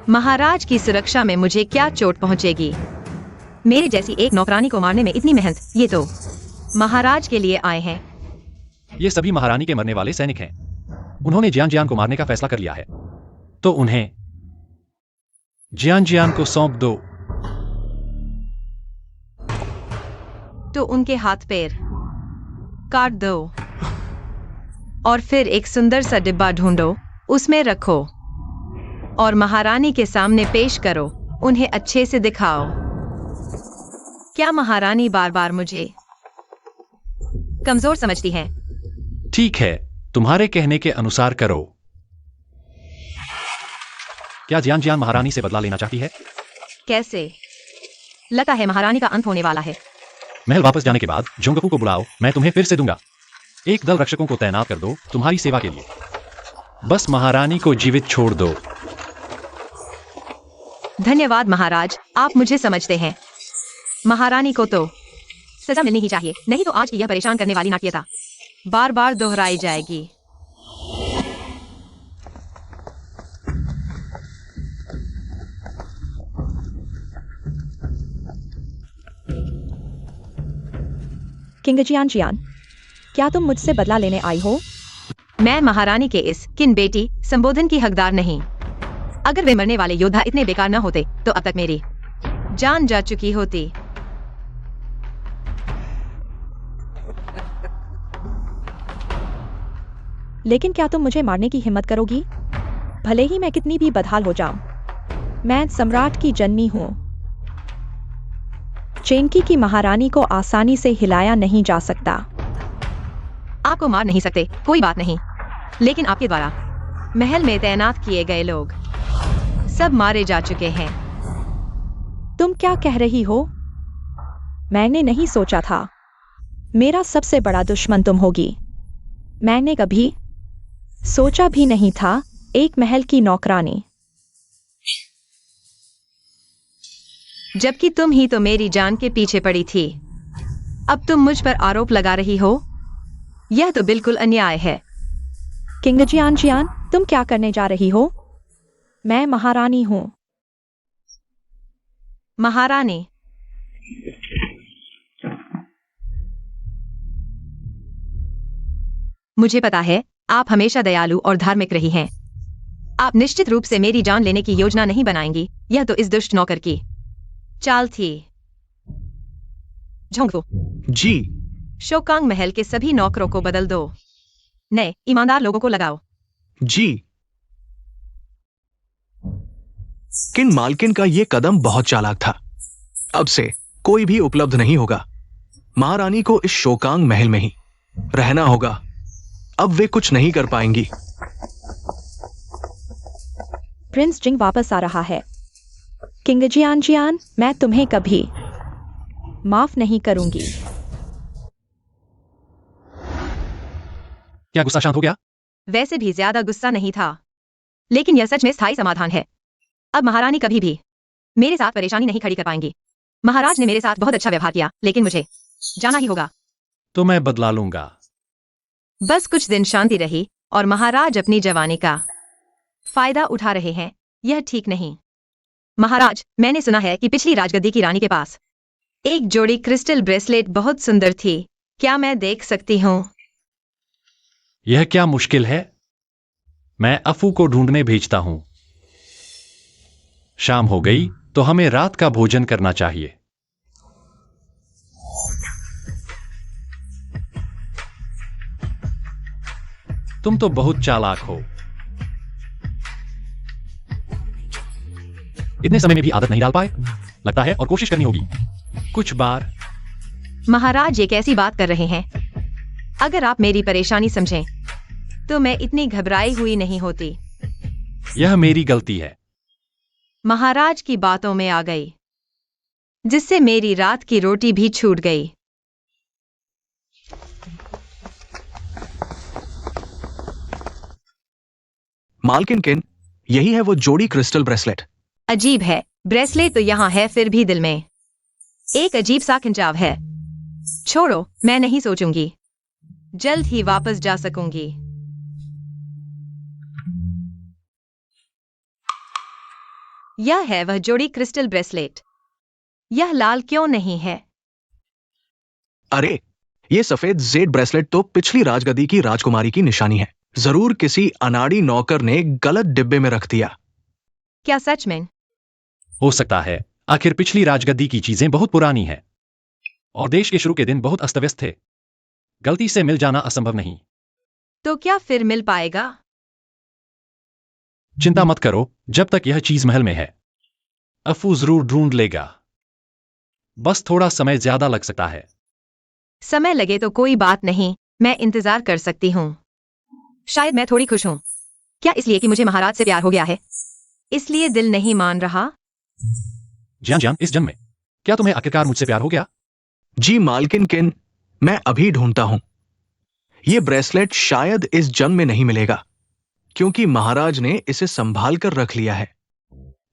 महाराज की सुरक्षा में मुझे क्या चोट पहुंचेगी? मेरे जैसी एक नौकरानी को मारने में इतनी मेहनत, ये तो महाराज के लिए आए हैं। ये सभी महारानी के मरने वाले सैनिक हैं। उन्होंने जियान जियान को मारने का फैसला कर लिया है, तो उन्हें जियान जियान को सौंप दो। तो उनके हाथ पैर काट दो और फिर एक सुंदर सा डिब्बा ढूंढो, उसमें रखो और महारानी के सामने पेश करो। उन्हें अच्छे से दिखाओ। क्या महारानी बार बार मुझे कमजोर समझती हैं? ठीक है, तुम्हारे कहने के अनुसार करो। क्या जियान जियान महारानी से बदला लेना चाहती है? कैसे? लगता है महारानी का अंत होने वाला है। महल वापस जाने के बाद जोंगफू को बुलाओ, मैं तुम्हें फिर से दूंगा। एक दल रक्षकों को तैनात कर दो तुम्हारी सेवा के लिए। बस महारानी को जीवित छोड़ दो। धन्यवाद महाराज, आप मुझे समझते हैं। महारानी को तो सजा मिलनी ही चाहिए, नहीं तो आज की यह परेशान करने वाली नाट्यता बार बार दोहराई जाएगी। किंग जियान जियान, क्या तुम मुझसे बदला लेने आई हो? मैं महारानी के इस किन बेटी संबोधन की हकदार नहीं। अगर वे मरने वाले योद्धा इतने बेकार न होते तो अब तक मेरी जान जा चुकी होती। लेकिन क्या तुम मुझे मारने की हिम्मत करोगी? भले ही मैं कितनी भी बदहाल हो जाऊं, मैं सम्राट की जननी हूं। चेनकी की महारानी को आसानी से हिलाया नहीं जा सकता। आपको मार नहीं सकते, कोई बात नहीं, लेकिन आपके द्वारा महल में तैनात किए गए लोग सब मारे जा चुके हैं। तुम क्या कह रही हो? मैंने नहीं सोचा था मेरा सबसे बड़ा दुश्मन तुम होगी। मैंने कभी सोचा भी नहीं था एक महल की नौकरानी। जबकि तुम ही तो मेरी जान के पीछे पड़ी थी। अब तुम मुझ पर आरोप लगा रही हो? यह तो बिल्कुल अन्याय है। किंग जियान जियान, तुम क्या करने जा रही हो? मैं महारानी हूं। महारानी? मुझे पता है आप हमेशा दयालु और धार्मिक रही हैं। आप निश्चित रूप से मेरी जान लेने की योजना नहीं बनाएंगी। यह तो इस दुष्ट नौकर की चाल थी। झोंकू जी। शोकांग महल के सभी नौकरों को बदल दो, नए ईमानदार लोगों को लगाओ। जी। किन मालकिन का यह कदम बहुत चालाक था। अब से कोई भी उपलब्ध नहीं होगा। महारानी को इस शोकांग महल में ही रहना होगा। अब वे कुछ नहीं कर पाएंगी। प्रिंस जिंग वापस आ रहा है। किंग जियान जियान, मैं तुम्हें कभी माफ नहीं करूंगी। क्या गुस्सा शांत हो गया? वैसे भी ज्यादा गुस्सा नहीं था, लेकिन यह सच में स्थायी समाधान है। अब महारानी कभी भी मेरे साथ परेशानी नहीं खड़ी कर पाएंगी। महाराज ने मेरे साथ बहुत अच्छा व्यवहार किया, लेकिन मुझे जाना ही होगा। तो मैं बदला लूंगा। बस कुछ दिन शांति रही और महाराज अपनी जवानी का फायदा उठा रहे हैं। यह ठीक नहीं। महाराज, मैंने सुना है कि पिछली राजगद्दी की रानी के पास एक जोड़ी क्रिस्टल ब्रेसलेट बहुत सुंदर थी। क्या मैं देख सकती हूँ? यह क्या मुश्किल है? मैं अफू को ढूंढने भेजता हूं। शाम हो गई तो हमें रात का भोजन करना चाहिए। तुम तो बहुत चालाक हो। इतने समय में भी आदत नहीं डाल पाए, लगता है, और कोशिश करनी होगी कुछ बार। महाराज ये कैसी बात कर रहे हैं? अगर आप मेरी परेशानी समझें तो मैं इतनी घबराई हुई नहीं होती। यह मेरी गलती है। महाराज की बातों में आ गई, जिससे मेरी रात की रोटी भी छूट गई। मालकिन किन, यही है वो जोड़ी क्रिस्टल ब्रेसलेट। अजीब है, ब्रेसलेट तो यहाँ है, फिर भी दिल में एक अजीब सा खिंचाव है। छोड़ो, मैं नहीं सोचूंगी, जल्द ही वापस जा सकूंगी। यह है वह जोड़ी क्रिस्टल ब्रेसलेट। यह लाल क्यों नहीं है? अरे, ये सफेद जेड ब्रेसलेट तो पिछली राजगद्दी की राजकुमारी की निशानी है। जरूर किसी अनाड़ी नौकर ने गलत डिब्बे में रख दिया। क्या सच में? हो सकता है। आखिर पिछली राजगद्दी की चीजें बहुत पुरानी हैं और देश के शुरू के दिन बहुत अस्त व्यस्त थे। गलती से मिल जाना असंभव नहीं। तो क्या फिर मिल पाएगा? चिंता मत करो, जब तक यह चीज महल में है अफू जरूर ढूंढ लेगा। बस थोड़ा समय ज्यादा लग सकता है। समय लगे तो कोई बात नहीं, मैं इंतजार कर सकती हूँ। शायद मैं थोड़ी खुश हूँ। क्या इसलिए कि मुझे महाराज से प्यार हो गया है, इसलिए दिल नहीं मान रहा? जान जान, इस जन्म में क्या तुम्हें आखिरकार मुझसे प्यार हो गया? जी मालकिन किन, मैं अभी ढूंढता हूं। ये ब्रेसलेट शायद इस जन्म में नहीं मिलेगा, क्योंकि महाराज ने इसे संभाल कर रख लिया है।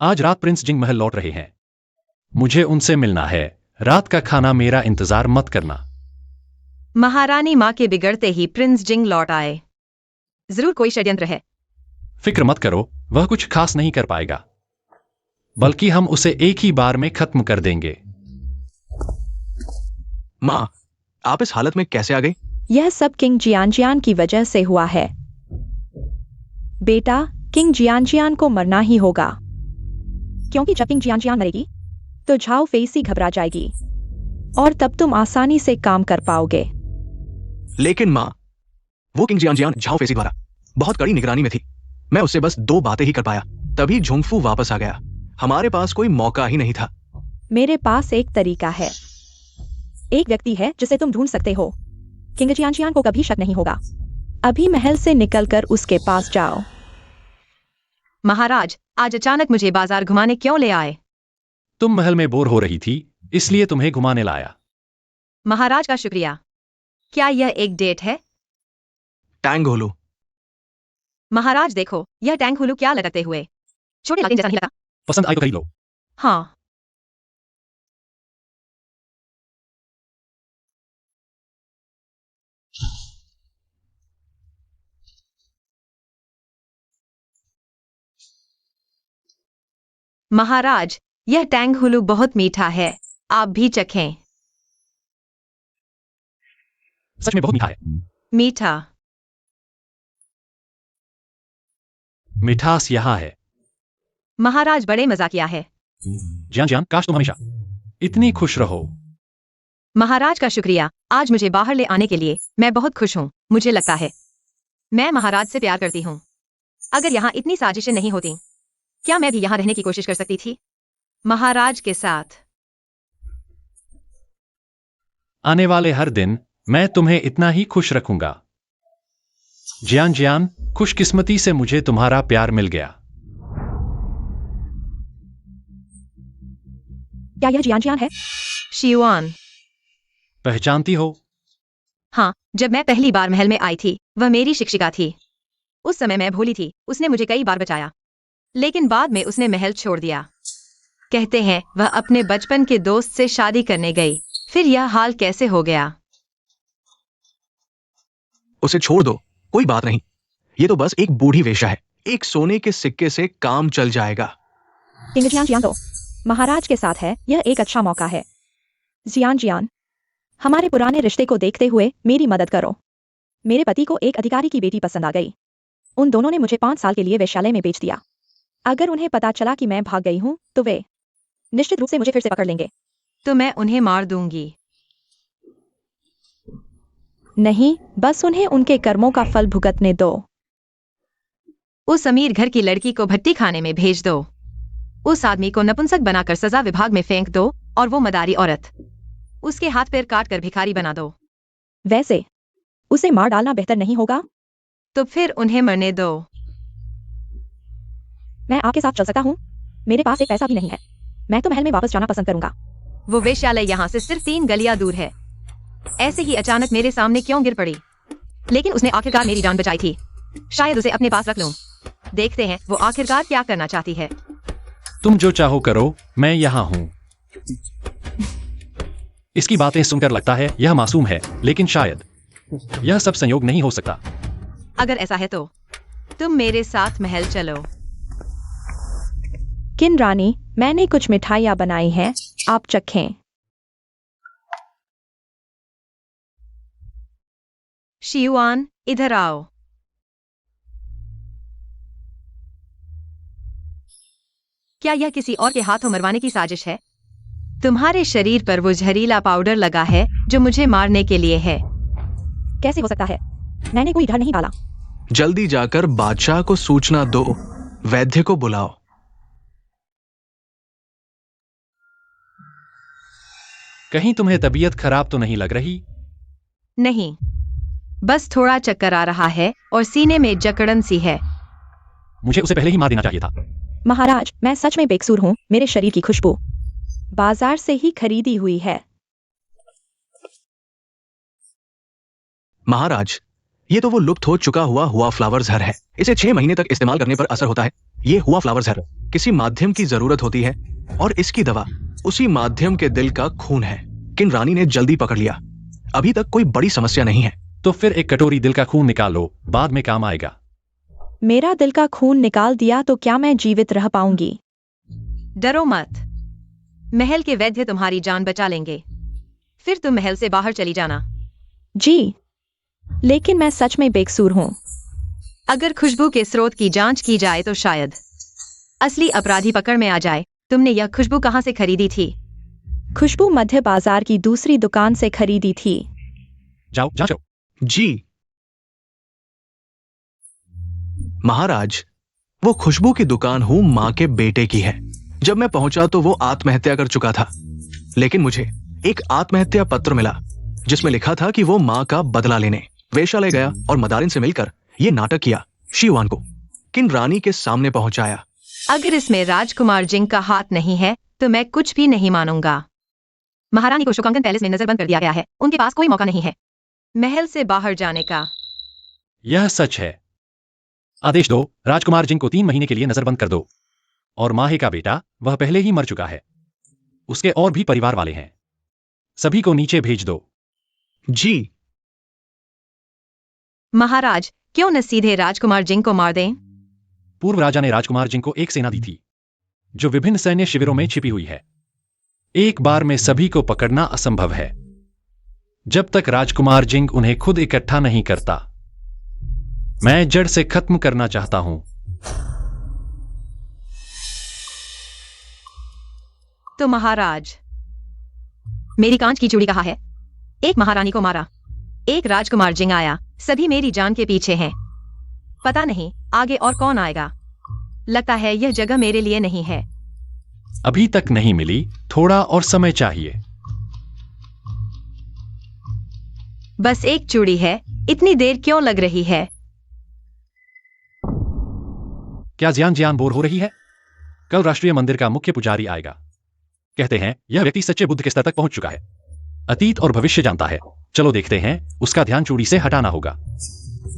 आज रात प्रिंस जिंग महल लौट रहे हैं। मुझे उनसे मिलना है। रात का खाना मेरा इंतजार मत करना। महारानी माँ के बिगड़ते ही प्रिंस जिंग लौट आए। जरूर कोई षड्यंत्र है। फिक्र मत करो, वह कुछ खास नहीं कर पाएगा, बल्कि हम उसे एक ही बार में खत्म कर देंगे। मां, आप इस हालत में कैसे आ गई? यह सब किंग जियानजियान की वजह से हुआ है। बेटा, किंग जियानजियान को मरना ही होगा, क्योंकि जब किंग जियानजियान मरेगी तो झाओ फेसी घबरा जाएगी और तब तुम आसानी से काम कर पाओगे। लेकिन मां, वो किंग जियानजियान झाओ फेसी द्वारा बहुत कड़ी निगरानी में थी। मैं उससे बस 2 बातें ही कर पाया, तभी झुंगफू वापस आ गया। हमारे पास कोई मौका ही नहीं था। मेरे पास एक तरीका है। एक व्यक्ति है जिसे तुम ढूंढ सकते हो। किंग जियानजियान को कभी शक नहीं होगा। अभी महल से निकलकर उसके पास जाओ। महाराज, आज अचानक मुझे बाजार घुमाने क्यों ले आए? तुम महल में बोर हो रही थी, इसलिए तुम्हें घुमाने लाया। महाराज का शुक्रिया। क्या यह एक डेट है? टैंग होलू। महाराज देखो, यह टैंक हुलू क्या लटकते हुए, छोटे लालटेन जैसा नहीं लगा? पसंद आई तो खरीद लो। हाँ। महाराज, यह टैंग हुलू बहुत मीठा है, आप भी चखें। सच में बहुत मीठा है। मीठा। मिठास यहाँ है। महाराज बड़े मजाकिया है। जान जान, काश तुम हमेशा इतनी खुश रहो। महाराज का शुक्रिया, आज मुझे बाहर ले आने के लिए। मैं बहुत खुश हूँ। मुझे लगता है मैं महाराज से प्यार करती हूँ। अगर यहाँ इतनी साजिशें नहीं होती, क्या मैं भी यहाँ रहने की कोशिश कर सकती थी महाराज के साथ? आने वाले हर दिन मैं तुम्हें इतना ही खुश रखूंगा। जियान जियान, खुशकिस्मती से मुझे तुम्हारा प्यार मिल गया। क्या यह जियानजियान है? शियुआन। पहचानती हो? हाँ, जब मैं पहली बार महल में आई थी, वह मेरी शिक्षिका थी। उस समय मैं भोली थी। उसने मुझे कई बार बचाया, लेकिन बाद में उसने महल छोड़ दिया। कहते हैं वह अपने बचपन के दोस्त से शादी करने गई। फिर यह हाल कैसे हो गया? उसे छोड़ दो, कोई बात नहीं। ये तो बस एक बूढ़ी वेश्या है। एक सोने के सिक्के से काम चल जाएगा। किंग जियानजियान तो महाराज के साथ है, यह एक अच्छा मौका है। जियानजियान, हमारे पुराने रिश्ते को देखते हुए मेरी मदद करो। मेरे पति को एक अधिकारी की बेटी पसंद आ गई। उन दोनों ने मुझे 5 साल के लिए वेश्यालय में बेच दिया। अगर उन्हें पता चला कि मैं भाग गई हूँ तो वे निश्चित रूप से मुझे फिर से पकड़ लेंगे। तो मैं उन्हें मार दूंगी। नहीं, बस उन्हें उनके कर्मों का फल भुगतने दो। उस अमीर घर की लड़की को भट्टी खाने में भेज दो। उस आदमी को नपुंसक बनाकर सजा विभाग में फेंक दो और वो मदारी औरत, उसके हाथ पैर काट कर भिखारी बना दो। वैसे उसे मार डालना बेहतर नहीं होगा? तो फिर उन्हें मरने दो। मैं आपके साथ चल सकता हूँ? मेरे पास एक पैसा भी नहीं है। मैं तो महल में वापस जाना पसंद करूंगा। वो वेश्यालय यहाँ से सिर्फ 3 गलियां दूर है। ऐसे ही अचानक मेरे सामने क्यों गिर पड़ी? लेकिन उसने आखिरकार मेरी जान बचाई थी। शायद उसे अपने पास रख लूं। देखते हैं वो आखिरकार क्या करना चाहती है। तुम जो चाहो करो, मैं यहाँ हूँ। इसकी बातें सुनकर लगता है यह मासूम है, लेकिन शायद यह सब संयोग नहीं हो सकता। अगर ऐसा है तो तुम मेरे साथ महल चलो। किन रानी, मैंने कुछ मिठाइयाँ बनाई हैं, आप चखें। शियुआन, इधर आओ। क्या यह किसी और के हाथों मरवाने की साजिश है? तुम्हारे शरीर पर वो जहरीला पाउडर लगा है जो मुझे मारने के लिए है। कैसे हो सकता है? मैंने कोई डर नहीं डाला। जल्दी जाकर बादशाह को सूचना दो। वैद्य को बुलाओ। कहीं तुम्हें तबीयत खराब तो नहीं लग रही? नहीं, बस थोड़ा चक्कर आ रहा है और सीने में जकड़न सी है। मुझे उसे पहले ही मार देना चाहिए था। महाराज, मैं सच में बेकसूर हूँ। मेरे शरीर की खुशबू बाजार से ही खरीदी हुई है। महाराज, ये तो वो लुप्त हो चुका हुआ फ्लावर जहर है। इसे 6 महीने तक इस्तेमाल करने पर असर होता है। ये हुआ फ्लावर जहर किसी माध्यम की जरूरत होती है और इसकी दवा उसी माध्यम के दिल का खून है। किन रानी ने जल्दी पकड़ लिया। अभी तक कोई बड़ी समस्या नहीं है। तो फिर एक कटोरी दिल का खून निकाल लो, बाद में काम आएगा। मेरा दिल का खून निकाल दिया तो क्या मैं जीवित रह पाऊंगी? डरो मत, महल के वैद्य तुम्हारी जान बचा लेंगे। फिर तुम महल से बाहर चली जाना। जी, लेकिन मैं सच में बेकसूर हूँ। अगर खुशबू के स्रोत की जांच की जाए तो शायद असली अपराधी पकड़ में आ जाए। तुमने यह खुशबू कहाँ से खरीदी थी? खुशबू मध्य बाजार की दूसरी दुकान से खरीदी थी। जाओ जांचो। जी महाराज, वो खुशबू की दुकान हूं मां के बेटे की है। जब मैं पहुंचा तो वो आत्महत्या कर चुका था, लेकिन मुझे एक आत्महत्या पत्र मिला जिसमें लिखा था कि वो मां का बदला लेने वेश्यालय गया और मदारिन से मिलकर ये नाटक किया। शिवान को किन रानी के सामने पहुंचाया। अगर इसमें राजकुमार जिंग का हाथ नहीं है तो मैं कुछ भी नहीं मानूंगा। महारानी को शोकांकन पैलेस में नजरबंद कर दिया गया है। उनके पास कोई मौका नहीं है महल से बाहर जाने का। यह सच है। आदेश दो, राजकुमार जिंग को 3 महीने के लिए नजरबंद कर दो। और माहे का बेटा, वह पहले ही मर चुका है। उसके और भी परिवार वाले हैं। सभी को नीचे भेज दो। जी महाराज, क्यों न सीधे राजकुमार जिंग को मार दें? पूर्व राजा ने राजकुमार जिंग को एक सेना दी थी जो विभिन्न सैन्य शिविरों में छिपी हुई है। एक बार में सभी को पकड़ना असंभव है जब तक राजकुमार जिंग उन्हें खुद इकट्ठा नहीं करता। मैं जड़ से खत्म करना चाहता हूं। तो महाराज, मेरी कांच की चूड़ी कहाँ है? एक महारानी को मारा, एक राजकुमार जिंग आया, सभी मेरी जान के पीछे हैं। पता नहीं आगे और कौन आएगा। लगता है यह जगह मेरे लिए नहीं है। अभी तक नहीं मिली, थोड़ा और समय चाहिए। बस एक चूड़ी है, इतनी देर क्यों लग रही है? क्या जियान बोर हो रही है? कल राष्ट्रीय मंदिर का मुख्य पुजारी आएगा। कहते हैं यह व्यक्ति सच्चे बुद्ध के स्तर तक पहुंच चुका है। अतीत और भविष्य जानता है। चलो देखते हैं। उसका ध्यान चूड़ी से हटाना होगा।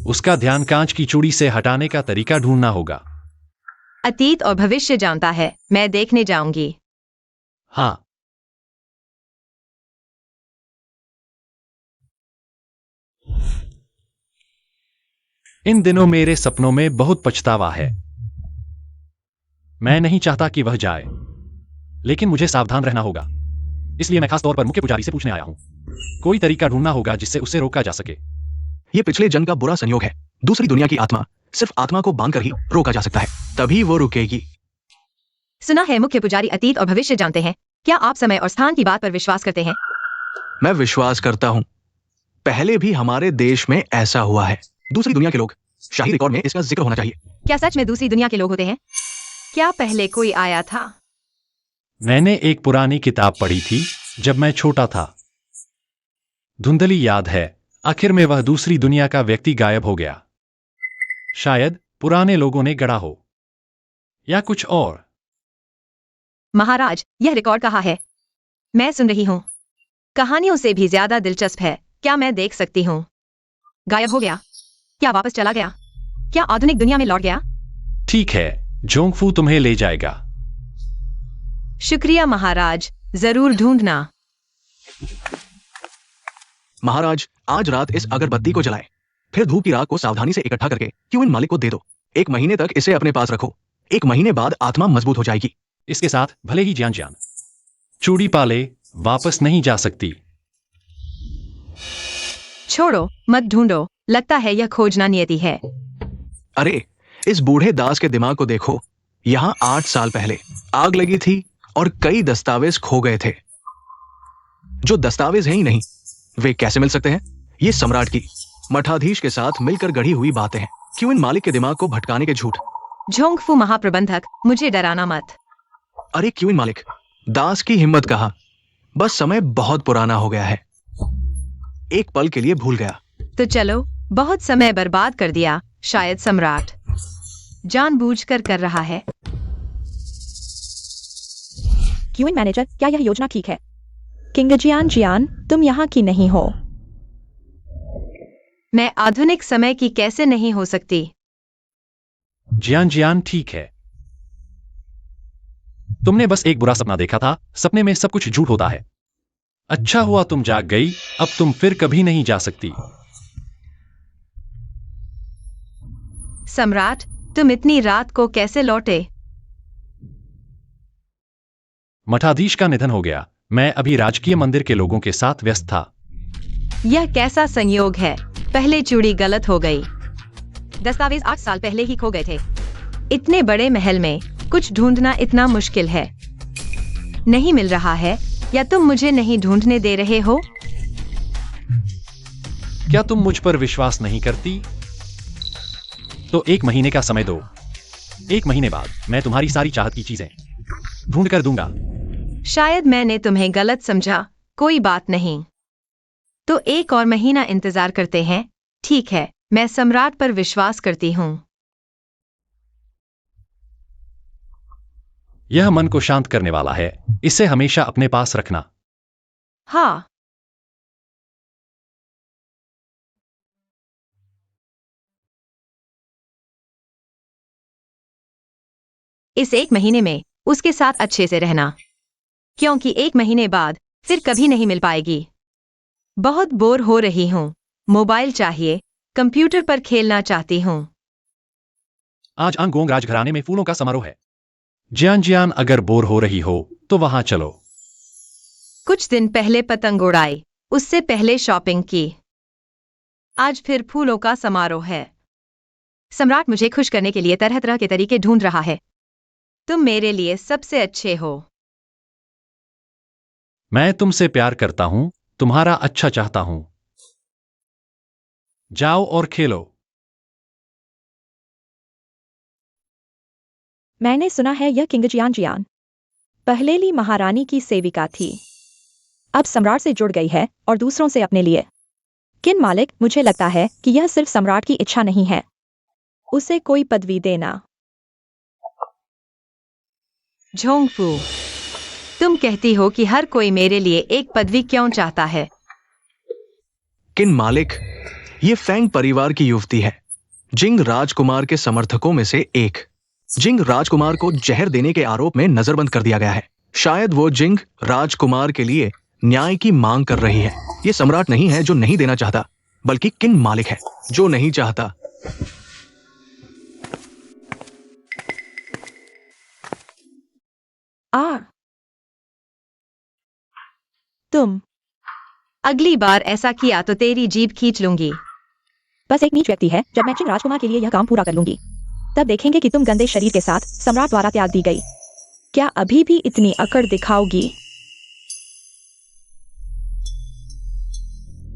उसका ध्यान कांच की चूड़ी से हटाने का तरीका ढूंढना होगा। अतीत और भविष्य जानता है, मैं देखने जाऊंगी। हाँ, इन दिनों मेरे सपनों में बहुत पछतावा है। मैं नहीं चाहता कि वह जाए, लेकिन मुझे सावधान रहना होगा। इसलिए मैं खास तौर पर मुख्य पुजारी से पूछने आया हूं। कोई तरीका ढूंढना होगा जिससे उसे रोका जा सके। ये पिछले जन्म का बुरा संयोग है। दूसरी दुनिया की आत्मा सिर्फ आत्मा को बांधकर ही रोका जा सकता है, तभी वो रुकेगी। सुना है मुख्य पुजारी अतीत और भविष्य जानते हैं। क्या आप समय और स्थान की बात पर विश्वास करते हैं? मैं विश्वास करता हूं। पहले भी हमारे देश में ऐसा हुआ है। दूसरी दुनिया के लोग, शाही रिकॉर्ड में इसका जिक्र होना चाहिए। क्या सच में दूसरी दुनिया के लोग होते हैं? क्या पहले कोई आया था? मैंने एक पुरानी किताब पढ़ी थी जब मैं छोटा था। धुंधली याद है, आखिर में वह दूसरी दुनिया का व्यक्ति गायब हो गया। शायद पुराने लोगों ने गढ़ा हो, या कुछ और। महाराज, यह रिकॉर्ड कहाँ है? मैं सुन रही हूँ। कहानियों से भी ज्यादा दिलचस्प है। क्या मैं देख सकती हूँ? गायब हो गया? क्या वापस चला गया? क्या आधुनिक दुनिया में लौट गया? ठीक है, जोंगफू तुम्हें ले जाएगा। शुक्रिया महाराज, जरूर ढूंढना। महाराज, आज रात इस अगरबत्ती को जलाएं, फिर धूप की राख को सावधानी से इकट्ठा करके क्यूइन मालिक को दे दो। 1 महीने तक इसे अपने पास रखो। 1 महीने बाद आत्मा मजबूत हो जाएगी। इसके साथ भले ही जान जान चूड़ी पाले वापस नहीं जा सकती। छोड़ो, मत ढूंढो। लगता है यह खोजना नियति है। अरे, इस बूढ़े दास के दिमाग को देखो। यहाँ 8 साल पहले आग लगी थी और कई दस्तावेज खो गए थे। जो दस्तावेज हैं ही नहीं, वे कैसे मिल सकते हैं? ये सम्राट की मठाधीश के साथ मिलकर गढ़ी हुई बातें हैं। क्यूइन मालिक के दिमाग को भटकाने के झूठ। झोंगफू महाप्रबंधक, मुझे डराना मत। अरे क्यूइन मालिक, दास की हिम्मत कहा। बस समय बहुत पुराना हो गया है। एक पल के लिए भूल गया। तो चलो, बहुत समय बर्बाद कर दिया। शायद सम्राट जानबूझकर कर रहा है। क्यूइन मैनेजर, क्या यह योजना ठीक है? किंग जियान जियान, तुम यहाँ की नहीं हो। मैं आधुनिक समय की कैसे नहीं हो सकती? जियान जियान, ठीक है। तुमने बस एक बुरा सपना देखा था। सपने में सब कुछ झूठ होता है। अच्छा हुआ तुम जाग गई। अब तुम फिर कभी नहीं जा सकती। सम्राट, तुम इतनी रात को कैसे लौटे? मठाधीश का निधन हो गया। मैं अभी राजकीय मंदिर के लोगों के साथ व्यस्त था। यह कैसा संयोग है? पहले चूड़ी गलत हो गई। दस्तावेज 8 साल पहले ही खो गए थे। इतने बड़े महल में कुछ ढूंढना इतना मुश्किल है। नहीं मिल रहा है, या तुम मुझे नहीं ढूंढने दे रहे हो? क्या तुम मुझ पर विश्वास नहीं करती? तो 1 महीने का समय दो। 1 महीने बाद मैं तुम्हारी सारी चाहत की चीजें ढूंढ कर दूंगा। शायद मैंने तुम्हें गलत समझा। कोई बात नहीं। तो 1 और महीना इंतजार करते हैं। ठीक है, मैं सम्राट पर विश्वास करती हूँ। यह मन को शांत करने वाला है। इसे हमेशा अपने पास रखना। हाँ। इस 1 महीने में उसके साथ अच्छे से रहना, क्योंकि 1 महीने बाद फिर कभी नहीं मिल पाएगी। बहुत बोर हो रही हूँ। मोबाइल चाहिए। कंप्यूटर पर खेलना चाहती हूँ। आज आंगोंग राजघराने में फूलों का समारोह है। जियान जियान, अगर बोर हो रही हो तो वहां चलो। कुछ दिन पहले पतंग उड़ाई, उससे पहले शॉपिंग की। आज फिर फूलों का समारोह है। सम्राट मुझे खुश करने के लिए तरह तरह के तरीके ढूंढ रहा है। तुम मेरे लिए सबसे अच्छे हो। मैं तुमसे प्यार करता हूं, तुम्हारा अच्छा चाहता हूं। जाओ और खेलो। मैंने सुना है यह किंग जियान जियान पहलेली महारानी की सेविका थी। अब सम्राट से जुड़ गई है और दूसरों से अपने लिए। किन मालिक, मुझे लगता है कि यह सिर्फ सम्राट की इच्छा नहीं है। उसे कोई पदवी देना। झोंगफू, तुम कहती हो कि हर कोई मेरे लिए एक पदवी क्यों चाहता है? किन मालिक, ये फैंग परिवार की युवती है, जिंग राजकुमार के समर्थकों में से एक। जिंग राजकुमार को जहर देने के आरोप में नजरबंद कर दिया गया है। शायद वो जिंग राजकुमार के लिए न्याय की मांग कर रही है। ये सम्राट नहीं है जो नहीं देना चाहता, बल्कि किन मालिक है जो नहीं चाहता। तुम अगली बार ऐसा किया तो तेरी जीभ खींच लूंगी। बस एक नीच व्यक्ति है। जब मैं चिन राजकुमार के लिए यह काम पूरा कर लूंगी, तब देखेंगे कि तुम गंदे शरीर के साथ सम्राट द्वारा त्याग दी गई। क्या अभी भी इतनी अकड़ दिखाओगी?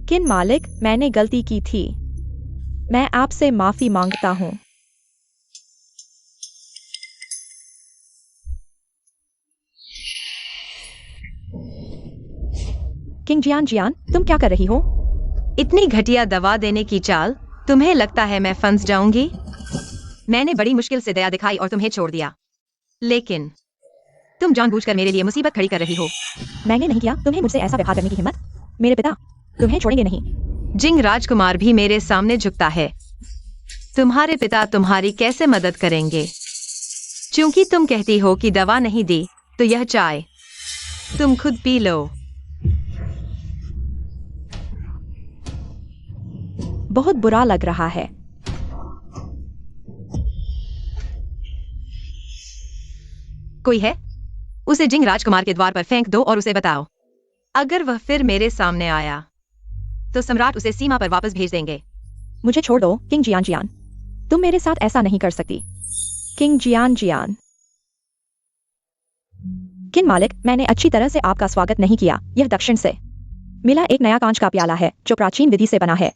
किन मालिक, मैंने गलती की थी। मैं आपसे माफी मांगता हूँ। किंग जियान, जियान, तुम क्या कर रही हो? इतनी घटिया दवा देने की चाल, तुम्हें लगता है मैं फंस जाऊंगी? मैंने बड़ी मुश्किल से दया दिखाई और तुम्हें छोड़ दिया, लेकिन तुम जानबूझकर मेरे लिए मुसीबत खड़ी कर रही हो। मैंने नहीं किया। तुम्हें मुझसे ऐसा व्यवहार करने की हिम्मत? मेरे पिता तुम्हें छोड़ेंगे नहीं। जिंग राजकुमार भी मेरे सामने झुकता है। तुम्हारे पिता तुम्हारी कैसे मदद करेंगे? क्योंकि तुम कहती हो कि दवा नहीं दी, तो यह चाय तुम खुद पी लो। बहुत बुरा लग रहा है। कोई है? उसे जिंग राजकुमार के द्वार पर फेंक दो और उसे बताओ, अगर वह फिर मेरे सामने आया तो सम्राट उसे सीमा पर वापस भेज देंगे। मुझे छोड़ दो किंग जियान, जियान, तुम मेरे साथ ऐसा नहीं कर सकती। किंग जियान, जियान। किन मालिक, मैंने अच्छी तरह से आपका स्वागत नहीं किया। यह दक्षिण से मिला एक नया कांच का प्याला है जो प्राचीन विधि से बना है।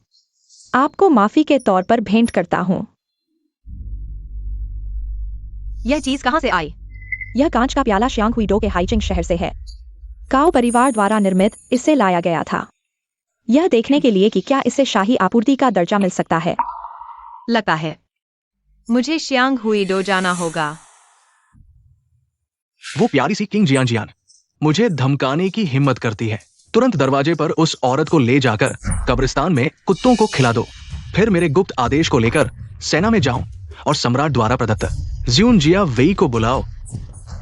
आपको माफी के तौर पर भेंट करता हूँ। यह चीज कहां से आई? यह कांच का प्याला श्यांग हुई डो के हाइचिंग शहर से है। काओ परिवार द्वारा निर्मित इससे लाया गया था, यह देखने के लिए कि क्या इससे शाही आपूर्ति का दर्जा मिल सकता है। लगता है मुझे श्यांग हुई डो जाना होगा। वो प्यारी सी किंग जियान जियान मुझे धमकाने की हिम्मत करती है। तुरंत दरवाजे पर उस औरत को ले जाकर कब्रिस्तान में कुत्तों को खिला दो। फिर मेरे गुप्त आदेश को लेकर सेना में जाऊं और सम्राट द्वारा प्रदत्त ज्यूनजिया वेई को बुलाओ।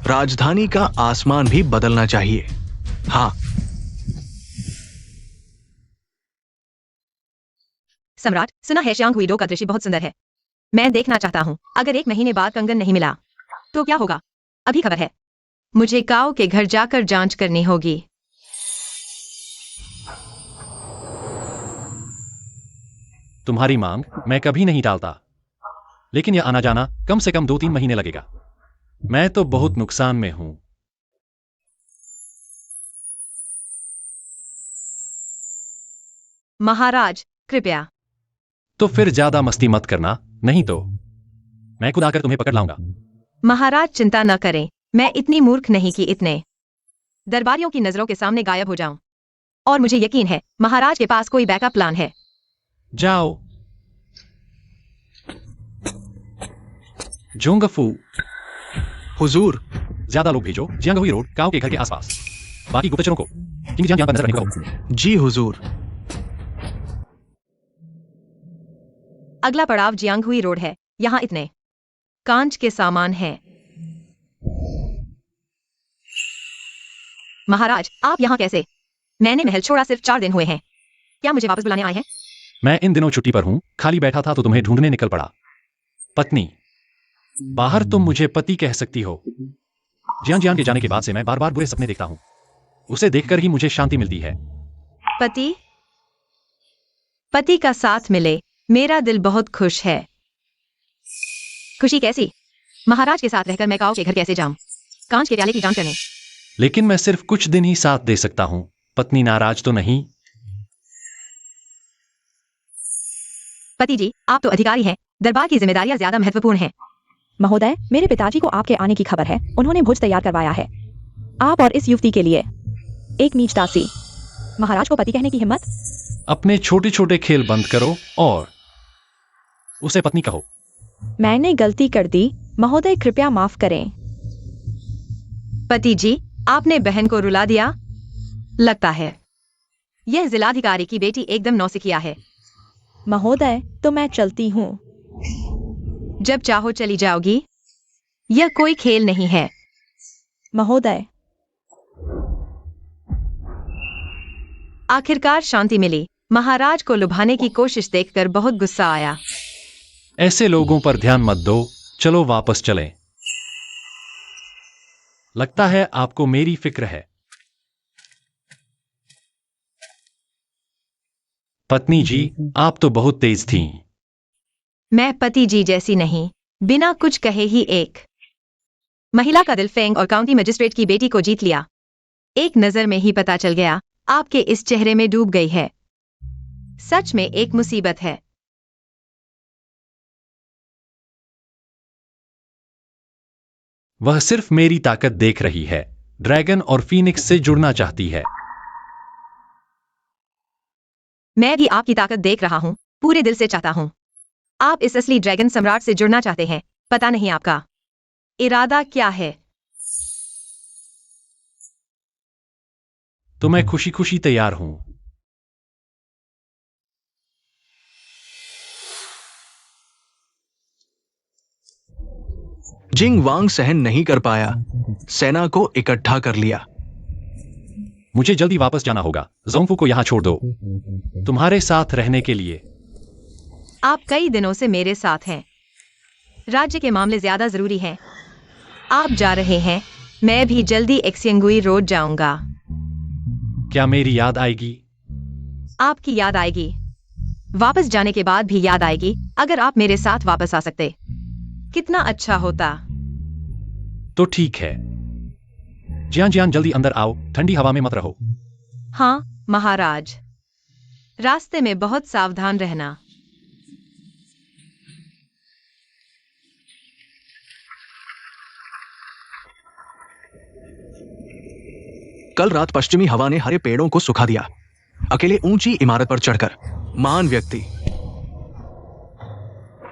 राजधानी का आसमान भी बदलना चाहिए। हाँ। सम्राट, सुना है श्यांग हुई डो का दृश्य बहुत सुंदर है। मैं देखना चाहता हूँ। अगर 1 महीने बाद कंगन नहीं मिला तो क्या होगा? अभी खबर है, मुझे काओ के घर जाकर जांच करनी होगी। तुम्हारी मांग मैं कभी नहीं टालता, लेकिन यह आना जाना कम से कम 2-3 महीने लगेगा। मैं तो बहुत नुकसान में हूं। महाराज, कृपया। तो फिर ज्यादा मस्ती मत करना, नहीं तो मैं खुद आकर तुम्हें पकड़ लाऊंगा। महाराज चिंता न करें, मैं इतनी मूर्ख नहीं कि इतने दरबारियों की नजरों के सामने गायब हो जाऊं। और मुझे यकीन है महाराज के पास कोई बैकअप प्लान है। जाओ। जोंगफू, हुजूर। ज्यादा लोग भेजो जियांगहुई रोड काओ के घर के आसपास। बाकी गुप्तचरों को किंग जियांग पर नजर रखने को कहो। जी हुजूर। अगला पड़ाव जियांग हुई रोड है। यहाँ इतने कांच के सामान हैं। महाराज, आप यहाँ कैसे? मैंने महल छोड़ा सिर्फ 4 दिन हुए हैं। क्या मुझे वापस बुलाने आए हैं? मैं इन दिनों छुट्टी पर हूं, खाली बैठा था तो तुम्हें ढूंढने निकल पड़ा। पत्नी, बाहर तुम मुझे पति कह सकती हो। जियांग जियांग के जाने के बाद से मैं बार बार बुरे सपने देखता हूं। उसे देखकर ही मुझे शांति मिलती है। पति? पति का साथ मिले, मेरा दिल बहुत खुश है। खुशी कैसी? महाराज के साथ रहकर मैं काओ के घर कैसे जाऊं? कांच के प्याले की जांच करने। लेकिन मैं सिर्फ कुछ दिन ही साथ दे सकता हूं। पत्नी नाराज तो नहीं? पति जी, आप तो अधिकारी हैं। दरबार की जिम्मेदारियां ज्यादा महत्वपूर्ण हैं। महोदय, मेरे पिताजी को आपके आने की खबर है। उन्होंने भोज तैयार करवाया है आप और इस युवती के लिए। एक नीच दासी। महाराज को पति कहने की हिम्मत? अपने छोटे छोटे खेल बंद करो और उसे पत्नी कहो। मैंने गलती कर दी महोदय, कृपया माफ करें। पति जी, आपने बहन को रुला दिया लगता है। यह जिलाधिकारी की बेटी एकदम नौसिखिया है। महोदय, तो मैं चलती हूँ। जब चाहो चली जाओगी। यह कोई खेल नहीं है। महोदय। आखिरकार शांति मिली। महाराज को लुभाने की कोशिश देखकर बहुत गुस्सा आया। ऐसे लोगों पर ध्यान मत दो, चलो वापस चलें। लगता है आपको मेरी फिक्र है। पत्नी जी, आप तो बहुत तेज थीं। मैं पति जी जैसी नहीं, बिना कुछ कहे ही एक महिला का दिल फेंग और काउंटी मजिस्ट्रेट की बेटी को जीत लिया। एक नजर में ही पता चल गया, आपके इस चेहरे में डूब गई है। सच में एक मुसीबत है। वह सिर्फ मेरी ताकत देख रही है, ड्रैगन और फीनिक्स से जुड़ना चाहती है। मैं भी आपकी ताकत देख रहा हूं, पूरे दिल से चाहता हूं। आप इस असली ड्रैगन सम्राट से जुड़ना चाहते हैं। पता नहीं आपका इरादा क्या है। तो मैं खुशी खुशी तैयार हूं। जिंग वांग सहन नहीं कर पाया, सेना को इकट्ठा कर लिया। मुझे जल्दी वापस जाना होगा। जोंगफू को यहां छोड़ दो, तुम्हारे साथ रहने के लिए। आप कई दिनों से मेरे साथ हैं। राज्य के मामले ज्यादा जरूरी हैं। आप जा रहे हैं, मैं भी जल्दी एक्सियंगुई रोड जाऊंगा। क्या मेरी याद आएगी? आपकी याद आएगी। वापस जाने के बाद भी याद आएगी। अगर आप मेरे साथ वापस आ सकते, कितना अच्छा होता। तो ठीक है। जियान जियान, जल्दी अंदर आओ, ठंडी हवा में मत रहो। हाँ महाराज, रास्ते में बहुत सावधान रहना। कल रात पश्चिमी हवा ने हरे पेड़ों को सुखा दिया। अकेले ऊंची इमारत पर चढ़कर महान व्यक्ति,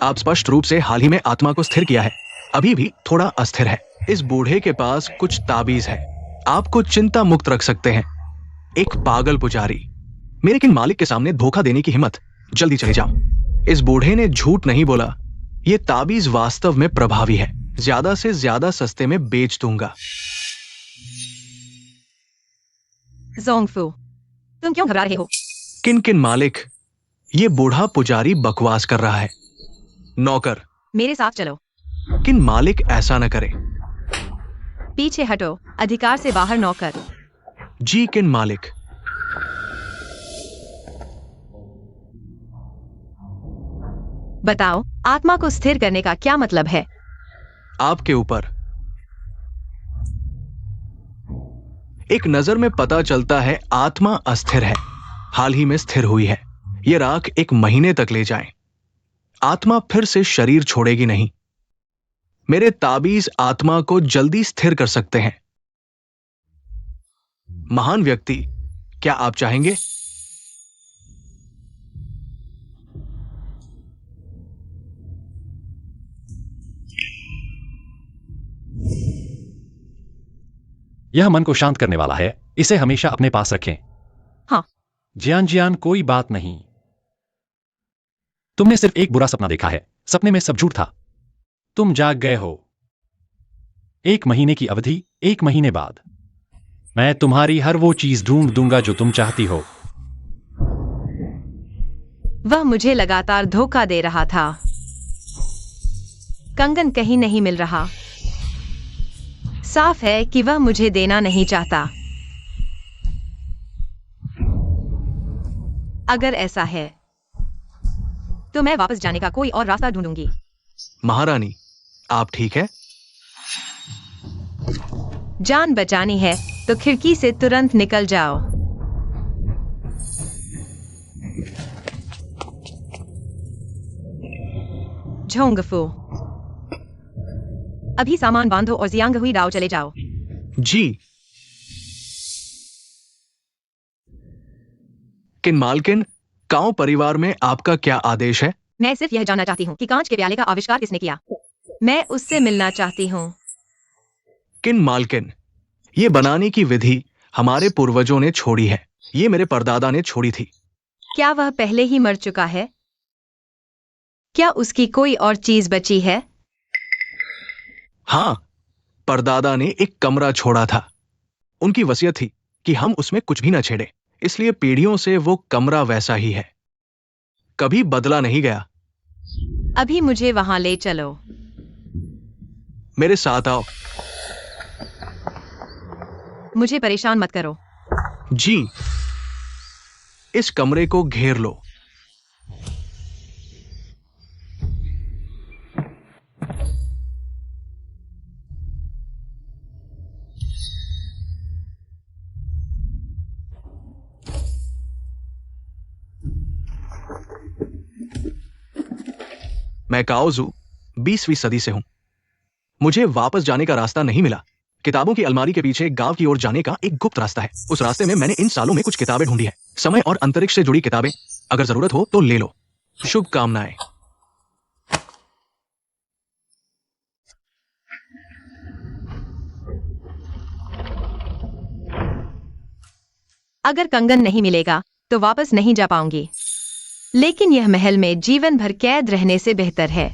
आप स्पष्ट रूप से हाल ही में आत्मा को स्थिर किया है, अभी भी थोड़ा अस्थिर है। इस बूढ़े के पास कुछ ताबीज है, आपको चिंता मुक्त रख सकते हैं। एक पागल पुजारी, मेरे किन मालिक के सामने धोखा देने की हिम्मत, जल्दी चले जाओ। इस बूढ़े ने झूठ नहीं बोला, यह ताबीज वास्तव में प्रभावी है। ज्यादा से ज्यादा सस्ते में बेच दूंगा। जोंगफू, तुम क्यों घबरा रहे हो? किन किन मालिक, ये बूढ़ा पुजारी बकवास कर रहा है। नौकर, मेरे साथ चलो। किन मालिक ऐसा न करे। पीछे हटो, अधिकार से बाहर नौकर। जी किन मालिक। बताओ, आत्मा को स्थिर करने का क्या मतलब है? आपके ऊपर एक नजर में पता चलता है आत्मा अस्थिर है, हाल ही में स्थिर हुई है। ये राख 1 महीने तक ले जाएं, आत्मा फिर से शरीर छोड़ेगी नहीं। मेरे ताबीज आत्मा को जल्दी स्थिर कर सकते हैं। महान व्यक्ति, क्या आप चाहेंगे? यह मन को शांत करने वाला है, इसे हमेशा अपने पास रखें। हाँ। जियान जियान, कोई बात नहीं। तुमने सिर्फ एक बुरा सपना देखा है, सपने में सब झूठ था। तुम जाग गए हो। 1 महीने की अवधि, 1 महीने बाद मैं तुम्हारी हर वो चीज ढूंढ दूंगा जो तुम चाहती हो। वह मुझे लगातार धोखा दे रहा था। कंगन कहीं नहीं मिल रहा। साफ है कि वह मुझे देना नहीं चाहता। अगर ऐसा है, तो मैं वापस जाने का कोई और रास्ता ढूंढूंगी। महारानी, आप ठीक है? जान बचानी है तो खिड़की से तुरंत निकल जाओ। झोंगफू, अभी सामान बांधो और जियांगहुई राव चले जाओ। जी। किन मालकिन, काओ परिवार में आपका क्या आदेश है? मैं सिर्फ यह जानना चाहती हूँ कि कांच के प्याले का आविष्कार किसने किया। मैं उससे मिलना चाहती हूँ। किन मालकिन, ये बनाने की विधि हमारे पूर्वजों ने छोड़ी है, ये मेरे परदादा ने छोड़ी थी। क्या वह पहले ही मर चुका है? क्या उसकी कोई और चीज बची है? हाँ, परदादा ने एक कमरा छोड़ा था। उनकी वसीयत थी कि हम उसमें कुछ भी न छेड़े, इसलिए पीढ़ियों से वो कमरा वैसा ही है, कभी बदला नहीं गया। अभी मुझे वहां ले चलो। मेरे साथ आओ। मुझे परेशान मत करो। जी। इस कमरे को घेर लो। मैं काओजू 20वीं सदी से हूं। मुझे वापस जाने का रास्ता नहीं मिला। किताबों की अलमारी के पीछे गांव की ओर जाने का एक गुप्त रास्ता है। उस रास्ते में मैंने इन सालों में कुछ किताबें ढूंढी हैं, समय और अंतरिक्ष से जुड़ी किताबें। अगर जरूरत हो तो ले लो। शुभकामनाएं। अगर कंगन नहीं मिलेगा तो वापस नहीं जा पाऊंगी, लेकिन यह महल में जीवन भर कैद रहने से बेहतर है।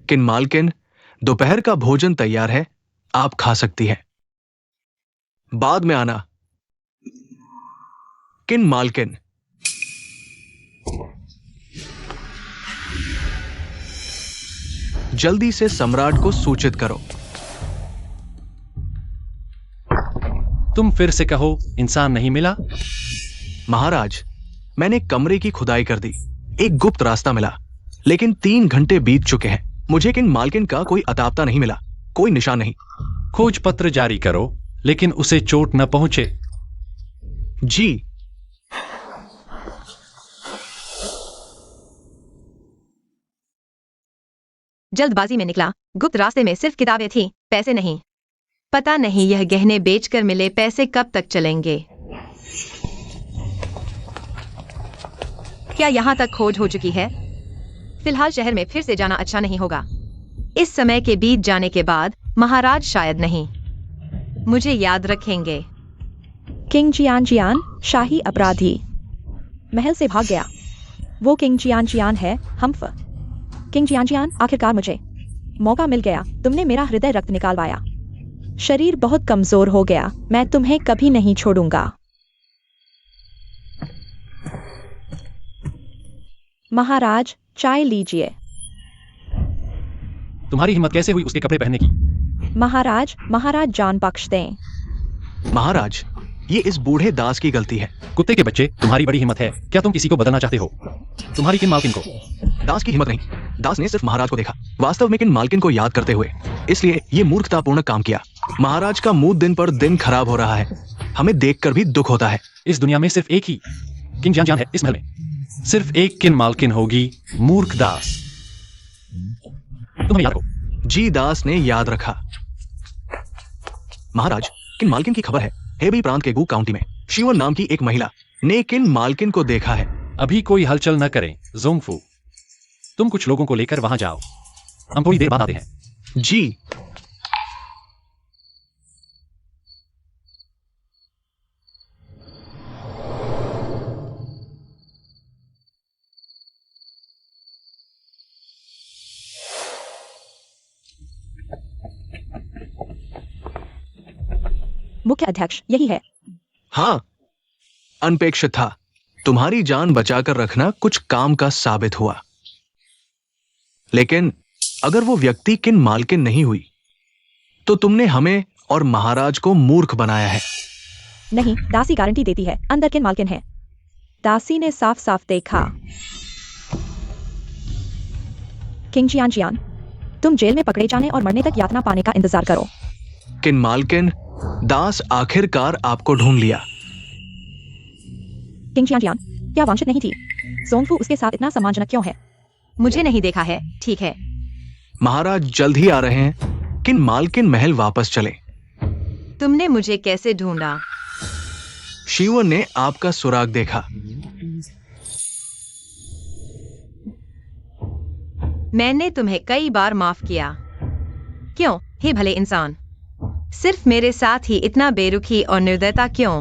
किन मालकिन, दोपहर का भोजन तैयार है, आप खा सकती हैं। बाद में आना। किन मालकिन। जल्दी से सम्राट को सूचित करो। तुम फिर से कहो, इंसान नहीं मिला? महाराज, मैंने कमरे की खुदाई कर दी, एक गुप्त रास्ता मिला, लेकिन 3 घंटे बीत चुके हैं। मुझे किन मालकिन का कोई अतापता नहीं मिला, कोई निशान नहीं। खोज पत्र जारी करो, लेकिन उसे चोट न पहुंचे। जी। जल्दबाजी में निकला। गुप्त रास्ते में सिर्फ किताबें थी, पैसे नहीं। पता नहीं यह गहने बेचकर मिले पैसे कब तक चलेंगे। क्या यहाँ तक खोज हो चुकी है? फिलहाल शहर में फिर से जाना अच्छा नहीं होगा। इस समय के बीत जाने के बाद महाराज शायद नहीं मुझे याद रखेंगे। किंग जियान जियान, शाही अपराधी, महल से भाग गया। वो किंग जियान जियान है, हम्फ। किंग जियान जियान, आखिरकार मुझे मौका मिल गया। तुमने मेरा हृदय रक्त निकालवाया। शरीर बहुत कमजोर हो गया। मैं तुम्हें कभी नहीं छोड़ूंगा। महाराज, चाय लीजिए। तुम्हारी हिम्मत कैसे हुई उसके कपड़े पहनने की? महाराज, महाराज जान बख्श दें। महाराज, ये इस बूढ़े दास की गलती है। कुत्ते के बच्चे, तुम्हारी बड़ी हिम्मत है। क्या तुम किसी को बदलना चाहते हो? तुम्हारी किन मालकिन को? दास की हिम्मत नहीं, दास ने सिर्फ महाराज को देखा, वास्तव में किन मालकिन को याद करते हुए। इसलिए ये मूर्खतापूर्ण काम किया। महाराज का मूड दिन पर दिन खराब हो रहा है। हमें देखकर भी दुख होता है। इस दुनिया में सिर्फ एक ही किंग जियान जियान है। इस महल में सिर्फ एक किन मालकिन होगी, मूर्ख दास। तुम्हें याद रखो। जी, दास ने याद रखा। महाराज, किन मालकिन की खबर है। हेबी प्रांत के गू काउंटी में शिवन नाम की एक महिला ने किन मालकिन को देखा है। अभी कोई हलचल न करें, जोंगफू। तुम कुछ लोगों को लेकर वहां जाओ, हम थोड़ी देर बाद आते हैं। जी। मुख्य अध्यक्ष यही है। हाँ, अनपेक्षित था। तुम्हारी जान बचाकर रखना कुछ काम का साबित हुआ। लेकिन अगर वो व्यक्ति किन मालकिन नहीं हुई, तो तुमने हमें और महाराज को मूर्ख बनाया है। नहीं, दासी गारंटी देती है अंदर किन मालकिन है। दासी ने साफ साफ देखा। किंग जियान जियान, तुम जेल में पकड़े जाने और मरने तक यातना पाने का इंतजार करो। किन मालकिन, दास आखिरकार आपको ढूंढ लिया। किंग जियान जियान, क्या वांछित नहीं थी? जोंगफू उसके साथ इतना सम्मानजनक क्यों है? मुझे नहीं देखा है। ठीक है, महाराज जल्द ही आ रहे हैं। किन मालकिन महल वापस चले। तुमने मुझे कैसे ढूंढा? शिवन ने आपका सुराग देखा। मैंने तुम्हें कई बार माफ किया। क्यों, हे भले इंसान? सिर्फ मेरे साथ ही इतना बेरुखी और निर्दयता क्यों?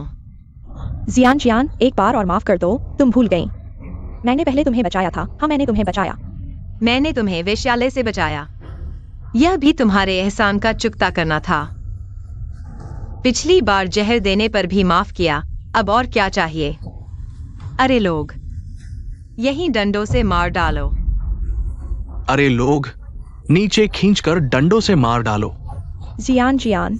जियान जियान, एक बार और माफ कर दो। तुम भूल गई। मैंने पहले तुम्हें बचाया था। हाँ, मैंने तुम्हें बचाया। मैंने तुम्हें वेश्यालय से बचाया। यह भी तुम्हारे एहसान का चुकता करना था। पिछली बार जहर देने पर भी माफ किया, अब और क्या चाहिए? अरे लोग, यही डंडों से मार डालो। अरे लोग, नीचे खींचकर डंडों से मार डालो। जियान जियान,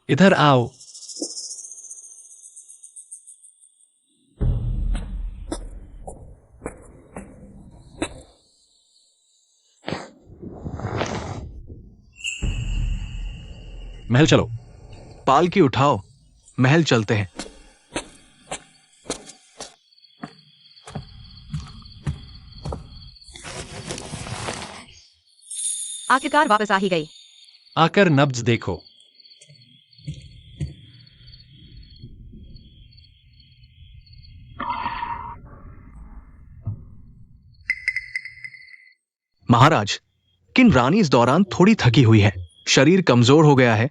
इधर आओ। महल चलो। पालकी उठाओ, महल चलते हैं। आखिरकार वापस आ ही गई। आकर नब्ज देखो। महाराज, किन रानी इस दौरान थोड़ी थकी हुई है, शरीर कमजोर हो गया है।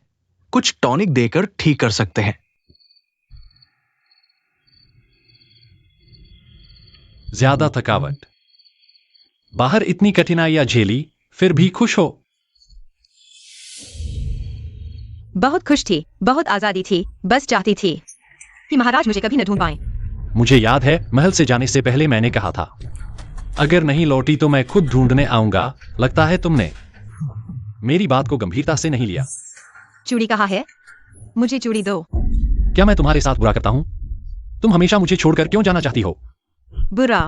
कुछ टॉनिक देकर ठीक कर सकते हैं। ज्यादा थकावट। बाहर इतनी कठिनाइयां झेली, फिर भी खुश हो। बहुत खुश थी, बहुत आजादी थी, बस चाहती थी कि महाराज मुझे कभी न ढूंढ पाएं। मुझे याद है, महल से जाने से पहले मैंने कहा था, अगर नहीं लौटी तो मैं खुद ढूंढने आऊंगा। लगता है तुमने मेरी बात को गंभीरता से नहीं लिया। चूड़ी कहाँ है? मुझे चूड़ी दो। क्या मैं तुम्हारे साथ बुरा करता हूं? तुम हमेशा मुझे छोड़कर क्यों जाना चाहती हो? बुरा?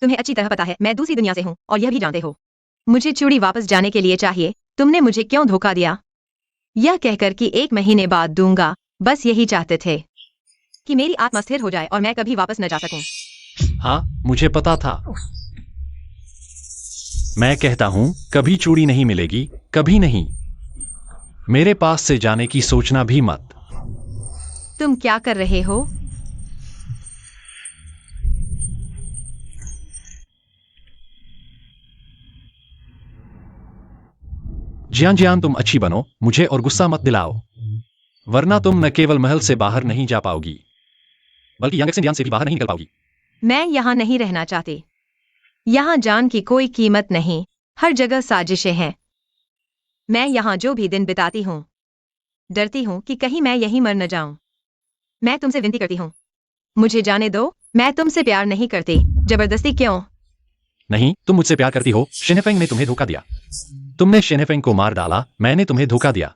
तुम्हें अच्छी तरह पता है मैं दूसरी दुनिया से हूँ और यह भी जानते हो। मुझे चूड़ी वापस जाने के लिए चाहिए। तुमने मुझे क्यों धोखा दिया? यह कहकर कि 1 महीने बाद दूंगा। बस यही चाहते थे कि मेरी आत्मा स्थिर हो जाए और मैं कभी वापस न जा सकूं। हाँ, मुझे पता था। मैं कहता हूं, कभी चूड़ी नहीं मिलेगी, कभी नहीं। मेरे पास से जाने की सोचना भी मत। तुम क्या कर रहे हो? जियान जियान, तुम अच्छी बनो, मुझे और गुस्सा मत दिलाओ, वरना तुम न केवल महल से बाहर नहीं जा पाओगी, बल्कि यांगक्सिन जियान से भी बाहर नहीं निकल पाओगी। मैं यहाँ नहीं रहना चाहती। यहाँ जान की कोई कीमत नहीं। हर जगह साजिशें हैं। मैं यहाँ जो भी दिन बिताती हूँ, डरती हूँ कि कहीं मैं यहीं मर न जाऊं। मैं तुमसे विनती करती हूँ, मुझे जाने दो। मैं तुमसे प्यार नहीं करती। जबरदस्ती क्यों? नहीं, तुम मुझसे प्यार करती हो। शेनेफेंग ने तुम्हें धोखा दिया। तुमने शेनेफेंग को मार डाला, मैंने तुम्हें धोखा दिया।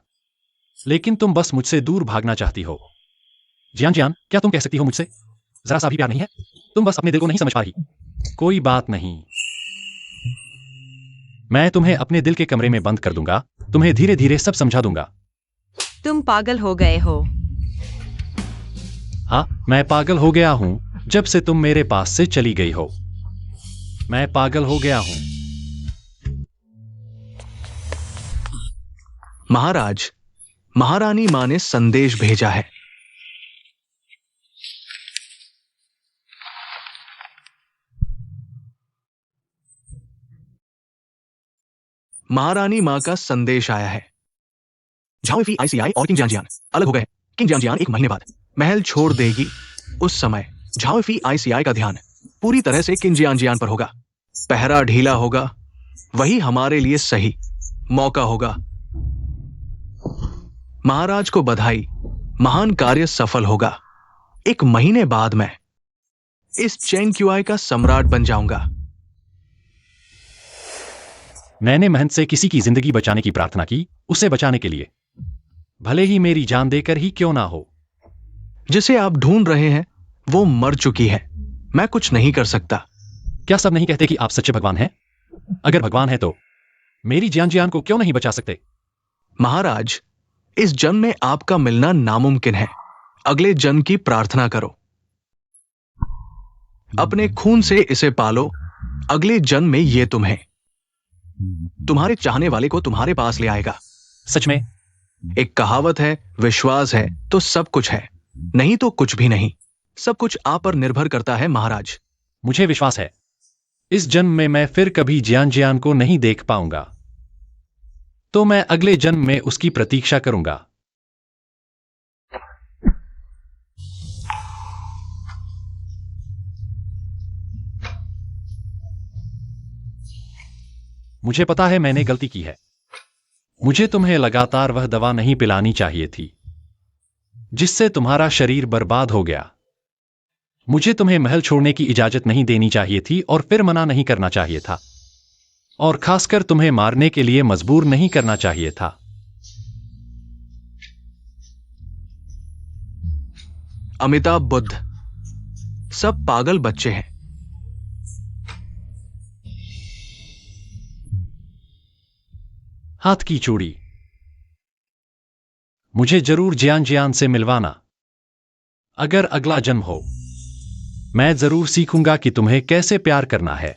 लेकिन तुम बस मुझसे दूर भागना चाहती हो। जियान जियान, क्या तुम कह सकती हो मुझसे जरा सा भी प्यार नहीं है? तुम बस अपने दिल को नहीं समझ पा रही। कोई बात नहीं, मैं तुम्हें अपने दिल के कमरे में बंद कर दूंगा, तुम्हें धीरे धीरे सब समझा दूंगा। तुम पागल हो गए हो। हाँ, मैं पागल हो गया हूं जब से तुम मेरे पास से चली गई हो। मैं पागल हो गया हूं। महाराज, महारानी मां ने संदेश भेजा है। महारानी मां का संदेश आया है। झाओफी आईसीआई और किंग जियान अलग हो गए। किंग जियान 1 महीने बाद महल छोड़ देगी। उस समय झाओफी आईसीआई का ध्यान पूरी तरह से किंग जियान पर होगा। पहरा ढीला होगा। वही हमारे लिए सही मौका होगा। महाराज को बधाई, महान कार्य सफल होगा। 1 महीने बाद मैं इस चेंग क्यूआई का सम्राट बन जाऊंगा। मैंने महंत से किसी की जिंदगी बचाने की प्रार्थना की, उसे बचाने के लिए, भले ही मेरी जान देकर ही क्यों ना हो। जिसे आप ढूंढ रहे हैं वो मर चुकी है। मैं कुछ नहीं कर सकता। क्या सब नहीं कहते कि आप सच्चे भगवान हैं? अगर भगवान है तो मेरी जियान जियान को क्यों नहीं बचा सकते? महाराज, इस जन्म में आपका मिलना नामुमकिन है। अगले जन्म की प्रार्थना करो। अपने खून से इसे पालो। अगले जन्म में ये तुम्हें, तुम्हारे चाहने वाले को तुम्हारे पास ले आएगा। सच में? एक कहावत है, विश्वास है तो सब कुछ है, नहीं तो कुछ भी नहीं। सब कुछ आप पर निर्भर करता है महाराज। मुझे विश्वास है, इस जन्म में मैं फिर कभी जियान जियान को नहीं देख पाऊंगा, तो मैं अगले जन्म में उसकी प्रतीक्षा करूंगा। मुझे पता है मैंने गलती की है। मुझे तुम्हें लगातार वह दवा नहीं पिलानी चाहिए थी जिससे तुम्हारा शरीर बर्बाद हो गया। मुझे तुम्हें महल छोड़ने की इजाजत नहीं देनी चाहिए थी और फिर मना नहीं करना चाहिए था, और खासकर तुम्हें मारने के लिए मजबूर नहीं करना चाहिए था। अमिताभ बुद्ध, सब पागल बच्चे हैं। हाथ की चूड़ी। मुझे जरूर जियान जियान से मिलवाना। अगर अगला जन्म हो, मैं जरूर सीखूंगा कि तुम्हें कैसे प्यार करना है।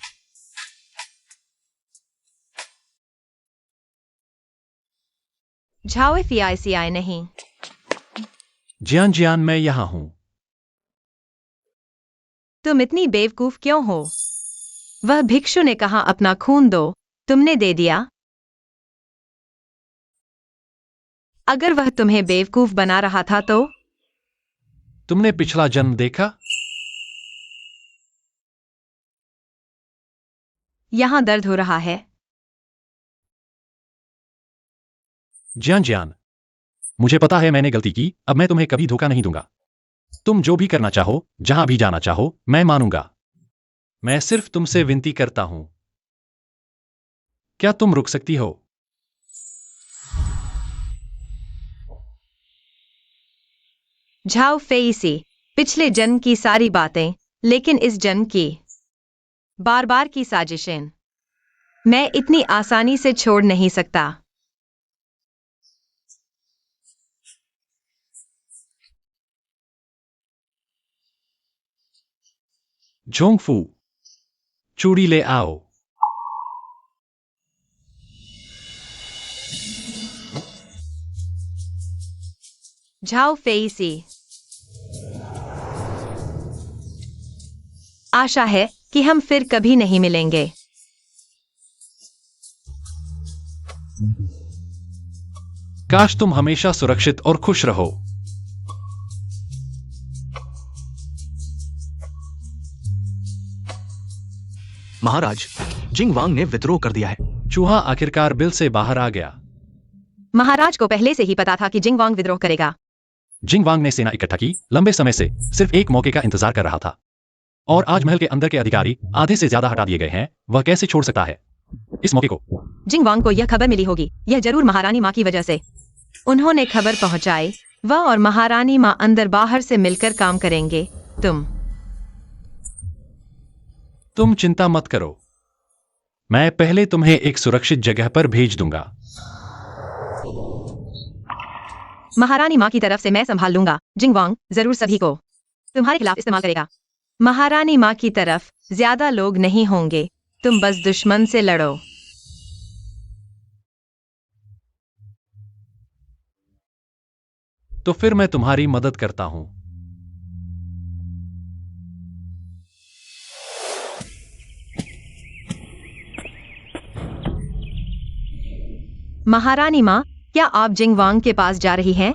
झाओ फियाई नहीं। जियान जियान, मैं यहां हूं। तुम इतनी बेवकूफ क्यों हो? वह भिक्षु ने कहा अपना खून दो, तुमने दे दिया। अगर वह तुम्हें बेवकूफ बना रहा था तो? तुमने पिछला जन्म देखा? यहां दर्द हो रहा है। जियान जियान, मुझे पता है मैंने गलती की। अब मैं तुम्हें कभी धोखा नहीं दूंगा। तुम जो भी करना चाहो, जहां भी जाना चाहो, मैं मानूंगा। मैं सिर्फ तुमसे विनती करता हूं। क्या तुम रुक सकती हो? झाओ फेइसी, पिछले जन्म की सारी बातें, लेकिन इस जन्म की बार बार की साजिशें मैं इतनी आसानी से छोड़ नहीं सकता। झोंगफू, चूड़ी ले आओ। झाओ फेइसी, आशा है कि हम फिर कभी नहीं मिलेंगे। काश तुम हमेशा सुरक्षित और खुश रहो। महाराज, जिंग वांग ने विद्रोह कर दिया है। चूहा आखिरकार बिल से बाहर आ गया। महाराज को पहले से ही पता था कि जिंग वांग विद्रोह करेगा। जिंग वांग ने सेना इकट्ठा की, लंबे समय से सिर्फ एक मौके का इंतजार कर रहा था। और आज महल के अंदर के अधिकारी आधे से ज्यादा हटा दिए गए हैं। वह कैसे छोड़ सकता है इस मौके को? जिंग वांग को यह खबर मिली होगी, यह जरूर महारानी माँ की वजह से। उन्होंने खबर पहुंचाई। वह और महारानी माँ अंदर बाहर से मिलकर काम करेंगे। तुम चिंता मत करो। मैं पहले तुम्हें एक सुरक्षित जगह पर भेज दूंगा। महारानी माँ की तरफ से मैं संभाल लूंगा। जिंग वांग जरूर सभी को तुम्हारे खिलाफ इस्तेमाल करेगा। महारानी माँ की तरफ ज्यादा लोग नहीं होंगे। तुम बस दुश्मन से लड़ो। तो फिर मैं तुम्हारी मदद करता हूं। महारानी माँ, क्या आप जिंग वांग के पास जा रही हैं?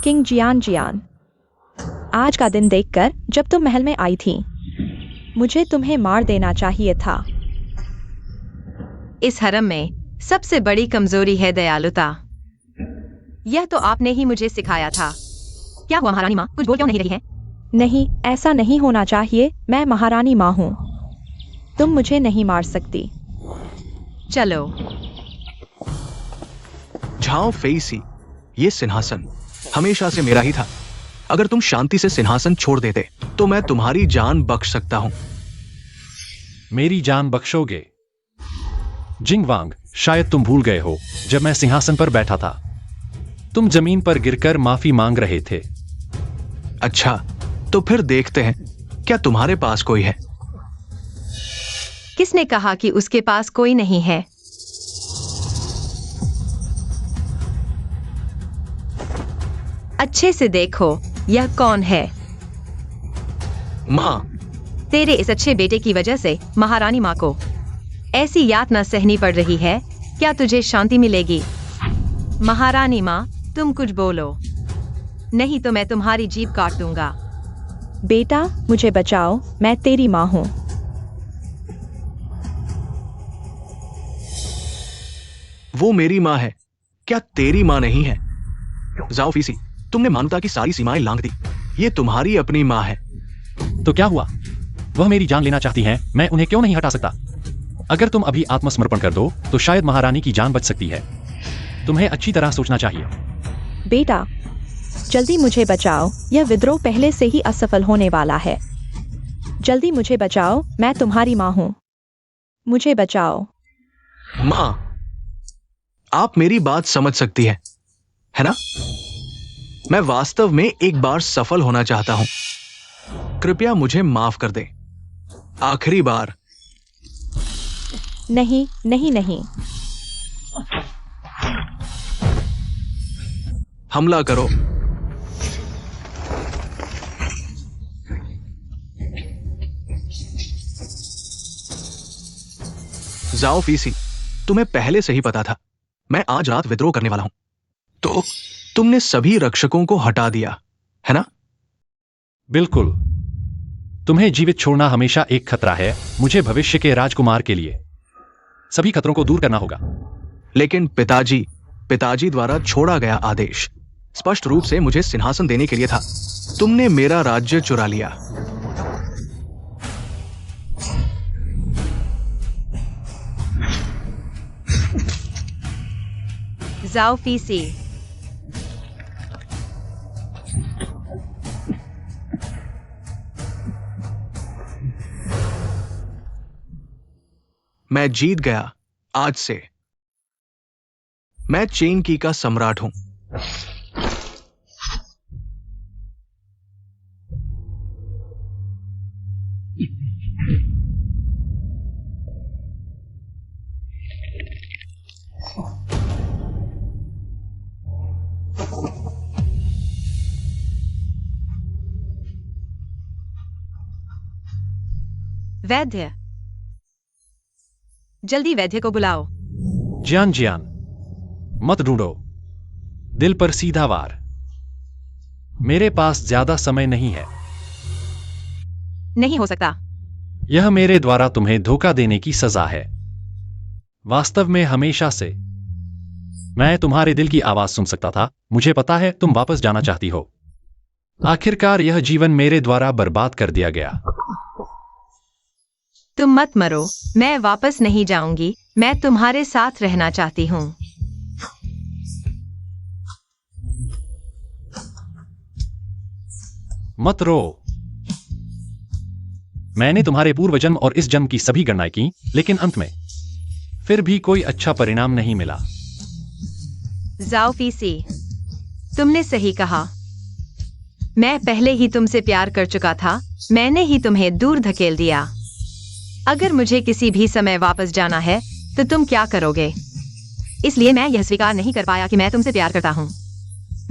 किंग जियान जियान, आज का दिन देखकर जब तुम महल में आई थी, मुझे तुम्हें मार देना चाहिए था। इस हरम में सबसे बड़ी कमजोरी है दयालुता। यह तो आपने ही मुझे सिखाया था। क्या हुआ महारानी माँ, कुछ बोल क्यों नहीं रही है? नहीं, ऐसा नहीं होना चाहिए। मैं महारानी माँ हूँ। तुम मुझे नहीं मार सकती। चलो। झाओ फेइसी, ये सिंहासन हमेशा से मेरा ही था। अगर तुम शांति से सिंहासन छोड़ देते तो मैं तुम्हारी जान बख्श सकता हूं। मेरी जान बख्शोगे? जिंग वांग, शायद तुम भूल गए हो, जब मैं सिंहासन पर बैठा था, तुम जमीन पर गिरकर माफी मांग रहे थे। अच्छा, तो फिर देखते हैं क्या तुम्हारे पास कोई है। किसने कहा कि उसके पास कोई नहीं है? अच्छे से देखो, यह कौन है? मां, तेरे इस अच्छे बेटे की वजह से महारानी माँ को ऐसी यातना सहनी पड़ रही है। क्या तुझे शांति मिलेगी? महारानी माँ, तुम कुछ बोलो, नहीं तो मैं तुम्हारी जीभ काट दूंगा। बेटा, मुझे बचाओ, मैं तेरी माँ हूँ। वो मेरी मां है, क्या तेरी मां नहीं है? जाओ फीसी, तुमने मानवता की सारी सीमाएं लांघ दी। ये तुम्हारी अपनी मां है। तो क्या हुआ? वह मेरी जान लेना चाहती हैं, मैं उन्हें क्यों नहीं हटा सकता? अगर तुम अभी आत्मसमर्पण कर दो तो शायद महारानी की जान बच सकती है। तुम्हें अच्छी तरह सोचना चाहिए। बेटा, जल्दी मुझे बचाओ। यह विद्रोह पहले से ही असफल होने वाला है। जल्दी मुझे बचाओ, मैं तुम्हारी माँ हूँ। मुझे बचाओ। मां, आप मेरी बात समझ सकती है है ना? मैं वास्तव में एक बार सफल होना चाहता हूं। कृपया मुझे माफ कर दें। आखिरी बार। नहीं नहीं नहीं। हमला करो। जाओ फीसी, तुम्हें पहले से ही पता था मैं आज रात विद्रोह करने वाला हूं, तो तुमने सभी रक्षकों को हटा दिया, है ना? बिल्कुल। तुम्हें जीवित छोड़ना हमेशा एक खतरा है, मुझे भविष्य के राजकुमार के लिए सभी खतरों को दूर करना होगा। लेकिन पिताजी द्वारा छोड़ा गया आदेश स्पष्ट रूप से मुझे सिंहासन देने के लिए था। तुमने मेरा राज्य चुरा लिया। जाओ फीसी। मैं जीत गया। आज से मैं चेन की का सम्राट हूं। वैद्य, जल्दी वैद्य को बुलाओ। जियान, मत ढूंढो, दिल पर सीधा वार। मेरे पास ज्यादा समय नहीं है। नहीं हो सकता। यह मेरे द्वारा तुम्हें धोखा देने की सजा है। वास्तव में हमेशा से मैं तुम्हारे दिल की आवाज सुन सकता था। मुझे पता है तुम वापस जाना चाहती हो। आखिरकार यह जीवन मेरे द्वारा बर्बाद कर दिया गया। तुम मत मरो, मैं वापस नहीं जाऊंगी। मैं तुम्हारे साथ रहना चाहती हूँ। मत रो। मैंने तुम्हारे पूर्व जन्म और इस जन्म की सभी गणनाएं की, लेकिन अंत में फिर भी कोई अच्छा परिणाम नहीं मिला। जाओ फीसी, तुमने सही कहा। मैं पहले ही तुमसे प्यार कर चुका था। मैंने ही तुम्हें दूर धकेल दिया। अगर मुझे किसी भी समय वापस जाना है तो तुम क्या करोगे? इसलिए मैं यह स्वीकार नहीं कर पाया कि मैं तुमसे प्यार करता हूं।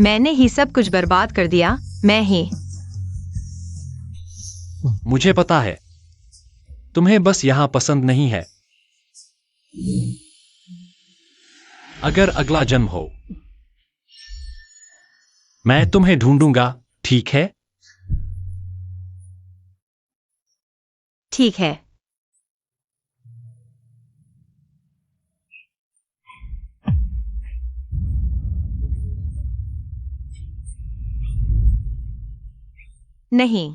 मैंने ही सब कुछ बर्बाद कर दिया। मैं ही। मुझे पता है तुम्हें बस यहां पसंद नहीं है। अगर अगला जन्म हो मैं तुम्हें ढूंढूंगा, ठीक है? ठीक है। नहीं।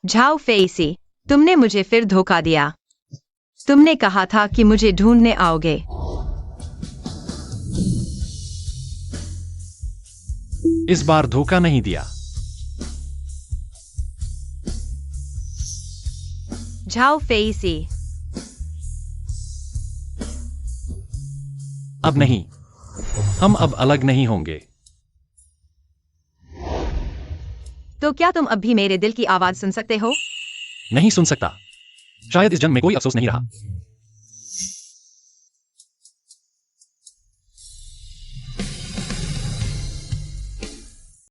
झाओ फेइसी, तुमने मुझे फिर धोखा दिया। तुमने कहा था कि मुझे ढूंढने आओगे। इस बार धोखा नहीं दिया। झाओ फेइसी। अब नहीं, हम अब अलग नहीं होंगे। तो क्या तुम अब भी मेरे दिल की आवाज सुन सकते हो? नहीं सुन सकता। शायद इस जन्म में कोई अफसोस नहीं रहा।